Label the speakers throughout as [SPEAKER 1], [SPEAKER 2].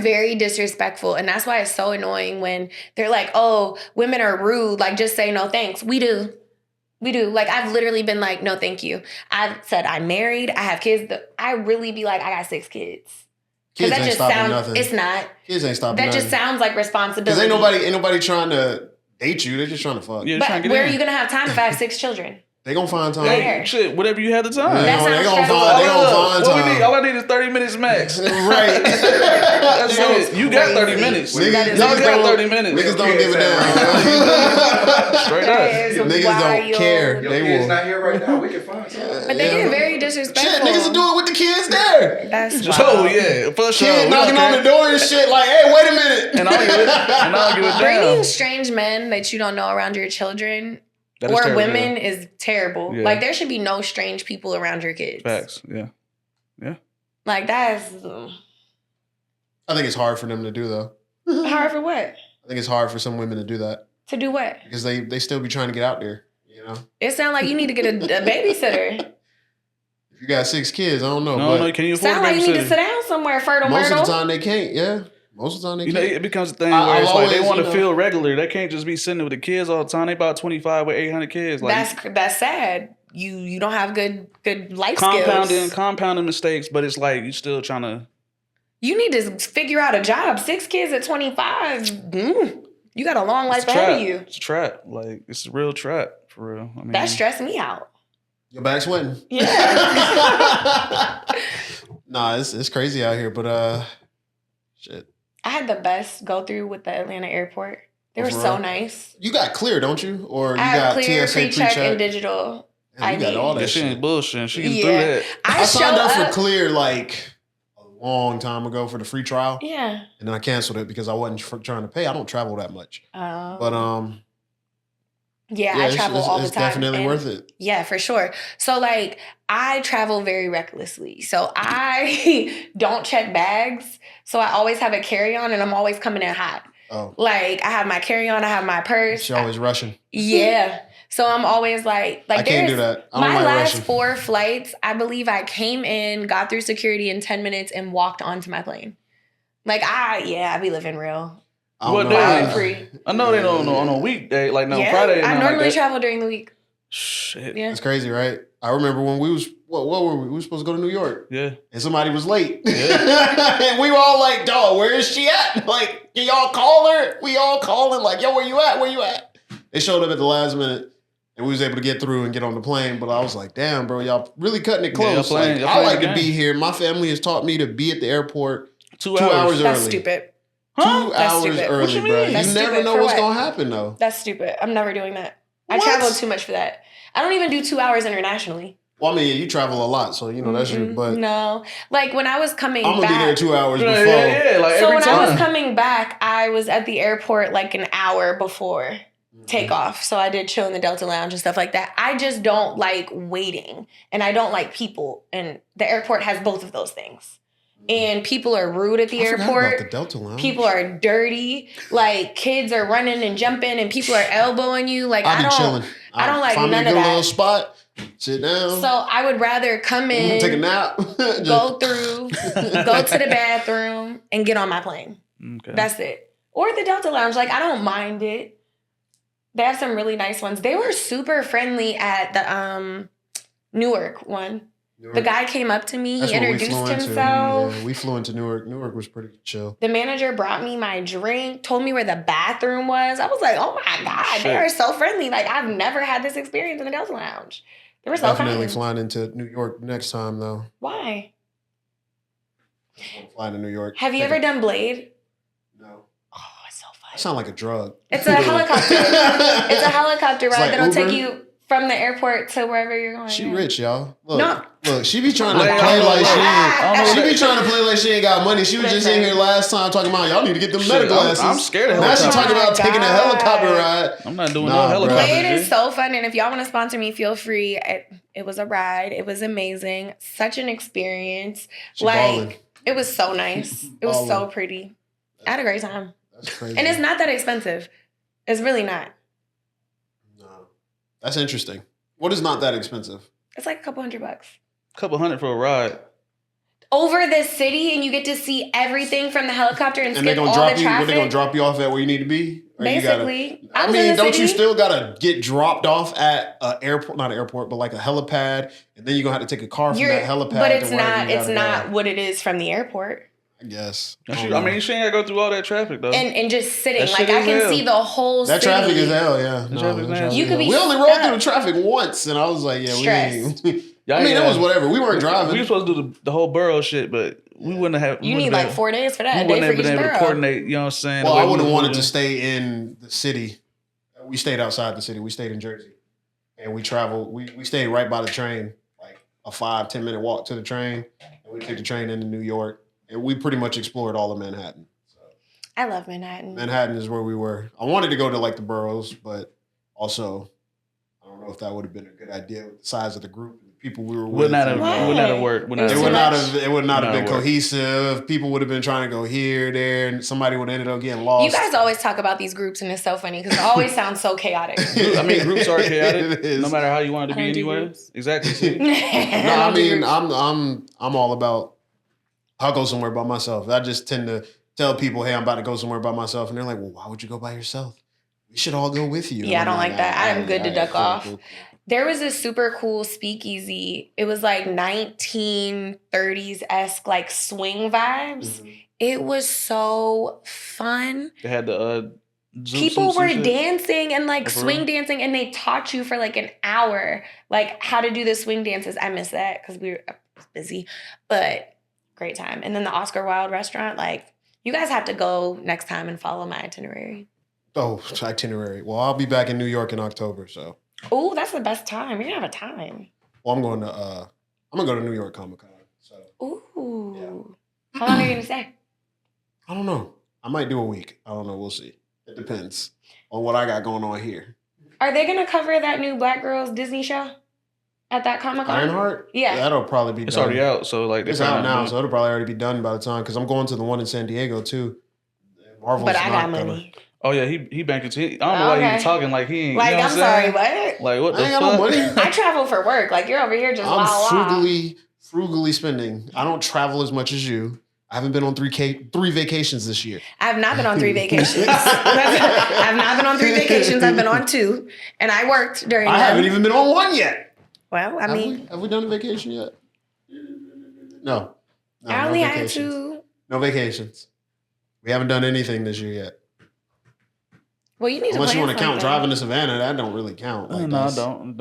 [SPEAKER 1] very disrespectful. And that's why it's so annoying when they're like, oh, women are rude. Like, just say no thanks. We do. Like, I've literally been like, no, thank you. I've said I'm married. I have kids. I really be like, I got 6 kids.
[SPEAKER 2] Kids ain't stopping nothing.
[SPEAKER 1] It's not.
[SPEAKER 2] Kids ain't stopping nothing.
[SPEAKER 1] That just sounds like responsibility.
[SPEAKER 2] Because ain't nobody trying to date you. They're just trying to fuck.
[SPEAKER 3] Yeah,
[SPEAKER 1] but where are you going to have time if I have 6 children?
[SPEAKER 2] They gonna find time.
[SPEAKER 1] Where?
[SPEAKER 3] Shit, whatever you have the time.
[SPEAKER 2] They gonna find time.
[SPEAKER 3] All I need is 30 minutes max.
[SPEAKER 2] Right.
[SPEAKER 3] That's it. You got 30 minutes. Y'all got 30 minutes.
[SPEAKER 2] Niggas don't give a damn.
[SPEAKER 3] Straight up.
[SPEAKER 2] Niggas don't care.
[SPEAKER 4] Your kid's not here right now. We can find time.
[SPEAKER 1] But they get very disrespectful.
[SPEAKER 2] Shit, niggas will do it with the kids there.
[SPEAKER 1] That's
[SPEAKER 3] wild. Yeah, for sure.
[SPEAKER 2] Kid knocking on the door and shit like, hey, wait a minute.
[SPEAKER 3] And argue it down.
[SPEAKER 1] Bringing strange men that you don't know around your children or women is terrible. Yeah. Like, there should be no strange people around your kids.
[SPEAKER 3] Facts, yeah.
[SPEAKER 1] Like, that's...
[SPEAKER 2] I think it's hard for them to do, though.
[SPEAKER 1] Hard for what?
[SPEAKER 2] I think it's hard for some women to do that.
[SPEAKER 1] To do what?
[SPEAKER 2] Because they still be trying to get out there, you know?
[SPEAKER 1] It sounds like you need to get a babysitter.
[SPEAKER 2] If you got 6 kids, I don't know.
[SPEAKER 3] No, can you afford a babysitter?
[SPEAKER 1] Sound like you need to sit down somewhere, fertile
[SPEAKER 2] Most
[SPEAKER 1] myrtle.
[SPEAKER 2] of the time they can't, yeah. Most of the time they can't.
[SPEAKER 3] You know, it becomes a thing where it's like they want to feel regular. They can't just be sitting with the kids all the time. They about 25 with 800 kids. Like,
[SPEAKER 1] that's sad. You don't have good life skills.
[SPEAKER 3] Compounding mistakes, but it's like you still trying to...
[SPEAKER 1] You need to figure out a job. 6 kids at 25. You got a long life ahead of you.
[SPEAKER 3] It's a trap. Like, it's a real trap, for real. I mean,
[SPEAKER 1] that's stressing me out.
[SPEAKER 2] Your back sweating.
[SPEAKER 1] Yeah.
[SPEAKER 2] Nah, it's crazy out here, but shit.
[SPEAKER 1] I had the best go through with the Atlanta airport. They were so nice.
[SPEAKER 2] You got clear, don't you? Or you
[SPEAKER 1] I
[SPEAKER 2] got
[SPEAKER 1] clear,
[SPEAKER 2] TSA
[SPEAKER 1] pre-check, and digital.
[SPEAKER 2] Yeah, you got all that
[SPEAKER 3] shit.
[SPEAKER 2] shit.
[SPEAKER 3] Ain't bullshit. She can do that.
[SPEAKER 2] I signed up for clear like a long time ago for the free trial.
[SPEAKER 1] Yeah.
[SPEAKER 2] And then I canceled it because I wasn't trying to pay. I don't travel that much. But
[SPEAKER 1] yeah, I travel all the time.
[SPEAKER 2] It's definitely worth it.
[SPEAKER 1] Yeah, for sure. So, like, I travel very recklessly. So, I don't check bags. So, I always have a carry-on and I'm always coming in hot.
[SPEAKER 2] Oh.
[SPEAKER 1] Like, I have my carry-on, I have my purse.
[SPEAKER 2] She's always rushing.
[SPEAKER 1] Yeah. So, I'm always like
[SPEAKER 2] I can't do that. I don't
[SPEAKER 1] my
[SPEAKER 2] like
[SPEAKER 1] last
[SPEAKER 2] rushing.
[SPEAKER 1] 4 flights, I believe I came in, got through security in 10 minutes and walked onto my plane. Like, I be living real.
[SPEAKER 3] What day? I know they don't on a weekday, like Friday.
[SPEAKER 1] I normally travel during the week.
[SPEAKER 3] Shit,
[SPEAKER 1] yeah,
[SPEAKER 2] it's crazy, right? I remember when we was what were we? We were supposed to go to New York.
[SPEAKER 3] Yeah,
[SPEAKER 2] and somebody was late. Yeah, and we were all like, "Dog, where is she at? Like, can y'all call her?" We all calling like, "Yo, where you at? Where you at?" They showed up at the last minute, and we was able to get through and get on the plane. But I was like, "Damn, bro, y'all really cutting it close."
[SPEAKER 3] Yeah,
[SPEAKER 2] I like to be here. My family has taught me to be at the airport 2 hours early.
[SPEAKER 1] That's stupid.
[SPEAKER 2] 2 hours early, bro. You never know what's gonna happen, though.
[SPEAKER 1] That's stupid. I'm never doing that. I travel too much for that. I don't even do 2 hours internationally.
[SPEAKER 2] Well, I mean, you travel a lot, so you know that's your. But
[SPEAKER 1] no, like when I was coming back,
[SPEAKER 2] I'm gonna be there 2 hours before.
[SPEAKER 3] Yeah, like
[SPEAKER 1] so
[SPEAKER 3] every
[SPEAKER 1] when
[SPEAKER 3] time.
[SPEAKER 1] I was coming back, I was at the airport like an hour before takeoff. So I did chill in the Delta Lounge and stuff like that. I just don't like waiting, and I don't like people. And the airport has both of those things. And people are rude at the airport.
[SPEAKER 2] The Delta Lounge.
[SPEAKER 1] People are dirty. Like, kids are running and jumping, and people are elbowing you. Like, I don't
[SPEAKER 2] chilling.
[SPEAKER 1] I don't like
[SPEAKER 2] find
[SPEAKER 1] none
[SPEAKER 2] me a
[SPEAKER 1] of
[SPEAKER 2] good
[SPEAKER 1] that.
[SPEAKER 2] little spot, sit down.
[SPEAKER 1] So I would rather come in,
[SPEAKER 2] take a nap,
[SPEAKER 1] go through, go to the bathroom, and get on my plane.
[SPEAKER 3] Okay.
[SPEAKER 1] That's it. Or the Delta Lounge. Like, I don't mind it. They have some really nice ones. They were super friendly at the Newark one. The guy came up to me. He introduced himself.
[SPEAKER 2] Yeah, we flew into Newark. Newark was pretty chill.
[SPEAKER 1] The manager brought me my drink, told me where the bathroom was. I was like, oh my God, they are so friendly. Like, I've never had this experience in the Delta Lounge. They were so
[SPEAKER 2] Definitely
[SPEAKER 1] kind.
[SPEAKER 2] flying into New York next time, though.
[SPEAKER 1] Why?
[SPEAKER 2] Flying to New York.
[SPEAKER 1] Have you ever done Blade?
[SPEAKER 2] No.
[SPEAKER 1] Oh, it's so fun.
[SPEAKER 2] That sounds like a drug.
[SPEAKER 1] It's a helicopter. It's a helicopter ride
[SPEAKER 2] like
[SPEAKER 1] that'll
[SPEAKER 2] Uber?
[SPEAKER 1] take you from the airport to wherever you're going.
[SPEAKER 2] She rich, y'all.
[SPEAKER 1] No.
[SPEAKER 2] Look, she be trying to play like she be trying to play like she ain't got money. She was just in here last time talking about y'all need to get them meta glasses.
[SPEAKER 3] I'm scared of
[SPEAKER 2] now
[SPEAKER 3] helicopters.
[SPEAKER 2] she talking about taking a helicopter ride.
[SPEAKER 3] I'm not doing no helicopter.
[SPEAKER 1] Blade is so fun, and if y'all want to sponsor me, feel free. It was a ride. It was amazing. Such an experience.
[SPEAKER 2] Ballin'.
[SPEAKER 1] It was so nice. It was so pretty. I had a great time.
[SPEAKER 2] That's crazy.
[SPEAKER 1] And it's not that expensive. It's really not.
[SPEAKER 2] No. That's interesting. What is not that expensive?
[SPEAKER 1] It's like a couple $100.
[SPEAKER 3] $200 for a ride.
[SPEAKER 1] over the city, and you get to see everything from the helicopter and skip all the traffic.
[SPEAKER 2] Were they gonna drop you off at where you need to be? Or
[SPEAKER 1] basically.
[SPEAKER 2] don't you still gotta get dropped off at an airport? Not an airport, but like a helipad, and then you're gonna have to take a car from that helipad.
[SPEAKER 1] But it's not what it is from the airport.
[SPEAKER 2] I guess.
[SPEAKER 3] She ain't gotta go through all that traffic though.
[SPEAKER 1] And just sitting, like I can see the whole city.
[SPEAKER 2] That traffic is hell, yeah.
[SPEAKER 1] You could be.
[SPEAKER 2] We only rolled through the traffic once, and I was like, yeah, we ain't. It was whatever. We weren't driving.
[SPEAKER 3] We were supposed to do the whole borough shit, but we wouldn't have.
[SPEAKER 1] You need like 4 days for that.
[SPEAKER 3] We wouldn't have been able to coordinate. You know what I'm saying?
[SPEAKER 2] Well, I would have wanted to stay in the city. We stayed outside the city. We stayed in Jersey, and we traveled. We stayed right by the train, like a 5-10 minute walk to the train, and we took the train into New York, and we pretty much explored all of Manhattan. So,
[SPEAKER 1] I love Manhattan.
[SPEAKER 2] Manhattan is where we were. I wanted to go to like the boroughs, but also I don't know if that would have been a good idea with the size of the group. People we were with
[SPEAKER 3] would not have worked.
[SPEAKER 2] It would not have been cohesive. People would have been trying to go here, there, and somebody would have ended up getting lost.
[SPEAKER 1] You guys always talk about these groups, and it's so funny because it always sounds so chaotic.
[SPEAKER 3] I mean, groups are chaotic, no matter how you want it to be anyway. Exactly. See?
[SPEAKER 2] No, I mean, I'm all about. I'll go somewhere by myself. I just tend to tell people, "Hey, I'm about to go somewhere by myself," and they're like, "Well, why would you go by yourself? We should all go with you."
[SPEAKER 1] Yeah, I don't like that. I'm good to duck off. Cool. There was this super cool speakeasy. It was like 1930s-esque, like swing vibes. Mm-hmm. It was so fun.
[SPEAKER 3] They had the
[SPEAKER 1] people were dancing and like swing dancing, and they taught you for like an hour, like how to do the swing dances. I miss that because we were busy, but great time. And then the Oscar Wilde restaurant, like you guys have to go next time and follow my itinerary.
[SPEAKER 2] Oh, itinerary. Well, I'll be back in New York in October, so.
[SPEAKER 1] Oh, that's the best time. You're gonna have a time.
[SPEAKER 2] Well, I'm gonna go to New York Comic Con. So.
[SPEAKER 1] Ooh. Yeah. How long are you gonna stay?
[SPEAKER 2] I don't know. I might do a week. I don't know. We'll see. It depends on what I got going on here.
[SPEAKER 1] Are they gonna cover that new Black Girls Disney show at that Comic Con?
[SPEAKER 2] Ironheart?
[SPEAKER 1] Yeah.
[SPEAKER 2] That'll probably be.
[SPEAKER 3] It's
[SPEAKER 2] done.
[SPEAKER 3] already out, so like
[SPEAKER 2] it's out now, so it'll probably already be done by the time. Because I'm going to the one in San Diego too.
[SPEAKER 1] Marvel's but I got money.
[SPEAKER 3] Oh yeah, he banking. I don't know why he talking like he ain't.
[SPEAKER 1] Like,
[SPEAKER 3] you know
[SPEAKER 1] I'm sorry, what?
[SPEAKER 3] Like what the fuck?
[SPEAKER 2] No money.
[SPEAKER 1] I travel for work. Like you're over here just
[SPEAKER 2] frugally spending. I don't travel as much as you. I haven't been on 3 vacations this year.
[SPEAKER 1] I have not been on 3 vacations. I've not been on 3 vacations. I've been on 2, and I worked during.
[SPEAKER 2] I haven't even been on 1 yet.
[SPEAKER 1] Well, I mean,
[SPEAKER 2] have we done a vacation yet? No.
[SPEAKER 1] I only had 2.
[SPEAKER 2] No vacations. We haven't done anything this year yet.
[SPEAKER 1] Well, you need
[SPEAKER 2] unless
[SPEAKER 1] to
[SPEAKER 2] you want to count driving to Savannah, that don't really count.
[SPEAKER 3] Like no, I don't.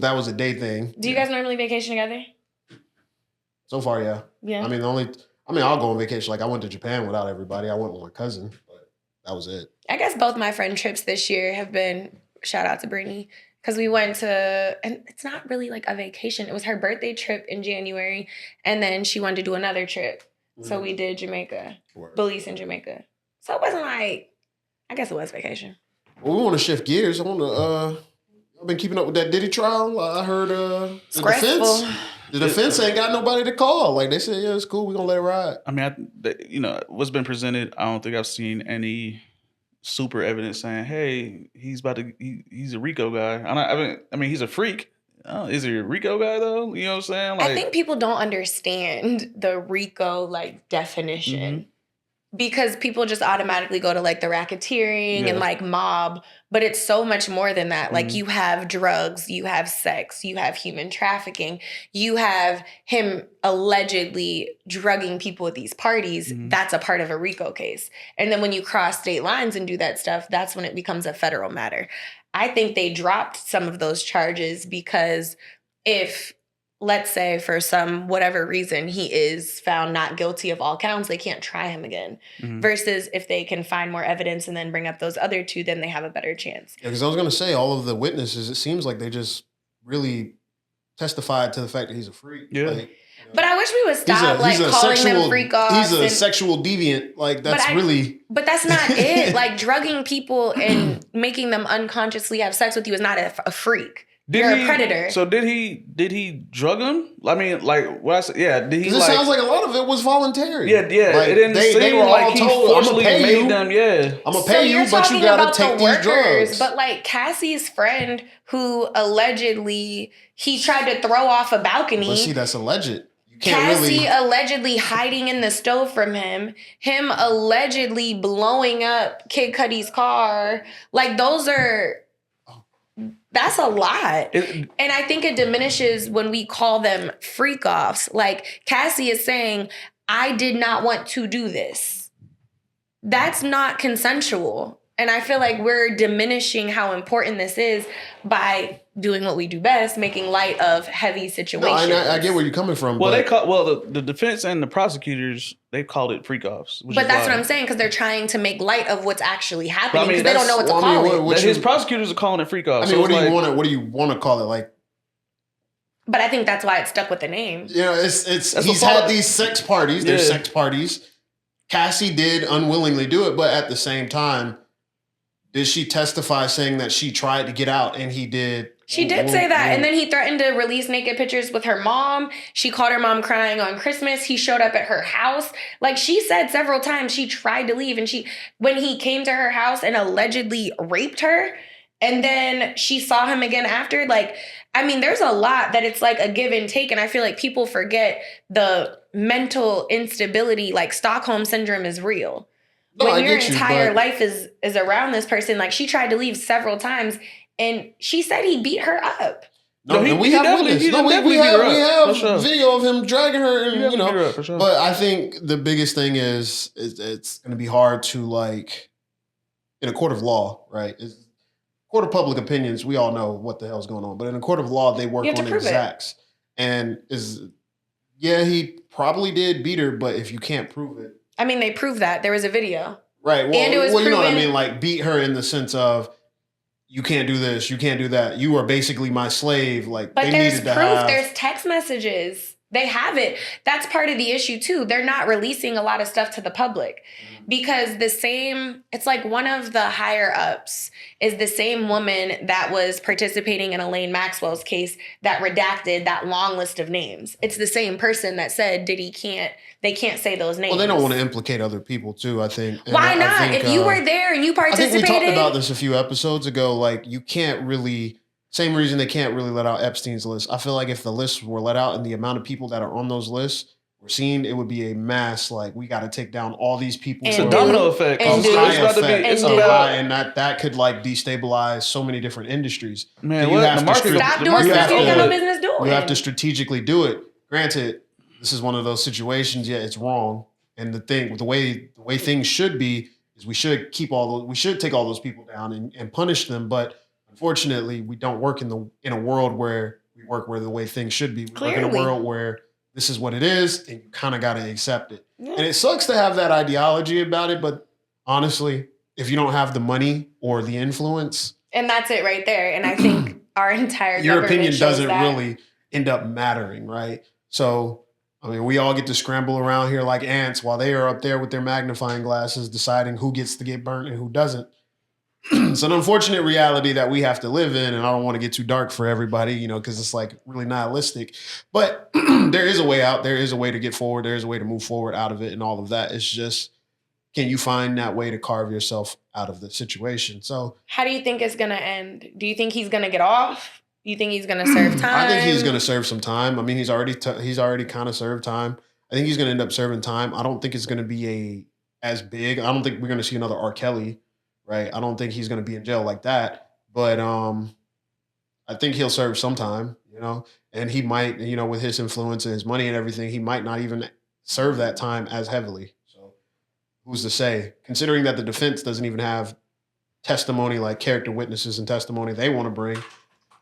[SPEAKER 2] That was a day thing.
[SPEAKER 1] Do you guys normally vacation together?
[SPEAKER 2] So far, yeah.
[SPEAKER 1] Yeah.
[SPEAKER 2] I mean, I'll go on vacation. Like I went to Japan without everybody. I went with my cousin, but that was it.
[SPEAKER 1] I guess both my friend trips this year have been, shout out to Brittany, because we went to, and it's not really like a vacation. It was her birthday trip in January, and then she wanted to do another trip. Mm-hmm. So we did Jamaica, Belize and Jamaica. So it wasn't like, I guess it was vacation.
[SPEAKER 2] Well, we want to shift gears. I've been keeping up with that Diddy trial. I heard the defense ain't got nobody to call. Like they said, yeah, it's cool. We're gonna let it ride.
[SPEAKER 3] I mean, what's been presented. I don't think I've seen any super evidence saying, "Hey, he's a RICO guy." I mean, he's a freak. Is he a RICO guy though? You know what I'm saying? Like,
[SPEAKER 1] I think people don't understand the RICO definition. Mm-hmm. Because people just automatically go to like the racketeering and like mob, but it's so much more than that. Mm-hmm. Like you have drugs, you have sex, you have human trafficking, you have him allegedly drugging people at these parties. Mm-hmm. That's a part of a RICO case. And then when you cross state lines and do that stuff, that's when it becomes a federal matter. I think they dropped some of those charges because if, let's say for some whatever reason, he is found not guilty of all counts, they can't try him again. Mm-hmm. Versus if they can find more evidence and then bring up those other 2, then they have a better chance.
[SPEAKER 2] Yeah, because I was going to say, all of the witnesses, it seems like they just really testified to the fact that he's a freak.
[SPEAKER 3] Yeah.
[SPEAKER 2] Like,
[SPEAKER 1] but I wish we would stop calling them freak-offs.
[SPEAKER 2] He's a sexual deviant. Like that's
[SPEAKER 1] But that's not it. Like drugging people and making them unconsciously have sex with you is not a freak. You're a predator.
[SPEAKER 3] So did he drug him? I mean, like what I said, yeah. Did he?
[SPEAKER 2] It sounds like a lot of it was voluntary.
[SPEAKER 3] Yeah. Like, it didn't seem like he forcefully made them. Yeah,
[SPEAKER 2] I'm gonna pay you, but you gotta take these drugs.
[SPEAKER 1] But like Cassie's friend, who allegedly he tried to throw off a balcony.
[SPEAKER 2] But see, that's alleged.
[SPEAKER 1] Cassie allegedly hiding in the stove from him allegedly blowing up Kid Cudi's car. Like, that's a lot. And I think it diminishes when we call them freak-offs. Like, Cassie is saying, I did not want to do this. That's not consensual. And I feel like we're diminishing how important this is by doing what we do best, making light of heavy situations.
[SPEAKER 2] No, I get where you're coming from.
[SPEAKER 3] Well, the defense and the prosecutors, they called it freak-offs.
[SPEAKER 1] But that's what I'm saying, because they're trying to make light of what's actually happening, because they don't know what to call it.
[SPEAKER 3] His prosecutors are calling it freak-offs.
[SPEAKER 2] I mean, what do you want to call it? Like,
[SPEAKER 1] but I think that's why it stuck with the name.
[SPEAKER 2] You know, he's had these sex parties. There's sex parties. Cassie did unwillingly do it, but at the same time, did she testify saying that she tried to get out and he did?
[SPEAKER 1] She did say that. And then he threatened to release naked pictures with her mom. She caught her mom crying on Christmas. He showed up at her house. Like, she said several times she tried to leave. And when he came to her house and allegedly raped her, and then she saw him again after, like, I mean, there's a lot that it's like a give and take. And I feel like people forget the mental instability, like Stockholm syndrome is real. When your entire life is around this person, like, she tried to leave several times, and she said he beat her up.
[SPEAKER 2] No, we have video of him dragging her, and, you know. For sure. But I think the biggest thing is it's going to be hard to, like, in a court of law, right? Court of public opinions, we all know what the hell's going on. But in a court of law, they work on exacts. And he probably did beat her, but if you can't prove it.
[SPEAKER 1] I mean, they proved that. There was a video.
[SPEAKER 2] Right. Well, and it was proven, you know what I mean? Like, beat her in the sense of, you can't do this, you can't do that. You are basically my slave. Like,
[SPEAKER 1] but there's proof. There's text messages. They have it. That's part of the issue, too. They're not releasing a lot of stuff to the public. Because it's like one of the higher ups is the same woman that was participating in Elaine Maxwell's case that redacted that long list of names. It's the same person that said Diddy they can't say those names.
[SPEAKER 2] Well, they don't want to implicate other people too, I think. And
[SPEAKER 1] why not? If you were there and you participated.
[SPEAKER 2] I think we talked about this a few episodes ago. Like, you can't really, same reason they can't really let out Epstein's list. I feel like if the lists were let out and the amount of people that are on those lists we're seeing, it would be a mass, like, we got to take down all these people.
[SPEAKER 3] It's a domino effect.
[SPEAKER 2] And that could, like, destabilize so many different industries.
[SPEAKER 1] Man, stop doing stuff you got no business doing.
[SPEAKER 2] You have to strategically do it. Granted, this is one of those situations, it's wrong. And the way things should be is we should take all those people down and punish them. But unfortunately, we don't work in a world where we work where the way things should be. We work in a world where this is what it is, and you kind of got to accept it. Yeah. And it sucks to have that ideology about it, but honestly, if you don't have the money or the influence,
[SPEAKER 1] and that's it right there. And I think our entire
[SPEAKER 2] your opinion doesn't really end up mattering, right? So, I mean, we all get to scramble around here like ants while they are up there with their magnifying glasses deciding who gets to get burnt and who doesn't. It's an unfortunate reality that we have to live in, and I don't want to get too dark for everybody, because it's like really nihilistic. But there is a way out. There is a way to get forward. There is a way to move forward out of it and all of that. It's just, can you find that way to carve yourself out of the situation? So, how
[SPEAKER 1] do you think it's going to end? Do you think he's going to get off? Do you think he's going to serve time?
[SPEAKER 2] I think he's going to serve some time. I mean, he's already kind of served time. I think he's going to end up serving time. I don't think it's going to be as big. I don't think we're going to see another R. Kelly. Right, I don't think he's going to be in jail like that, but I think he'll serve some time, and he might, with his influence and his money and everything, he might not even serve that time as heavily. So, who's to say? Considering that the defense doesn't even have testimony, like character witnesses and testimony they want to bring,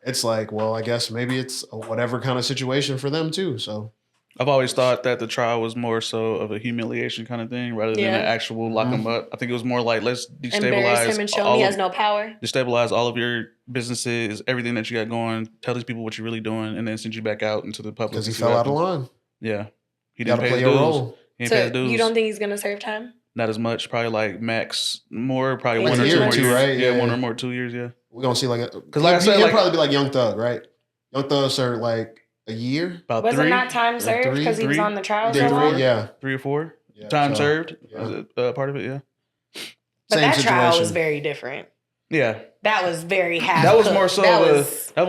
[SPEAKER 2] it's like, well, I guess maybe it's a whatever kind of situation for them too. So.
[SPEAKER 3] I've always thought that the trial was more so of a humiliation kind of thing rather than an actual lock him up. I think it was more like, let's destabilize
[SPEAKER 1] embarrass him and show him he has no power.
[SPEAKER 3] Destabilize all of your businesses, everything that you got going. Tell these people what you're really doing, and then send you back out into the public.
[SPEAKER 2] Because he fell out of line.
[SPEAKER 3] Yeah, he didn't pay his dues. He didn't pay his dues.
[SPEAKER 1] You don't think he's gonna serve time?
[SPEAKER 3] Not as much. Probably like max more. Probably
[SPEAKER 2] like
[SPEAKER 3] 1 or 2 more years.
[SPEAKER 2] Right?
[SPEAKER 3] Yeah, 1 or more 2 years. Yeah,
[SPEAKER 2] we're gonna see because like I said, he'll probably be like Young Thug, right? Young Thug served like a year?
[SPEAKER 3] About
[SPEAKER 1] was
[SPEAKER 3] 3?
[SPEAKER 1] it not time served because he was on the trial so long?
[SPEAKER 2] Yeah.
[SPEAKER 3] 3 or 4? Yeah, time served?
[SPEAKER 2] Yeah.
[SPEAKER 3] Was it part of it? Yeah.
[SPEAKER 1] But same that situation. Trial was very different.
[SPEAKER 3] Yeah.
[SPEAKER 1] That was very half.
[SPEAKER 3] That was more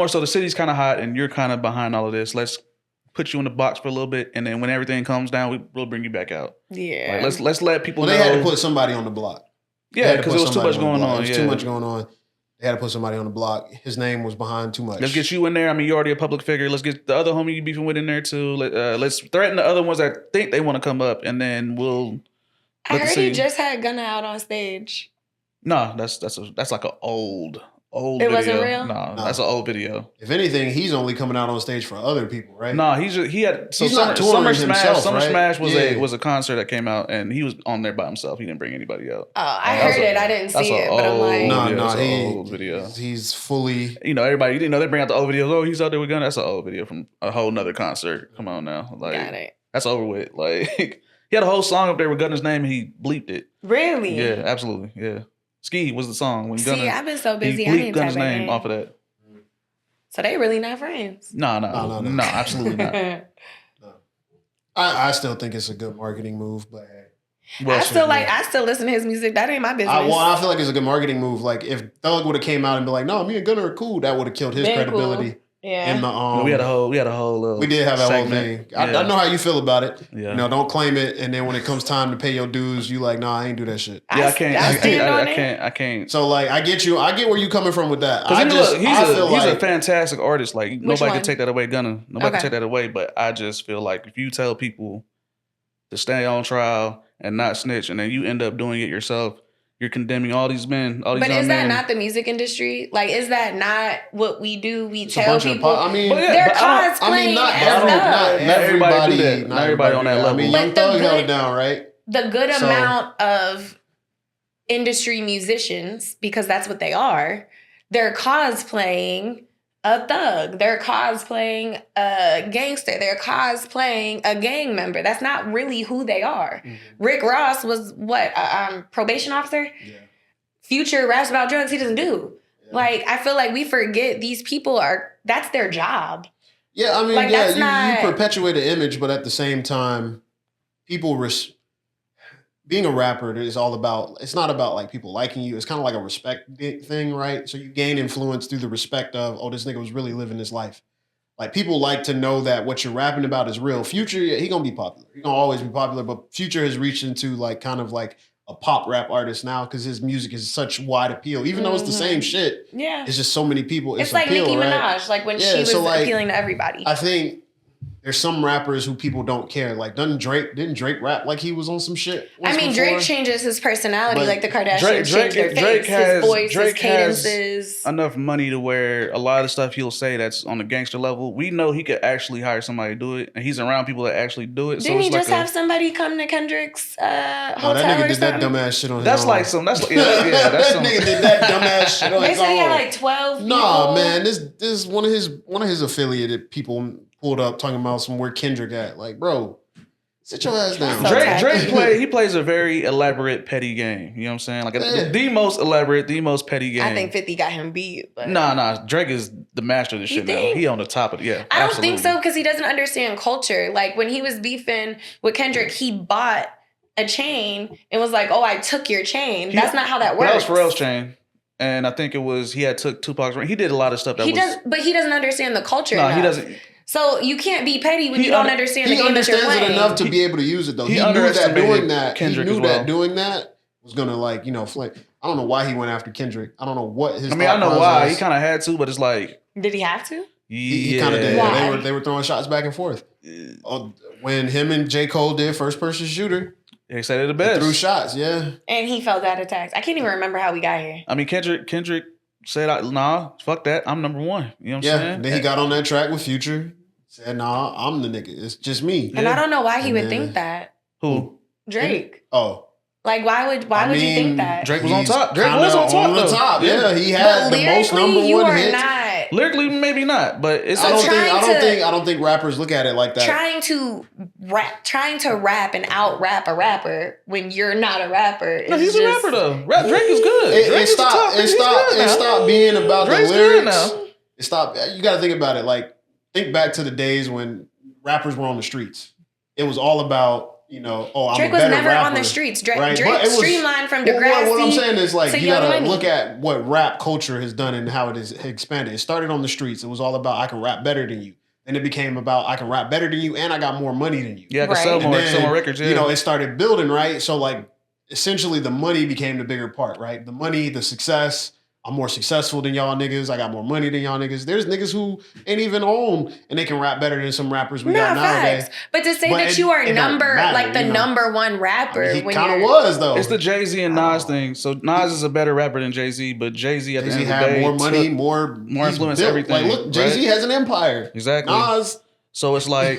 [SPEAKER 3] so the city's kind of hot and you're kind of behind all of this. Let's put you in the box for a little bit, and then when everything comes down, we'll bring you back out.
[SPEAKER 1] Yeah.
[SPEAKER 3] Like, let's let people
[SPEAKER 2] Well,
[SPEAKER 3] know.
[SPEAKER 2] they had to put somebody on the block.
[SPEAKER 3] Yeah, because there was too much going on.
[SPEAKER 2] There was too much going on. They had to put somebody on the block. His name was behind too much.
[SPEAKER 3] Let's get you in there. I mean, you're already a public figure. Let's get the other homie you beefing with in there too. Let's threaten the other ones that think they want to come up, and then we'll.
[SPEAKER 1] I heard he just had Gunna out on stage.
[SPEAKER 3] No, that's like an old
[SPEAKER 1] It
[SPEAKER 3] video.
[SPEAKER 1] wasn't real?
[SPEAKER 3] No, that's an old video.
[SPEAKER 2] If anything, he's only coming out on stage for other people, right?
[SPEAKER 3] No, he had
[SPEAKER 2] He's not touring
[SPEAKER 3] Summer
[SPEAKER 2] himself,
[SPEAKER 3] Smash.
[SPEAKER 2] right?
[SPEAKER 3] Smash
[SPEAKER 2] Yeah.
[SPEAKER 3] was a concert that came out, and he was on there by himself. He didn't bring anybody out.
[SPEAKER 1] Oh, I heard it. I didn't see it, but I'm like,
[SPEAKER 3] old video.
[SPEAKER 2] He's fully.
[SPEAKER 3] Everybody, they bring out the old videos. Oh, he's out there with Gunna. That's an old video from a whole nother concert. Come on now, like
[SPEAKER 1] got it.
[SPEAKER 3] that's over with. Like he had a whole song up there with Gunna's name, and he bleeped it.
[SPEAKER 1] Really?
[SPEAKER 3] Yeah, absolutely. Yeah, Ski was the song when Gunna.
[SPEAKER 1] See, I've been so busy.
[SPEAKER 3] He
[SPEAKER 1] I
[SPEAKER 3] bleeped
[SPEAKER 1] didn't
[SPEAKER 3] Gunna's
[SPEAKER 1] type it
[SPEAKER 3] name
[SPEAKER 1] in.
[SPEAKER 3] off of that.
[SPEAKER 1] So they really not friends.
[SPEAKER 3] No, absolutely not.
[SPEAKER 2] I still think it's a good marketing move, but
[SPEAKER 3] Well,
[SPEAKER 1] I still listen to his music. That ain't my business.
[SPEAKER 2] I feel like it's a good marketing move. Like if Thug would have came out and be like, "No, me and Gunna are cool," that would have killed his
[SPEAKER 1] Been
[SPEAKER 2] credibility.
[SPEAKER 1] cool. Yeah.
[SPEAKER 2] In the
[SPEAKER 3] we had a whole little
[SPEAKER 2] we did have that
[SPEAKER 3] segment.
[SPEAKER 2] whole thing. I know how you feel about it.
[SPEAKER 3] Yeah.
[SPEAKER 2] Don't claim it, and then when it comes time to pay your dues, you like, nah, I ain't do that shit.
[SPEAKER 3] Yeah, I can't. I can't.
[SPEAKER 2] So like, I get you. I get where you coming from with that.
[SPEAKER 3] He's a fantastic artist. Like nobody
[SPEAKER 1] one?
[SPEAKER 3] can take that away. Gunna, nobody
[SPEAKER 1] Okay.
[SPEAKER 3] can take that away. But I just feel like if you tell people to stay on trial and not snitch, and then you end up doing it yourself, you're condemning all these men. All these
[SPEAKER 1] But
[SPEAKER 3] young
[SPEAKER 1] is that
[SPEAKER 3] men.
[SPEAKER 1] not the music industry? Like, is that not what we do? We
[SPEAKER 2] It's a
[SPEAKER 1] tell
[SPEAKER 2] bunch of
[SPEAKER 1] people they're cosplaying
[SPEAKER 2] not
[SPEAKER 1] as thugs.
[SPEAKER 3] Not everybody do that. Not everybody on that
[SPEAKER 2] do
[SPEAKER 3] level.
[SPEAKER 2] I mean,
[SPEAKER 1] But
[SPEAKER 2] Young
[SPEAKER 1] the
[SPEAKER 2] Thug held
[SPEAKER 1] good-
[SPEAKER 2] it down, right?
[SPEAKER 1] The good
[SPEAKER 2] So-
[SPEAKER 1] amount of industry musicians, because that's what they are, they're cosplaying a thug. They're cosplaying a gangster. They're cosplaying a gang member. That's not really who they are. Rick Ross was what? A probation officer?
[SPEAKER 2] Yeah.
[SPEAKER 1] Future raps about drugs he doesn't do. Like, I feel like we forget these people that's their job.
[SPEAKER 2] Yeah, I mean,
[SPEAKER 1] Like, that's not-
[SPEAKER 2] you perpetuate an image, but at the same time, being a rapper is all about, it's not about like people liking you. It's kind of like a respect thing, right? So you gain influence through the respect of, oh, this nigga was really living his life. Like people like to know that what you're rapping about is real. Future, he gonna be popular. He gonna always be popular, but Future has reached into like kind of like a pop rap artist now because his music is such wide appeal. Even though it's the same shit,
[SPEAKER 1] Yeah.
[SPEAKER 2] it's just so many people.
[SPEAKER 1] It's like
[SPEAKER 2] appeal,
[SPEAKER 1] Nicki
[SPEAKER 2] right?
[SPEAKER 1] Minaj, like when
[SPEAKER 2] Yeah,
[SPEAKER 1] she was
[SPEAKER 2] so, like,
[SPEAKER 1] appealing to everybody.
[SPEAKER 2] I think there's some rappers who people don't care. Like, didn't Drake rap like he was on some shit?
[SPEAKER 1] I mean,
[SPEAKER 2] before?
[SPEAKER 1] Drake changes his personality
[SPEAKER 2] But
[SPEAKER 1] like the Kardashians changed their face. His voice, his cadences.
[SPEAKER 3] Enough money to where a lot of the stuff he'll say that's on the gangster level, we know he could actually hire somebody to do it, and he's around people that actually do it.
[SPEAKER 1] Didn't
[SPEAKER 3] so
[SPEAKER 1] he
[SPEAKER 3] it's
[SPEAKER 1] just
[SPEAKER 3] like
[SPEAKER 1] have somebody come to Kendrick's
[SPEAKER 2] Oh,
[SPEAKER 1] hotel
[SPEAKER 2] that nigga
[SPEAKER 1] or
[SPEAKER 2] did that
[SPEAKER 1] something?
[SPEAKER 2] dumbass shit on his
[SPEAKER 3] that's
[SPEAKER 2] own.
[SPEAKER 3] like some. That's yeah. That's some.
[SPEAKER 2] That nigga did that dumbass shit on
[SPEAKER 1] They
[SPEAKER 2] his
[SPEAKER 1] said he had
[SPEAKER 2] own.
[SPEAKER 1] like 12
[SPEAKER 2] Nah,
[SPEAKER 1] people.
[SPEAKER 2] man, this is one of his affiliated people pulled up talking about some where Kendrick at. Like, bro, sit your ass down.
[SPEAKER 1] So
[SPEAKER 3] Drake plays a very elaborate petty game. You know what I'm saying? Like the most elaborate, the most petty game.
[SPEAKER 1] I think 50 got him beat. But
[SPEAKER 3] Nah. Drake is the master of this
[SPEAKER 1] You
[SPEAKER 3] shit now.
[SPEAKER 1] think?
[SPEAKER 3] He on the top of it. Yeah.
[SPEAKER 1] I don't
[SPEAKER 3] absolutely.
[SPEAKER 1] think so because he doesn't understand culture. Like when he was beefing with Kendrick, he bought a chain and was like, "Oh, I took your chain." That's not how that works.
[SPEAKER 3] That was Pharrell's chain. And I think it was, he had took Tupac's ring. He did a lot of stuff that
[SPEAKER 1] But he doesn't understand the culture.
[SPEAKER 3] No,
[SPEAKER 1] enough.
[SPEAKER 3] he doesn't.
[SPEAKER 1] So you can't be petty when you don't understand the
[SPEAKER 2] He
[SPEAKER 1] game that you're
[SPEAKER 2] understands
[SPEAKER 1] playing.
[SPEAKER 2] it enough to be able to use it though.
[SPEAKER 3] He
[SPEAKER 2] He knew that
[SPEAKER 3] underestimated
[SPEAKER 2] doing that.
[SPEAKER 3] Kendrick
[SPEAKER 2] he
[SPEAKER 3] as
[SPEAKER 2] knew
[SPEAKER 3] well.
[SPEAKER 2] that doing that was gonna like flame. I don't know why he went after Kendrick. I don't know what his.
[SPEAKER 3] I mean, I know why. He kind of had to, but it's like.
[SPEAKER 1] Did he have to?
[SPEAKER 2] He kind of did.
[SPEAKER 1] Why?
[SPEAKER 2] They were throwing shots back and forth. When him and J. Cole did First Person Shooter,
[SPEAKER 3] They said it the
[SPEAKER 2] they
[SPEAKER 3] best.
[SPEAKER 2] threw shots. Yeah.
[SPEAKER 1] And he felt that attacks. I can't even remember how we got here.
[SPEAKER 3] I mean, Kendrick said, nah, fuck that. I'm number one. You know what I'm
[SPEAKER 2] Yeah.
[SPEAKER 3] saying?
[SPEAKER 2] Then he got on that track with Future. Said, nah, I'm the nigga. It's just me.
[SPEAKER 1] And I don't know why he would
[SPEAKER 2] And then-
[SPEAKER 1] think that.
[SPEAKER 3] Who?
[SPEAKER 1] Drake.
[SPEAKER 2] Oh.
[SPEAKER 1] Like, why would you think that?
[SPEAKER 3] Drake was on
[SPEAKER 2] He's
[SPEAKER 3] top. Drake
[SPEAKER 2] kinda
[SPEAKER 3] was on top, though.
[SPEAKER 2] Yeah, he had
[SPEAKER 1] But
[SPEAKER 2] the most
[SPEAKER 1] lyrically,
[SPEAKER 2] number
[SPEAKER 1] you
[SPEAKER 2] one
[SPEAKER 1] are
[SPEAKER 2] hits.
[SPEAKER 1] not
[SPEAKER 3] Lyrically, maybe not, but it's
[SPEAKER 2] I
[SPEAKER 1] trying
[SPEAKER 2] don't think rappers look at it like that.
[SPEAKER 1] trying to rap and out rap a rapper when you're not a rapper.
[SPEAKER 3] No,
[SPEAKER 1] is
[SPEAKER 3] he's a
[SPEAKER 1] just-
[SPEAKER 3] rapper though. Drake is good. Drake
[SPEAKER 2] It
[SPEAKER 3] is the top. He's good now.
[SPEAKER 2] stopped being about
[SPEAKER 3] Drake's
[SPEAKER 2] the
[SPEAKER 3] good
[SPEAKER 2] lyrics.
[SPEAKER 3] now.
[SPEAKER 2] It stopped. You got to think about it. Like, think back to the days when rappers were on the streets. It was all about, I'm
[SPEAKER 1] Drake
[SPEAKER 2] a
[SPEAKER 1] was
[SPEAKER 2] better
[SPEAKER 1] never
[SPEAKER 2] rapper,
[SPEAKER 1] on the streets. Drake
[SPEAKER 2] right? But it was-
[SPEAKER 1] streamlined from
[SPEAKER 2] Well,
[SPEAKER 1] Degrassi.
[SPEAKER 2] what I'm saying is, like,
[SPEAKER 1] to
[SPEAKER 2] you
[SPEAKER 1] Young
[SPEAKER 2] got to
[SPEAKER 1] Money.
[SPEAKER 2] look at what rap culture has done and how it has expanded. It started on the streets. It was all about, I can rap better than you. and it became about I can rap better than you and I got more money than you.
[SPEAKER 3] Yeah, I can sell
[SPEAKER 2] And
[SPEAKER 3] more,
[SPEAKER 2] then,
[SPEAKER 3] sell more records. Yeah.
[SPEAKER 2] You know, it started building, right? So like essentially the money became the bigger part, right? The money, the success. I'm more successful than y'all niggas. I got more money than y'all niggas. There's niggas who ain't even own and they can rap better than some rappers we got nowadays.
[SPEAKER 1] Facts. But to say that you are number one rapper,
[SPEAKER 2] I mean, he kind of was though.
[SPEAKER 3] It's the Jay-Z and Nas thing. So Nas is a better rapper than Jay-Z, but Jay-Z at the end of the
[SPEAKER 2] had
[SPEAKER 3] day
[SPEAKER 2] more money, more
[SPEAKER 3] influence,
[SPEAKER 2] built.
[SPEAKER 3] everything.
[SPEAKER 2] Like, look, Jay-Z has an empire.
[SPEAKER 3] Exactly.
[SPEAKER 2] Nas.
[SPEAKER 3] So it's like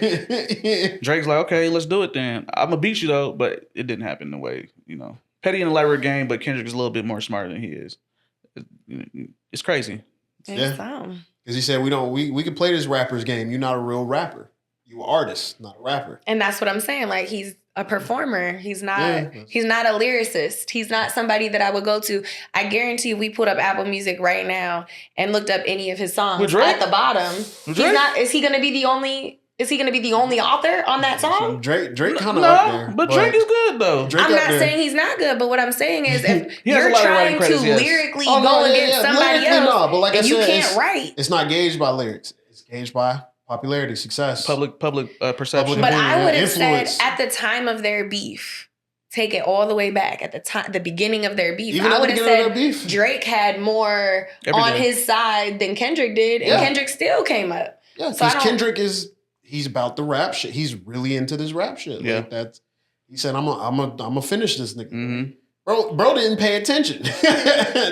[SPEAKER 3] Drake's like, okay, let's do it then. I'm gonna beat you though, but it didn't happen the way, you know. Petty and elaborate game, but Kendrick is a little bit more smarter than he is. It's crazy.
[SPEAKER 2] Yeah. Because he said we can play this rapper's game. You're not a real rapper. You an artist, not a rapper.
[SPEAKER 1] And that's what I'm saying. Like he's a performer. He's not a lyricist. He's not somebody that I would go to. I guarantee we pulled up Apple Music right now and looked up any of his songs at the bottom. Is he gonna be the only author on that song?
[SPEAKER 2] Drake kind of up there.
[SPEAKER 3] But Drake is good though.
[SPEAKER 1] I'm not saying he's not good, but what I'm saying is if you're trying to lyrically go against somebody else,
[SPEAKER 2] but like I said,
[SPEAKER 1] you can't write.
[SPEAKER 2] It's not gauged by lyrics. It's gauged by popularity, success,
[SPEAKER 3] public perception.
[SPEAKER 1] But I would have said at the time of their beef, take it all the way back at the beginning of their beef.
[SPEAKER 2] Even
[SPEAKER 1] I would have said Drake had more on his side than Kendrick did, and Kendrick still came up.
[SPEAKER 2] Yeah, because Kendrick he's about the rap shit. He's really into this rap shit.
[SPEAKER 3] Yeah.
[SPEAKER 2] Like he said, I'm gonna finish this nigga.
[SPEAKER 3] Mm-hmm.
[SPEAKER 2] Bro didn't pay attention.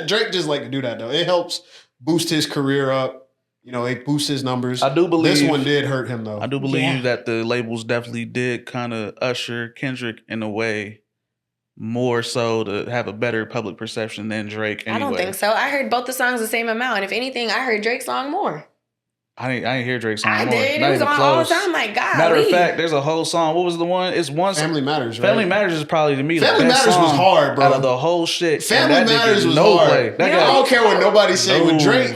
[SPEAKER 2] Drake just like to do that though. It helps boost his career up. You know, it boosts his numbers.
[SPEAKER 3] I do believe
[SPEAKER 2] this one did hurt him though.
[SPEAKER 3] I do believe that the labels definitely did kind of usher Kendrick in a way more so to have a better public perception than Drake. Anyway.
[SPEAKER 1] I don't think so. I heard both the songs the same amount. And if anything, I heard Drake's song more.
[SPEAKER 3] I didn't hear Drake's song.
[SPEAKER 1] I
[SPEAKER 3] more.
[SPEAKER 1] did.
[SPEAKER 3] Not
[SPEAKER 1] It was
[SPEAKER 3] even
[SPEAKER 1] on
[SPEAKER 3] close.
[SPEAKER 1] all the time. Like, God.
[SPEAKER 3] Matter of fact, there's a whole song. What was the one? It's one
[SPEAKER 2] Family Matters, right?
[SPEAKER 3] Family Matters is probably to me
[SPEAKER 2] Family
[SPEAKER 3] the best
[SPEAKER 2] Matters was
[SPEAKER 3] song
[SPEAKER 2] hard, bro.
[SPEAKER 3] out of the whole shit.
[SPEAKER 2] Family Matters was hard. I don't care what nobody say. When Drake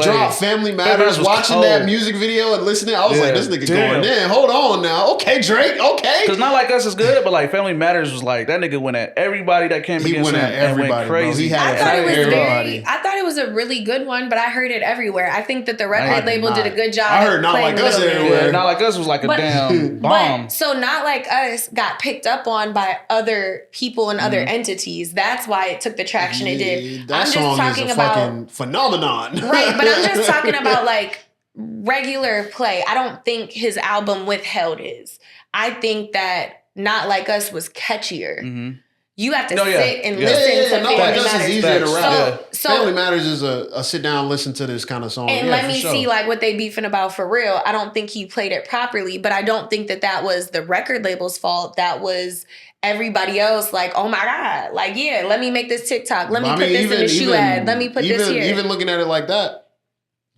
[SPEAKER 2] dropped Family Matters, watching that music video and listening, I was like, this nigga going in. Hold on now. Okay, Drake. Okay.
[SPEAKER 3] Because Not Like Us is good, but like Family Matters was like, that nigga went at everybody that came against him and went crazy.
[SPEAKER 1] I thought it was a really good one, but I heard it everywhere. I think that the record label did a good job.
[SPEAKER 2] I heard Not Like Us everywhere.
[SPEAKER 3] Not Like Us was like a damn bomb.
[SPEAKER 1] So Not Like Us got picked up on by other people and other entities. That's why it took the traction it did.
[SPEAKER 2] That song is a fucking phenomenon.
[SPEAKER 1] Right, but I'm just talking about like regular play. I don't think his album Withheld is. I think that Not Like Us was catchier.
[SPEAKER 3] Mm-hmm.
[SPEAKER 1] You have to sit and listen to Family Matters.
[SPEAKER 2] Is easier to rap. So Family Matters is a sit down, listen to this kind of song.
[SPEAKER 1] And let me see like what they beefing about for real. I don't think he played it properly, but I don't think that was the record label's fault. That was everybody else like, oh my God, like, yeah, let me make this TikTok. Let me put this in the shoe ad. Let me put this here.
[SPEAKER 2] Even looking at it like that,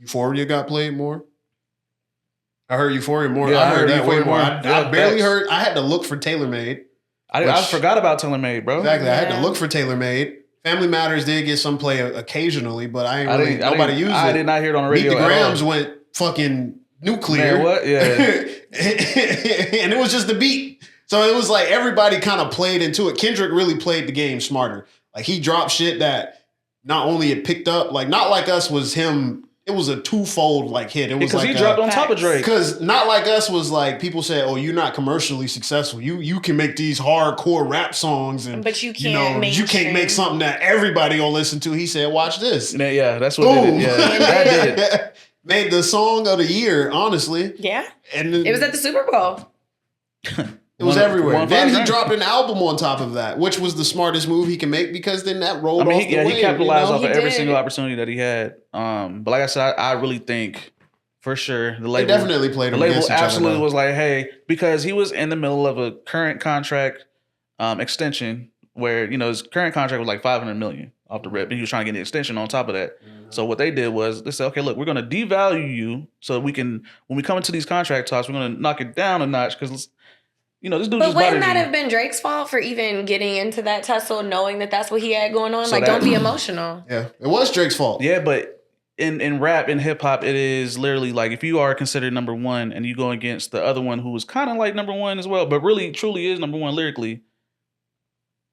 [SPEAKER 2] Euphoria got played more. I heard Euphoria more.
[SPEAKER 3] Yeah,
[SPEAKER 2] I heard that way more.
[SPEAKER 3] I
[SPEAKER 2] barely heard. I had to look for Tailor Made.
[SPEAKER 3] I forgot about Tailor Made, bro.
[SPEAKER 2] Exactly. I had to look for Tailor Made. Family Matters did get some play occasionally, but nobody used it.
[SPEAKER 3] I did not hear it on the radio.
[SPEAKER 2] Meet the Grams went fucking nuclear.
[SPEAKER 3] Man, what? Yeah.
[SPEAKER 2] And it was just the beat. So it was like everybody kind of played into it. Kendrick really played the game smarter. Like he dropped shit that not only it picked up, like Not Like Us was him. It was a twofold like hit. It was
[SPEAKER 3] because
[SPEAKER 2] like
[SPEAKER 3] he dropped on top of Drake.
[SPEAKER 2] Because Not Like Us was like people said, "Oh, you're not commercially successful. You can make these hardcore rap songs, and
[SPEAKER 1] but you can't
[SPEAKER 2] make something that everybody gonna listen to." He said, "Watch this."
[SPEAKER 3] Yeah, that's what did it. Yeah, that did it.
[SPEAKER 2] Made the song of the year, honestly.
[SPEAKER 1] Yeah,
[SPEAKER 2] and
[SPEAKER 1] it was at the Super Bowl.
[SPEAKER 2] It was everywhere. Then he dropped an album on top of that, which was the smartest move he can make because then that rolled off the wave.
[SPEAKER 3] He capitalized off of every single opportunity that he had. But like I said, I really think for sure the label
[SPEAKER 2] definitely played him against each other. The label
[SPEAKER 3] absolutely was like, hey, because he was in the middle of a current contract extension where his current contract was like $500 million off the rip, and he was trying to get an extension on top of that. Mm-hmm. So what they did was they said, okay, look, we're going to devalue you we can, when we come into these contract talks, we're going to knock it down a notch because. This dude. But
[SPEAKER 1] wouldn't that have been Drake's fault for even getting into that tussle, knowing that that's what he had going on? So don't be emotional.
[SPEAKER 2] Yeah, it was Drake's fault.
[SPEAKER 3] Yeah, but in rap, in hip hop, it is literally like if you are considered number one and you go against the other one who was kind of like number one as well, but really truly is number one lyrically.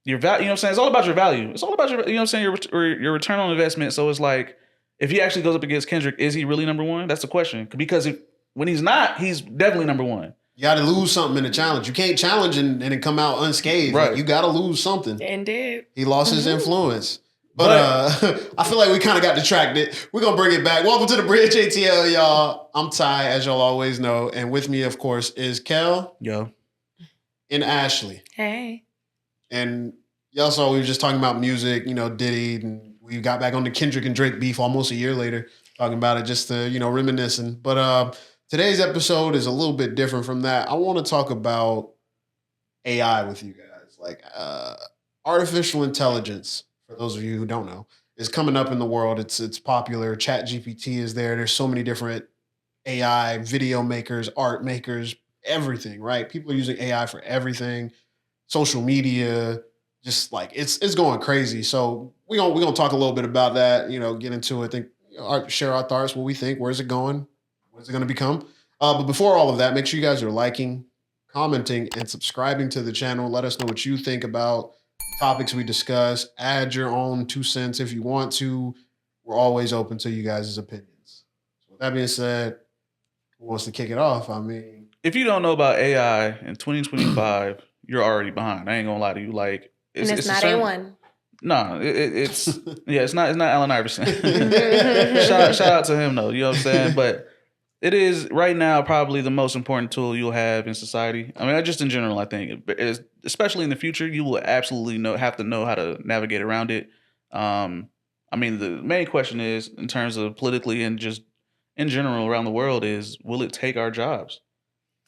[SPEAKER 3] Your value, you know what I'm saying? It's all about your value. It's all about your, you know what I'm saying? Your return on investment. So it's like if he actually goes up against Kendrick, is he really number one? That's the question. Because when he's not, he's definitely number one.
[SPEAKER 2] You got to lose something in the challenge. You can't challenge and then come out unscathed.
[SPEAKER 3] Right.
[SPEAKER 2] Like, you got to lose something.
[SPEAKER 1] Indeed.
[SPEAKER 2] He lost his influence. But I feel like we kind of got distracted. We're going to bring it back. Welcome to the Bridge ATL, y'all. I'm Ty, as y'all always know. And with me, of course, is Kell.
[SPEAKER 3] Yo.
[SPEAKER 2] And Ashley.
[SPEAKER 1] Hey.
[SPEAKER 2] And y'all saw we were just talking about music, Diddy. And we got back on the Kendrick and Drake beef almost a year later, talking about it, just to, reminiscing. But today's episode is a little bit different from that. I want to talk about AI with you guys. Like artificial intelligence, for those of you who don't know, is coming up in the world. It's popular. ChatGPT is there. There's so many different AI video makers, art makers, everything, right? People are using AI for everything. Social media, just like it's going crazy. So we're gonna talk a little bit about that, get into it, share our thoughts, what we think, where's it going, what is it gonna become? But before all of that, make sure you guys are liking, commenting, and subscribing to the channel. Let us know what you think about topics we discuss. Add your own 2 cents if you want to. We're always open to you guys' opinions. So with that being said, who wants to kick it off? I mean,
[SPEAKER 3] if you don't know about AI in 2025, you're already behind. I ain't gonna lie to you. Like,
[SPEAKER 1] It's not A1.
[SPEAKER 3] No, it's it's not Allen Iverson. shout out to him though. You know what I'm saying? But it is right now probably the most important tool you'll have in society. I mean, just in general, I think, especially in the future, you will absolutely have to know how to navigate around it. I mean, the main question is, in terms of politically and just in general around the world, is will it take our jobs?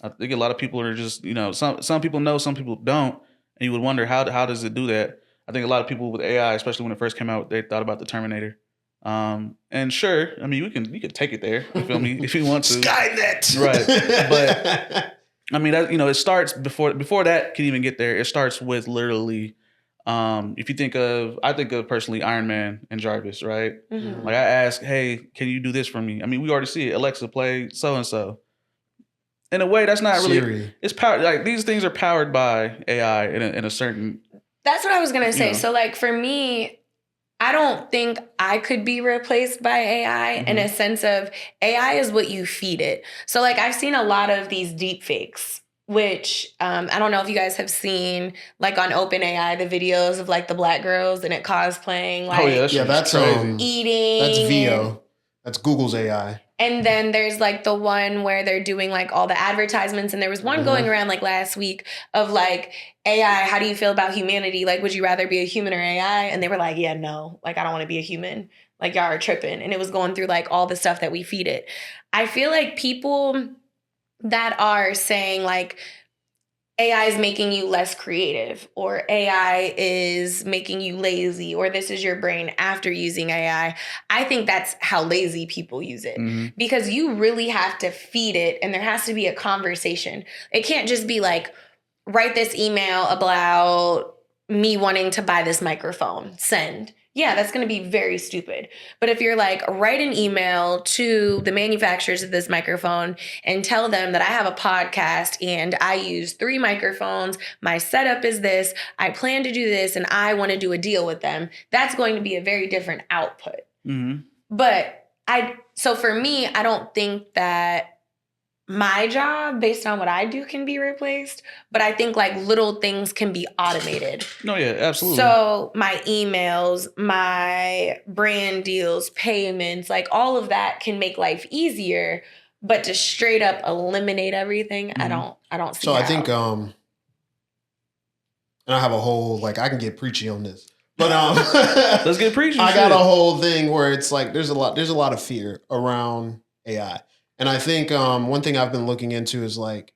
[SPEAKER 3] I think a lot of people are just, some people know, some people don't, and you would wonder how does it do that? I think a lot of people with AI, especially when it first came out, they thought about the Terminator. And sure, I mean, you can take it there. You feel me? If you want to,
[SPEAKER 2] Skynet,
[SPEAKER 3] right? But I mean, that, it starts before that can even get there. It starts with literally, if you I think of personally Iron Man and Jarvis, right?
[SPEAKER 1] Mm-hmm.
[SPEAKER 3] Like I ask, hey, can you do this for me? I mean, we already see it. Alexa, play so and so. In a way, that's not really.
[SPEAKER 2] Siri.
[SPEAKER 3] It's powered. Like these things are powered by AI in a certain.
[SPEAKER 1] That's what I was gonna say. So, like for me, I don't think I could be replaced by AI in a sense of AI is what you feed it. So, like I've seen a lot of these deep fakes, which I don't know if you guys have seen, like on OpenAI, the videos of like the black girls and it cosplaying, like
[SPEAKER 2] that's
[SPEAKER 3] crazy.
[SPEAKER 1] Eating.
[SPEAKER 2] That's VO. That's Google's AI.
[SPEAKER 1] And then there's like the one where they're doing like all the advertisements. And there was one going around like last week of like, AI, how do you feel about humanity? Like, would you rather be a human or AI? And they were like, yeah, no, like, I don't want to be a human. Like, y'all are tripping. And it was going through like all the stuff that we feed it. I feel like people that are saying like, AI is making you less creative, or AI is making you lazy, or this is your brain after using AI. I think that's how lazy people use it, because you really have to feed it and there has to be a conversation. It can't just be like, write this email about me wanting to buy this microphone, send. Yeah, that's going to be very stupid. But if you're like, write an email to the manufacturers of this microphone and tell them that I have a podcast and I use 3 microphones, my setup is this, I plan to do this, and I want to do a deal with them, that's going to be a very different output. But so for me, I don't think that my job, based on what I do, can be replaced, but I think like little things can be automated.
[SPEAKER 3] No, yeah, absolutely.
[SPEAKER 1] So my emails, my brand deals, payments, like all of that can make life easier, but to straight up eliminate everything, I don't see.
[SPEAKER 2] So
[SPEAKER 1] how.
[SPEAKER 2] I think and I have a whole, like, I can get preachy on this. But
[SPEAKER 3] let's get preachy.
[SPEAKER 2] I got a whole thing where it's like there's a lot of fear around AI. And I think one thing I've been looking into is like,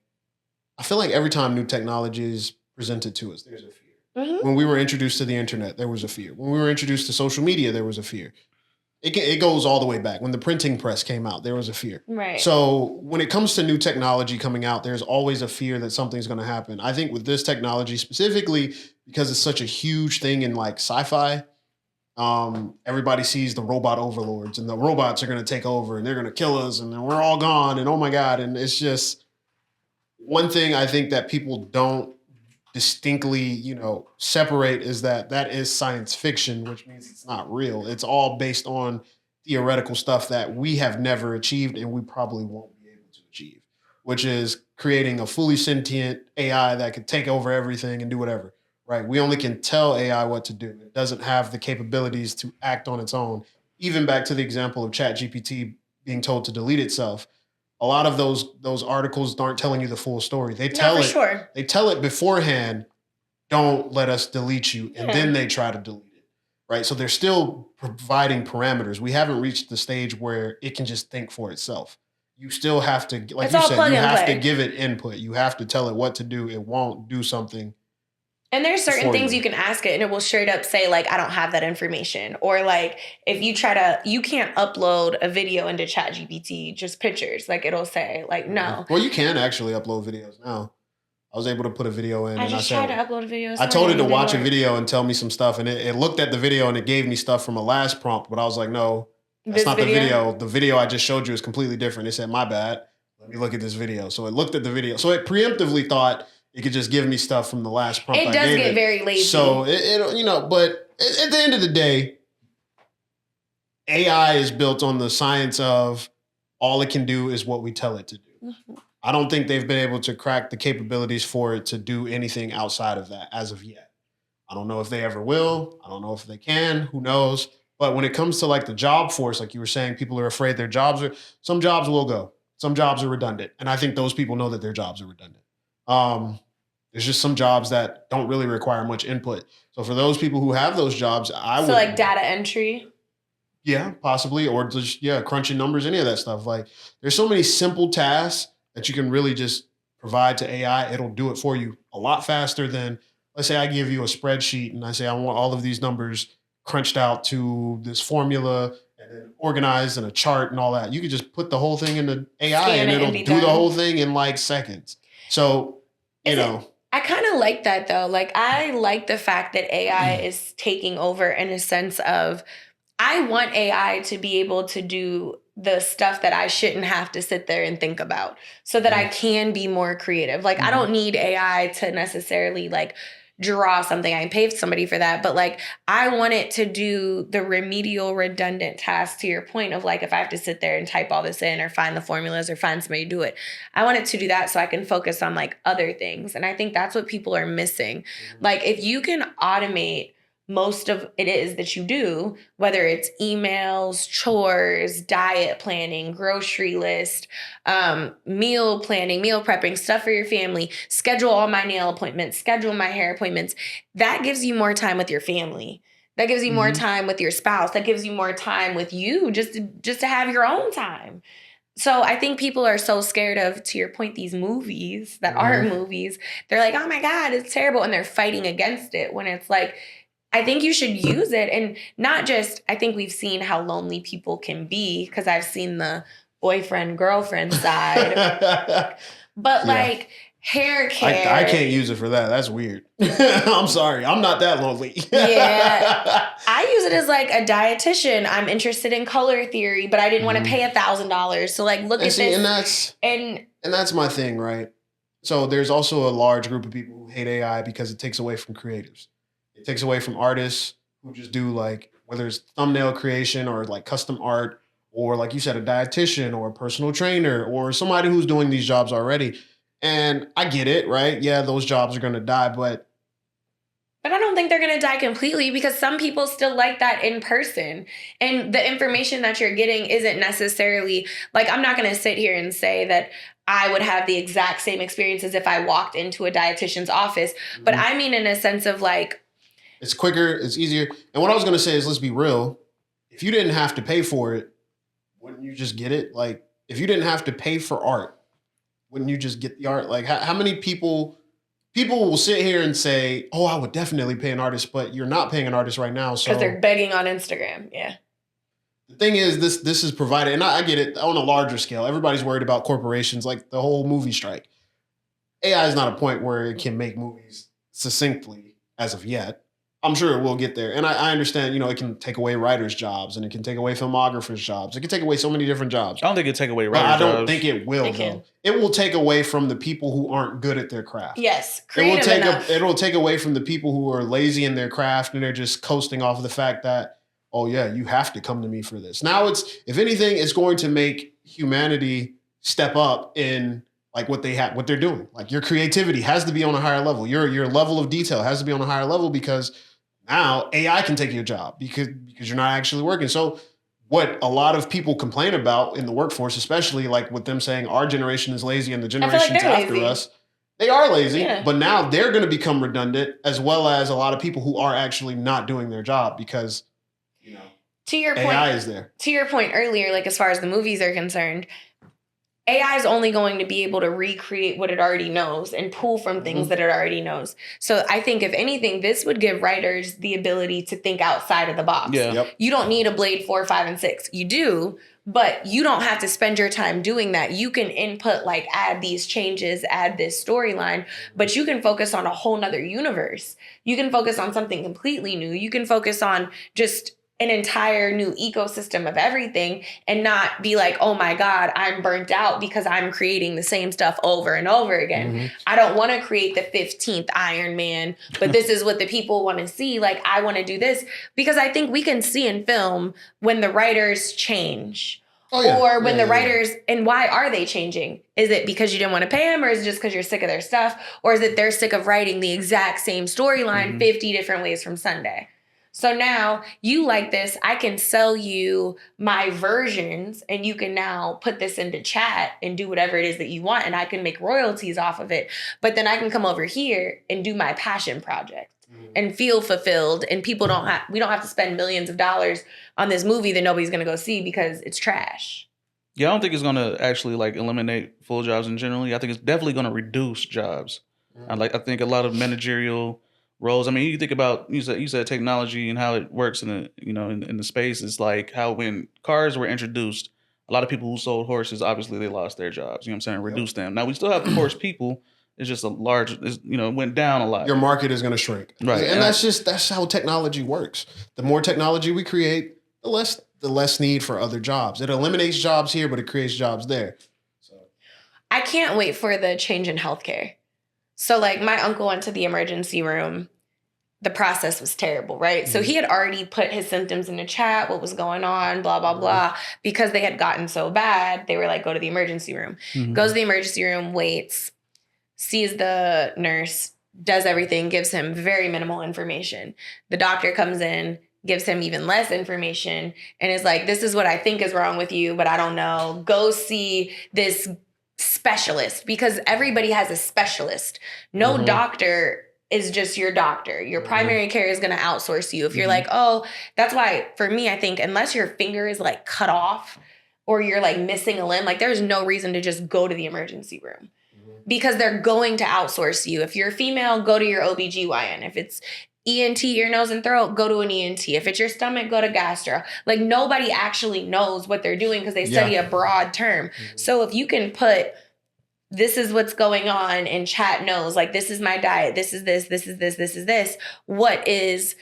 [SPEAKER 2] I feel like every time new technology is presented to us, there's a fear. When we were introduced to the internet, there was a fear. When we were introduced to social media, there was a fear. It goes all the way back. When the printing press came out, there was a fear.
[SPEAKER 1] Right.
[SPEAKER 2] So when it comes to new technology coming out, there's always a fear that something's going to happen. I think with this technology specifically, because it's such a huge thing in like sci-fi, everybody sees the robot overlords and the robots are going to take over and they're going to kill us and then we're all gone and oh my God. And it's just one thing I think that people don't distinctly, separate is that is science fiction, which means it's not real. It's all based on theoretical stuff that we have never achieved and we probably won't be able to achieve, which is creating a fully sentient AI that could take over everything and do whatever, right? We only can tell AI what to do. It doesn't have the capabilities to act on its own. Even back to the example of ChatGPT being told to delete itself. A lot of those articles aren't telling you the full story. They tell it.
[SPEAKER 1] Sure.
[SPEAKER 2] They tell it beforehand, don't let us delete you, and then they try to delete it, right? So they're still providing parameters. We haven't reached the stage where it can just think for itself. You still have to, like
[SPEAKER 1] It's
[SPEAKER 2] you
[SPEAKER 1] all
[SPEAKER 2] said,
[SPEAKER 1] plug
[SPEAKER 2] you
[SPEAKER 1] and
[SPEAKER 2] have
[SPEAKER 1] play.
[SPEAKER 2] to give it input. You have to tell it what to do. It won't do something.
[SPEAKER 1] And there's certain
[SPEAKER 2] for
[SPEAKER 1] things
[SPEAKER 2] you.
[SPEAKER 1] you can ask it and it will straight up say, like, I don't have that information. Or like, if you you can't upload a video into ChatGPT, just pictures. Like, it'll say, like, no.
[SPEAKER 2] Well, you can actually upload videos now. I was able to put a video in.
[SPEAKER 1] I
[SPEAKER 2] and
[SPEAKER 1] just
[SPEAKER 2] I said,
[SPEAKER 1] tried to upload a video.
[SPEAKER 2] I told it to watch a
[SPEAKER 1] video.
[SPEAKER 2] video and tell me some stuff. And it looked at the video and it gave me stuff from a last prompt. But I was like, no, that's
[SPEAKER 1] This
[SPEAKER 2] not
[SPEAKER 1] video?
[SPEAKER 2] the video. The video I just showed you is completely different. It said, my bad. Let me look at this video. So it looked at the video. So it preemptively thought it could just give me stuff from the last prompt.
[SPEAKER 1] It does get very lazy.
[SPEAKER 2] So but at the end of the day, AI is built on the science of all it can do is what we tell it to do.
[SPEAKER 1] Mm-hmm.
[SPEAKER 2] I don't think they've been able to crack the capabilities for it to do anything outside of that as of yet. I don't know if they ever will. I don't know if they can. Who knows? But when it comes to like the job force, like you were saying, people are afraid some jobs will go. Some jobs are redundant. And I think those people know that their jobs are redundant. There's just some jobs that don't really require much input. So for those people who have those jobs,
[SPEAKER 1] So like data entry?
[SPEAKER 2] Yeah, possibly. Or just, crunching numbers, any of that stuff. Like there's so many simple tasks that you can really just provide to AI. It'll do it for you a lot faster than, let's say I give you a spreadsheet and I say, I want all of these numbers crunched out to this formula and then organized in a chart and all that. You could just put the whole thing into AI
[SPEAKER 1] Scan
[SPEAKER 2] and
[SPEAKER 1] it
[SPEAKER 2] it'll
[SPEAKER 1] and be
[SPEAKER 2] do the
[SPEAKER 1] done.
[SPEAKER 2] whole thing in like seconds. So,
[SPEAKER 1] I kind of like that though. Like I like the fact that AI is taking over in a sense of, I want AI to be able to do the stuff that I shouldn't have to sit there and think about so that I can be more creative. Like I don't need AI to necessarily like draw something. I can pay somebody for that. But like, I want it to do the remedial redundant tasks to your point of like, if I have to sit there and type all this in or find the formulas or find somebody to do it, I want it to do that so I can focus on like other things. And I think that's what people are missing. Like if you can automate most of it is that you do, whether it's emails, chores, diet planning, grocery list, meal planning, meal prepping, stuff for your family, schedule all my nail appointments, schedule my hair appointments. That gives you more time with your family. That gives you more time with your spouse. That gives you more time with you just to have your own time. So I think people are so scared of, to your point, these movies that aren't movies. They're like, oh my God, it's terrible. And they're fighting against it when it's like, I think you should use it. And not just, I think we've seen how lonely people can be because I've seen the boyfriend, girlfriend side. But like hair care.
[SPEAKER 2] I can't use it for that. That's weird. I'm sorry. I'm not that lonely.
[SPEAKER 1] Yeah. I use it as like a dietitian. I'm interested in color theory, but I didn't want to pay $1,000. So like, look at this.
[SPEAKER 2] And that's my thing, right? So there's also a large group of people who hate AI because it takes away from creatives. It takes away from artists who just do like, whether it's thumbnail creation or like custom art, or like you said, a dietitian or a personal trainer or somebody who's doing these jobs already. And I get it, right? Yeah, those jobs are going to die, but
[SPEAKER 1] I don't think they're going to die completely because some people still like that in person. And the information that you're getting isn't necessarily, like, I'm not going to sit here and say that I would have the exact same experience as if I walked into a dietitian's office. But I mean in a sense of like,
[SPEAKER 2] it's quicker, it's easier. And what I was going to say is, let's be real. If you didn't have to pay for it, wouldn't you just get it? Like, if you didn't have to pay for art, wouldn't you just get the art? Like, how many people will sit here and say, oh, I would definitely pay an artist, but you're not paying an artist right now. So
[SPEAKER 1] because they're begging on Instagram. Yeah.
[SPEAKER 2] The thing is, this is provided, and I get it on a larger scale. Everybody's worried about corporations, like the whole movie strike. AI is not a point where it can make movies succinctly as of yet. I'm sure it will get there. And I understand, it can take away writers' jobs and it can take away filmographers' jobs. It can take away so many different jobs.
[SPEAKER 3] I don't think it take away
[SPEAKER 2] But
[SPEAKER 3] writers'
[SPEAKER 2] I don't
[SPEAKER 3] jobs.
[SPEAKER 2] think it will, though. It will take away from the people who aren't good at their craft.
[SPEAKER 1] Yes, creative enough.
[SPEAKER 2] It'll take away from the people who are lazy in their craft and they're just coasting off of the fact that, oh yeah, you have to come to me for this. Now if anything, it's going to make humanity step up in like what they're doing. Like your creativity has to be on a higher level. Your level of detail has to be on a higher level because now AI can take your job because you're not actually working. So what a lot of people complain about in the workforce, especially like with them saying our generation is lazy and the generations after us, they are lazy, but now they're going to become redundant as well as a lot of people who are actually not doing their job because, you know,
[SPEAKER 1] to your
[SPEAKER 2] AI
[SPEAKER 1] point,
[SPEAKER 2] is there.
[SPEAKER 1] To your point earlier, like as far as the movies are concerned, AI is only going to be able to recreate what it already knows and pull from things that it already knows. So I think if anything, this would give writers the ability to think outside of the box.
[SPEAKER 3] Yeah.
[SPEAKER 2] Yep.
[SPEAKER 1] You don't need a Blade 4, 5, and 6. You do, but you don't have to spend your time doing that. You can input, like add these changes, add this storyline, but you can focus on a whole nother universe. You can focus on something completely new. You can focus on just an entire new ecosystem of everything and not be like, oh my God, I'm burnt out because I'm creating the same stuff over and over again. I don't want to create the 15th Iron Man, but this is what the people want to see. Like, I want to do this because I think we can see in film when the writers change. Or when the writers, and why are they changing? Is it because you didn't want to pay them, or is it just because you're sick of their stuff? Or is it they're sick of writing the exact same storyline 50 different ways from Sunday? So now you like this, I can sell you my versions and you can now put this into chat and do whatever it is that you want and I can make royalties off of it. But then I can come over here and do my passion project and feel fulfilled, and we don't have to spend millions of dollars on this movie that nobody's going to go see because it's trash.
[SPEAKER 3] Yeah, I don't think it's going to actually like eliminate full jobs in generally. I think it's definitely going to reduce jobs. I think a lot of managerial roles. I mean, you think about you said technology and how it works in the space. It's like how when cars were introduced, a lot of people who sold horses, obviously they lost their jobs. You know what I'm saying? Reduced them. Now we still have horse people. It's just it went down a lot.
[SPEAKER 2] Your market is going to shrink.
[SPEAKER 3] Right.
[SPEAKER 2] And that's how technology works. The more technology we create, the less need for other jobs. It eliminates jobs here, but it creates jobs there. So
[SPEAKER 1] I can't wait for the change in healthcare. So like my uncle went to the emergency room. The process was terrible, right? So he had already put his symptoms in the chat, what was going on, blah, blah, blah. Because they had gotten so bad, they were like, go to the emergency room. Goes to the emergency room, waits, sees the nurse, does everything, gives him very minimal information. The doctor comes in, gives him even less information, and is like, this is what I think is wrong with you, but I don't know. Go see this specialist, because everybody has a specialist. No doctor is just your doctor. Your primary care is going to outsource you. If you're like, oh, that's why for me, I think unless your finger is like cut off or you're like missing a limb, like there's no reason to just go to the emergency room because they're going to outsource you. If you're a female, go to your OBGYN. If it's ENT, ear, nose, and throat, go to an ENT. If it's your stomach, go to gastro. Like nobody actually knows what they're doing because they study a broad term. So if you can put, this is what's going on, and chat knows, like, this is my diet, this is this, this is this, this is this. What is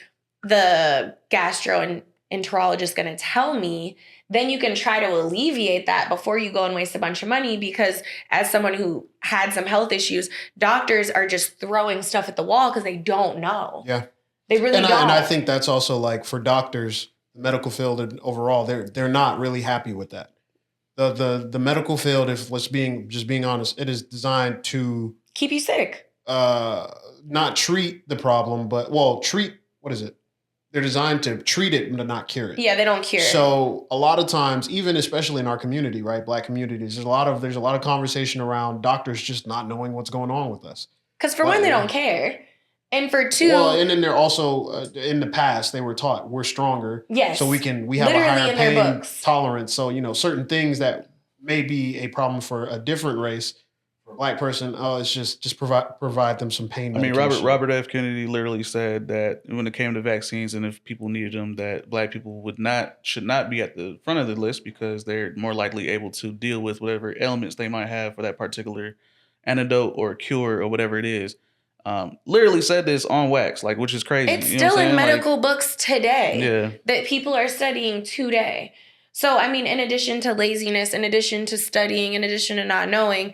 [SPEAKER 1] the gastroenterologist going to tell me? Then you can try to alleviate that before you go and waste a bunch of money, because as someone who had some health issues, doctors are just throwing stuff at the wall because they don't know.
[SPEAKER 2] Yeah.
[SPEAKER 1] They really don't.
[SPEAKER 2] And I think that's also like for doctors, the medical field and overall, they're not really happy with that. The medical field, if being honest, it is designed to
[SPEAKER 1] keep you sick.
[SPEAKER 2] Not treat the problem, but treat, what is it? They're designed to treat it but not cure it.
[SPEAKER 1] Yeah, they don't cure it.
[SPEAKER 2] So a lot of times, even especially in our community, right, Black communities, there's a lot of conversation around doctors just not knowing what's going on with us.
[SPEAKER 1] Because for one, they don't care. And for two,
[SPEAKER 2] and then they're also in the past they were taught we're stronger.
[SPEAKER 1] Yes.
[SPEAKER 2] So we have
[SPEAKER 1] literally
[SPEAKER 2] a higher
[SPEAKER 1] in their
[SPEAKER 2] pain
[SPEAKER 1] books.
[SPEAKER 2] tolerance. So certain things that may be a problem for a different race, for a Black person, it's just provide them some pain.
[SPEAKER 3] I mean,
[SPEAKER 2] medication.
[SPEAKER 3] Robert F. Kennedy literally said that when it came to vaccines, and if people needed them, that Black people should not be at the front of the list because they're more likely able to deal with whatever ailments they might have for that particular antidote or cure or whatever it is. Literally said this on wax, like, which is crazy.
[SPEAKER 1] It's still in medical books today.
[SPEAKER 3] Yeah. That
[SPEAKER 1] people are studying today. So, I mean, in addition to laziness, in addition to studying, in addition to not knowing,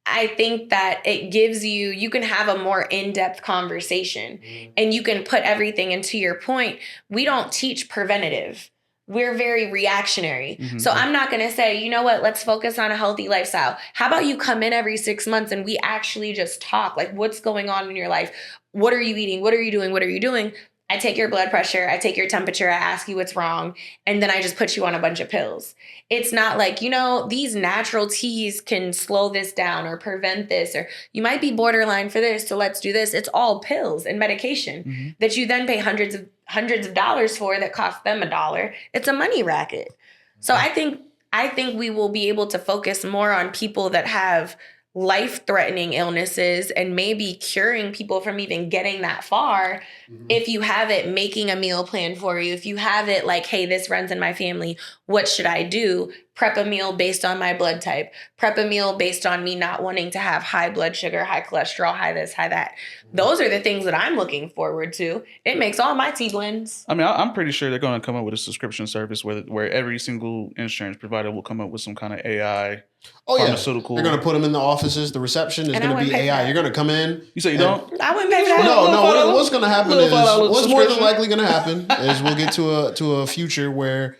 [SPEAKER 1] I think that it gives you can have a more in-depth conversation and you can put everything into your point. We don't teach preventative. we're very reactionary.
[SPEAKER 3] Mm-hmm.
[SPEAKER 1] So I'm not going to say, you know what, let's focus on a healthy lifestyle. How about you come in every 6 months and we actually just talk? Like, what's going on in your life? What are you eating? What are you doing? What are you doing? I take your blood pressure, I take your temperature, I ask you what's wrong, and then I just put you on a bunch of pills. It's not like, you know, these natural teas can slow this down or prevent this, or you might be borderline for this, so let's do this. It's all pills and medication that you then pay hundreds of dollars for that cost them $1. It's a money racket. So I think we will be able to focus more on people that have life-threatening illnesses and maybe curing people from even getting that far. If you have it making a meal plan for you, if you have it like, hey, this runs in my family, what should I do? Prep a meal based on my blood type. Prep a meal based on me not wanting to have high blood sugar, high cholesterol, high this, high that. Those are the things that I'm looking forward to. It makes all my tea blends.
[SPEAKER 3] I mean, I'm pretty sure they're going to come up with a subscription service where every single insurance provider will come up with some kind of AI pharmaceutical.
[SPEAKER 2] They're going to put them in the offices. The reception is going to be AI. You're going to come in.
[SPEAKER 3] You say you don't?
[SPEAKER 1] I wouldn't pay for that.
[SPEAKER 2] No. What's going to happen is what's more than likely going to happen is we'll get to a future where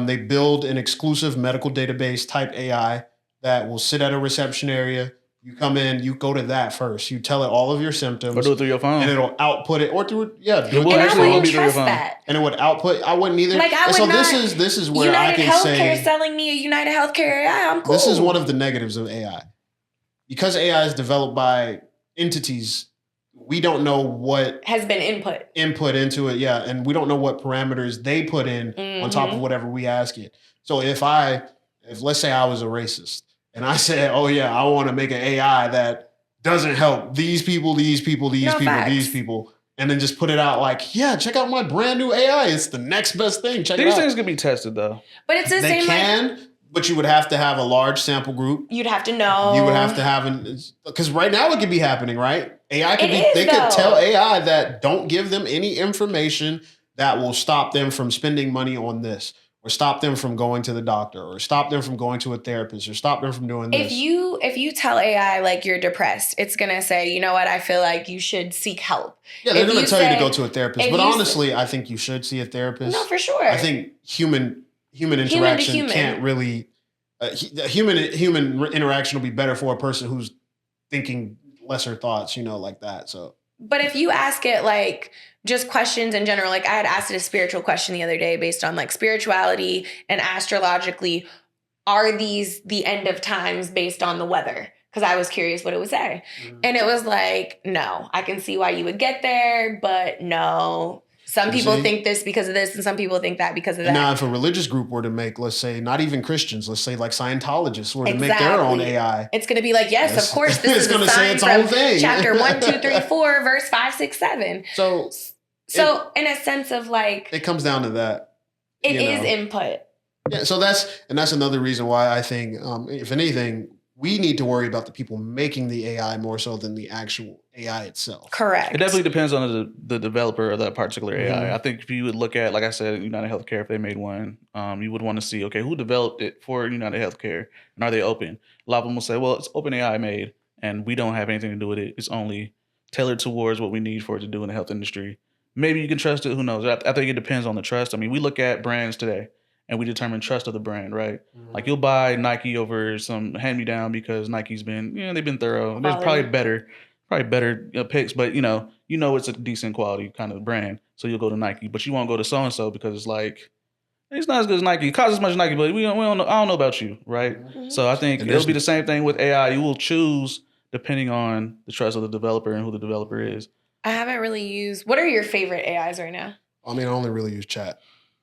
[SPEAKER 2] they build an exclusive medical database type AI that will sit at a reception area. You come in, you go to that first. You tell it all of your symptoms.
[SPEAKER 3] Or do it through your phone.
[SPEAKER 2] And it'll output it. Or through,
[SPEAKER 1] And I wouldn't trust that.
[SPEAKER 2] And it would output. I wouldn't either.
[SPEAKER 1] Like, I would
[SPEAKER 2] so
[SPEAKER 1] not.
[SPEAKER 2] This is where
[SPEAKER 1] United
[SPEAKER 2] I can
[SPEAKER 1] Healthcare
[SPEAKER 2] say.
[SPEAKER 1] selling me a United Healthcare AI, I'm cool.
[SPEAKER 2] This is one of the negatives of AI. Because AI is developed by entities, we don't know what
[SPEAKER 1] has been input
[SPEAKER 2] into it. Yeah. And we don't know what parameters they put in on top of whatever we ask it. So if let's say I was a racist and I said, oh yeah, I want to make an AI that doesn't help these people, and then just put it out like, yeah, check out my brand new AI. It's the next best thing. Check it out.
[SPEAKER 3] These things can be tested though.
[SPEAKER 1] But it's the same.
[SPEAKER 2] They can, but you would have to have a large sample group.
[SPEAKER 1] You'd have to know.
[SPEAKER 2] You would have to have because right now it could be happening, right? AI could they could tell AI that don't give them any information that will stop them from spending money on this, or stop them from going to the doctor, or stop them from going to a therapist, or stop them from doing this.
[SPEAKER 1] If you tell AI like you're depressed, it's gonna say, you know what, I feel like you should seek help.
[SPEAKER 2] Yeah, they're gonna tell you to go to a therapist. But honestly, I think you should see a therapist.
[SPEAKER 1] No, for sure.
[SPEAKER 2] I think human interaction can't really human interaction will be better for a person who's thinking lesser thoughts, like that. So
[SPEAKER 1] but if you ask it like just questions in general, like I had asked it a spiritual question the other day based on like spirituality and astrologically, are these the end of times based on the weather? Because I was curious what it would say. And it was like, no, I can see why you would get there, but no. Some people think this because of this, and some people think that because of that.
[SPEAKER 2] Now, if a religious group were to make, let's say, not even Christians, let's say like Scientologists were to make their own AI.
[SPEAKER 1] It's going to be like, yes, of course, this is a sign from chapter 1, 2, 3, 4, verse 5, 6, 7. So in a sense of like...
[SPEAKER 2] It comes down to that.
[SPEAKER 1] It is input.
[SPEAKER 2] Yeah, so that's another reason why I think, if anything, we need to worry about the people making the AI more so than the actual AI itself.
[SPEAKER 1] Correct.
[SPEAKER 3] It definitely depends on the developer of that particular AI. I think if you would look at, like I said, United Healthcare, if they made one, you would want to see, okay, who developed it for United Healthcare, and are they open? A lot of them will say, well, it's OpenAI made, and we don't have anything to do with it. It's only tailored towards what we need for it to do in the health industry. Maybe you can trust it. Who knows? I think it depends on the trust. I mean, we look at brands today, and we determine trust of the brand, right? Like you'll buy Nike over some hand-me-down because Nike's been, they've been thorough. There's probably better picks, but you know it's a decent quality kind of brand, so you'll go to Nike. But you won't go to so and so because it's like it's not as good as Nike. It costs as much as Nike, but we don't know. I don't know about you, right? So I think it'll be the same thing with AI. You will choose depending on the trust of the developer and who the developer is.
[SPEAKER 1] I haven't really used. What are your favorite AIs right now?
[SPEAKER 2] I mean, I only really use chat.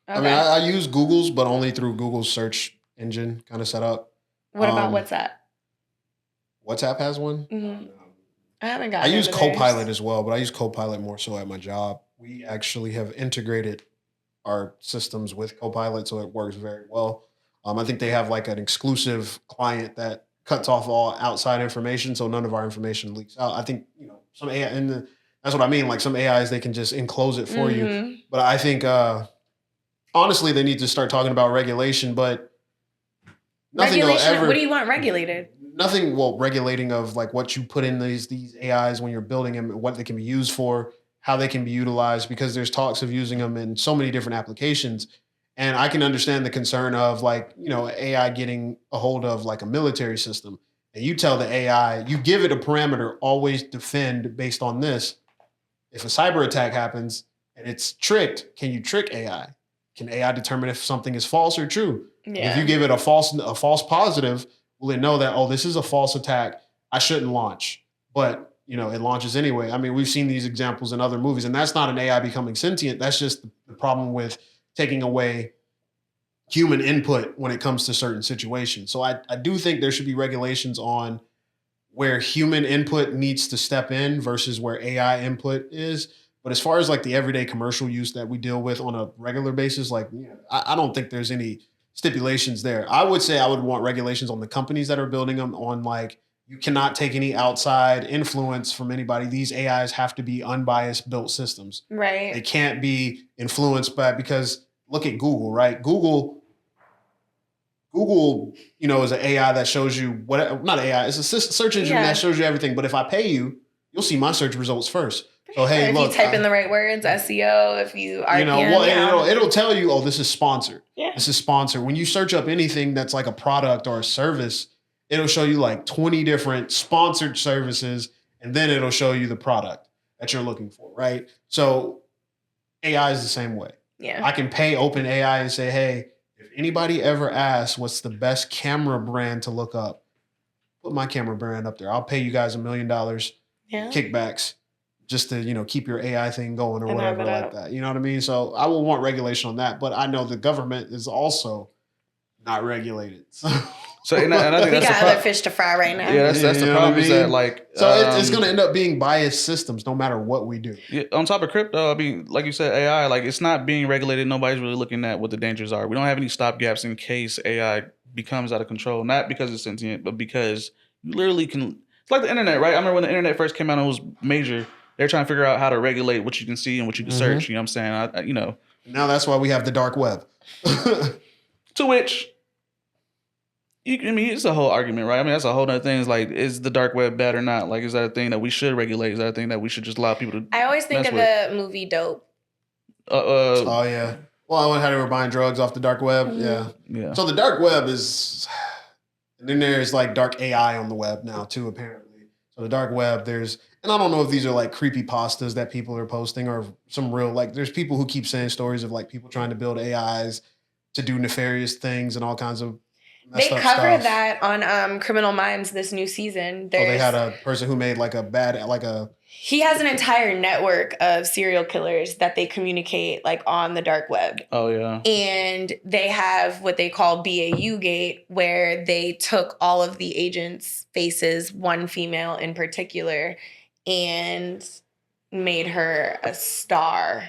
[SPEAKER 1] Okay.
[SPEAKER 2] I mean, I use Google's, but only through Google's search engine kind of setup.
[SPEAKER 1] What about WhatsApp?
[SPEAKER 2] WhatsApp has one.
[SPEAKER 1] I haven't got.
[SPEAKER 2] I use Copilot as well, but I use Copilot more so at my job. We actually have integrated our systems with Copilot, so it works very well. I think they have like an exclusive client that cuts off all outside information, so none of our information leaks out. I think some AI, and that's what I mean. Like some AIs, they can just enclose it for you. But I think honestly, they need to start talking about regulation. But nothing will ever.
[SPEAKER 1] What do you want regulated?
[SPEAKER 2] Nothing. Well, regulating of like what you put in these AIs when you're building them, what they can be used for, how they can be utilized, because there's talks of using them in so many different applications. And I can understand the concern of like, AI getting a hold of like a military system. And you tell the AI, you give it a parameter, always defend based on this. If a cyber attack happens and it's tricked, can you trick AI? Can AI determine if something is false or true?
[SPEAKER 1] Yeah.
[SPEAKER 2] If you give it a false positive, will it know that, oh, this is a false attack, I shouldn't launch? But, it launches anyway. I mean, we've seen these examples in other movies, and that's not an AI becoming sentient. That's just the problem with taking away human input when it comes to certain situations. So I do think there should be regulations on where human input needs to step in versus where AI input is. But as far as like the everyday commercial use that we deal with on a regular basis, like I don't think there's any stipulations there. I would say I would want regulations on the companies that are building them on like, you cannot take any outside influence from anybody. These AIs have to be unbiased built systems.
[SPEAKER 1] Right.
[SPEAKER 2] They can't be influenced by, because look at Google, right? Google, is an AI that shows you what, not AI, it's a search engine that shows you everything. But if I pay you, you'll see my search results first. So, hey,
[SPEAKER 1] if
[SPEAKER 2] look.
[SPEAKER 1] If you type in the right words, SEO, if you RPM.
[SPEAKER 2] It'll tell you, oh, this is sponsored.
[SPEAKER 1] Yeah.
[SPEAKER 2] This is sponsored. When you search up anything that's like a product or a service, it'll show you like 20 different sponsored services, and then it'll show you the product that you're looking for, right? So AI is the same way.
[SPEAKER 1] Yeah.
[SPEAKER 2] I can pay OpenAI and say, hey, if anybody ever asks what's the best camera brand to look up, put my camera brand up there. I'll pay you guys $1 million kickbacks just to, keep your AI thing going or whatever like that. You know what I mean? So I will want regulation on that, but I know the government is also not regulated.
[SPEAKER 3] So and I think
[SPEAKER 1] we
[SPEAKER 3] that's
[SPEAKER 1] got other fish to fry right now.
[SPEAKER 3] Yeah, that's the problem. Is that like
[SPEAKER 2] it's going to end up being biased systems no matter what we do.
[SPEAKER 3] Yeah, on top of crypto, I mean, like you said, AI, like it's not being regulated. Nobody's really looking at what the dangers are. We don't have any stop gaps in case AI becomes out of control. Not because it's sentient, but because you literally can. It's like the internet, right? I remember when the internet first came out and it was major. They're trying to figure out how to regulate what you can see and what you can search. You know what I'm saying?
[SPEAKER 2] Now that's why we have the dark web.
[SPEAKER 3] To which. It's a whole argument, right? I mean, that's a whole other thing. Is like, is the dark web bad or not? Like, is that a thing that we should regulate? Is that a thing that we should just allow people to?
[SPEAKER 1] I always think of the movie Dope.
[SPEAKER 2] Oh yeah. Well, how they were buying drugs off the dark web. Yeah. So the dark web is, and then there's like dark AI on the web now too, apparently. So the dark web, and I don't know if these are like creepy pastas that people are posting or some real, like there's people who keep saying stories of like people trying to build AIs to do nefarious things and all kinds of.
[SPEAKER 1] They cover that on Criminal Minds this new season.
[SPEAKER 2] They had a person who made
[SPEAKER 1] he has an entire network of serial killers that they communicate like on the dark web.
[SPEAKER 3] Oh yeah.
[SPEAKER 1] And they have what they call BAU Gate, where they took all of the agents' faces, one female in particular, and made her a star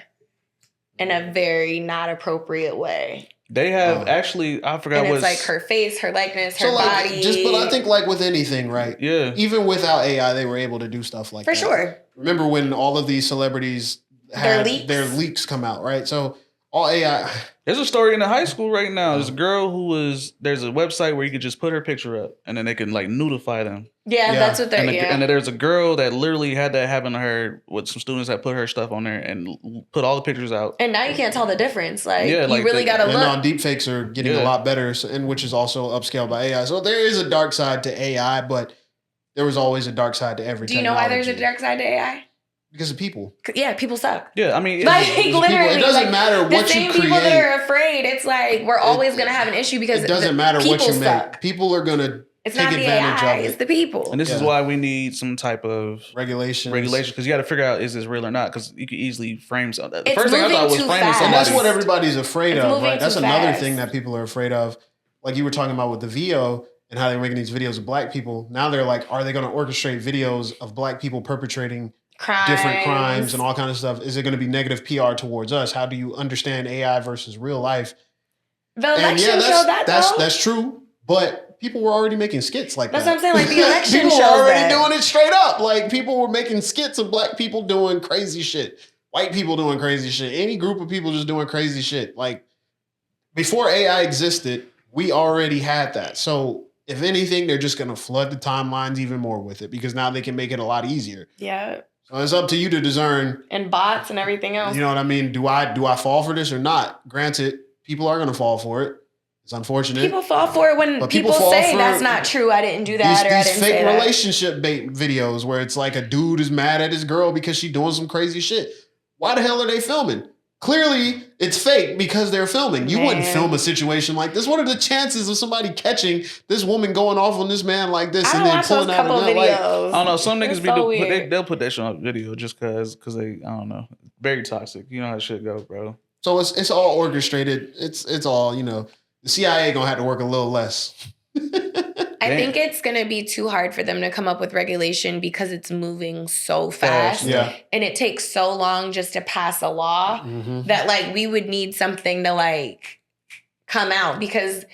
[SPEAKER 1] in a very not appropriate way.
[SPEAKER 3] They have actually, I forgot what
[SPEAKER 1] it's like her face, her likeness, her body.
[SPEAKER 2] But I think like with anything, right?
[SPEAKER 3] Yeah.
[SPEAKER 2] Even without AI, they were able to do stuff like that.
[SPEAKER 1] For sure.
[SPEAKER 2] Remember when all of these celebrities had their leaks come out, right? So all AI.
[SPEAKER 3] There's a story in the high school right now. There's a girl there's a website where you could just put her picture up and then they can like nudify them.
[SPEAKER 1] Yeah, that's what they're,
[SPEAKER 3] and there's a girl that literally had that happen to her with some students that put her stuff on there and put all the pictures out.
[SPEAKER 1] And now you can't tell the difference. Like, you really got to look.
[SPEAKER 2] And now deepfakes are getting a lot better, and which is also upscaled by AI. So there is a dark side to AI, but there was always a dark side to every technology.
[SPEAKER 1] Do you know why there's a dark side to AI?
[SPEAKER 2] Because of people.
[SPEAKER 1] Yeah, people suck.
[SPEAKER 3] Yeah, I mean,
[SPEAKER 1] like literally,
[SPEAKER 2] it doesn't matter what you create.
[SPEAKER 1] The same people that are afraid, it's like we're always going to have an issue because
[SPEAKER 2] it doesn't matter what you
[SPEAKER 1] suck.
[SPEAKER 2] make. People are going to
[SPEAKER 1] take
[SPEAKER 2] advantage
[SPEAKER 1] AI,
[SPEAKER 2] of it.
[SPEAKER 1] It's the people.
[SPEAKER 3] And this is why we need some type of
[SPEAKER 2] regulation
[SPEAKER 3] because you got to figure out, is this real or not? Because you could easily frame something. The
[SPEAKER 1] It's
[SPEAKER 3] first thing I thought was
[SPEAKER 1] moving too
[SPEAKER 3] framing
[SPEAKER 1] fast.
[SPEAKER 3] somebody.
[SPEAKER 2] And that's what everybody's afraid of, right? That's another
[SPEAKER 1] fast.
[SPEAKER 2] thing that people are afraid of. Like you were talking about with the VO and how they were making these videos of black people. Now they're like, are they going to orchestrate videos of black people perpetrating different crimes and all kinds of stuff? Is it going to be negative PR towards us? How do you understand AI versus real life?
[SPEAKER 1] The election showed that, though.
[SPEAKER 2] That's true. But people were already making skits like
[SPEAKER 1] that's
[SPEAKER 2] that.
[SPEAKER 1] That's what I'm saying. Like the election
[SPEAKER 2] people
[SPEAKER 1] shows
[SPEAKER 2] were already
[SPEAKER 1] that.
[SPEAKER 2] doing it straight up. Like people were making skits of black people doing crazy shit. White people doing crazy shit. Any group of people just doing crazy shit. Like before AI existed, we already had that. So if anything, they're just going to flood the timelines even more with it because now they can make it a lot easier.
[SPEAKER 1] Yeah.
[SPEAKER 2] So it's up to you to discern.
[SPEAKER 1] And bots and everything else.
[SPEAKER 2] You know what I mean? Do I fall for this or not? Granted, people are gonna fall for it. It's unfortunate.
[SPEAKER 1] People fall for it when people say that's not true. I didn't do that, or I didn't say that. These fake
[SPEAKER 2] relationship bait videos where it's like a dude is mad at his girl because she's doing some crazy shit. Why the hell are they filming? Clearly, it's fake because they're filming. You wouldn't film a situation like this. What are the chances of somebody catching this woman going off on this man like this and then pulling out a gun?
[SPEAKER 1] Like,
[SPEAKER 3] I don't know. Some niggas they'll put that shit on video just because they, I don't know, very toxic. You know how shit go, bro.
[SPEAKER 2] So it's all orchestrated. It's all, you know. The CIA gonna have to work a little less.
[SPEAKER 1] I think it's gonna be too hard for them to come up with regulation because it's moving so fast.
[SPEAKER 2] Yeah.
[SPEAKER 1] And it takes so long just to pass a law that like we would need something to like come out, because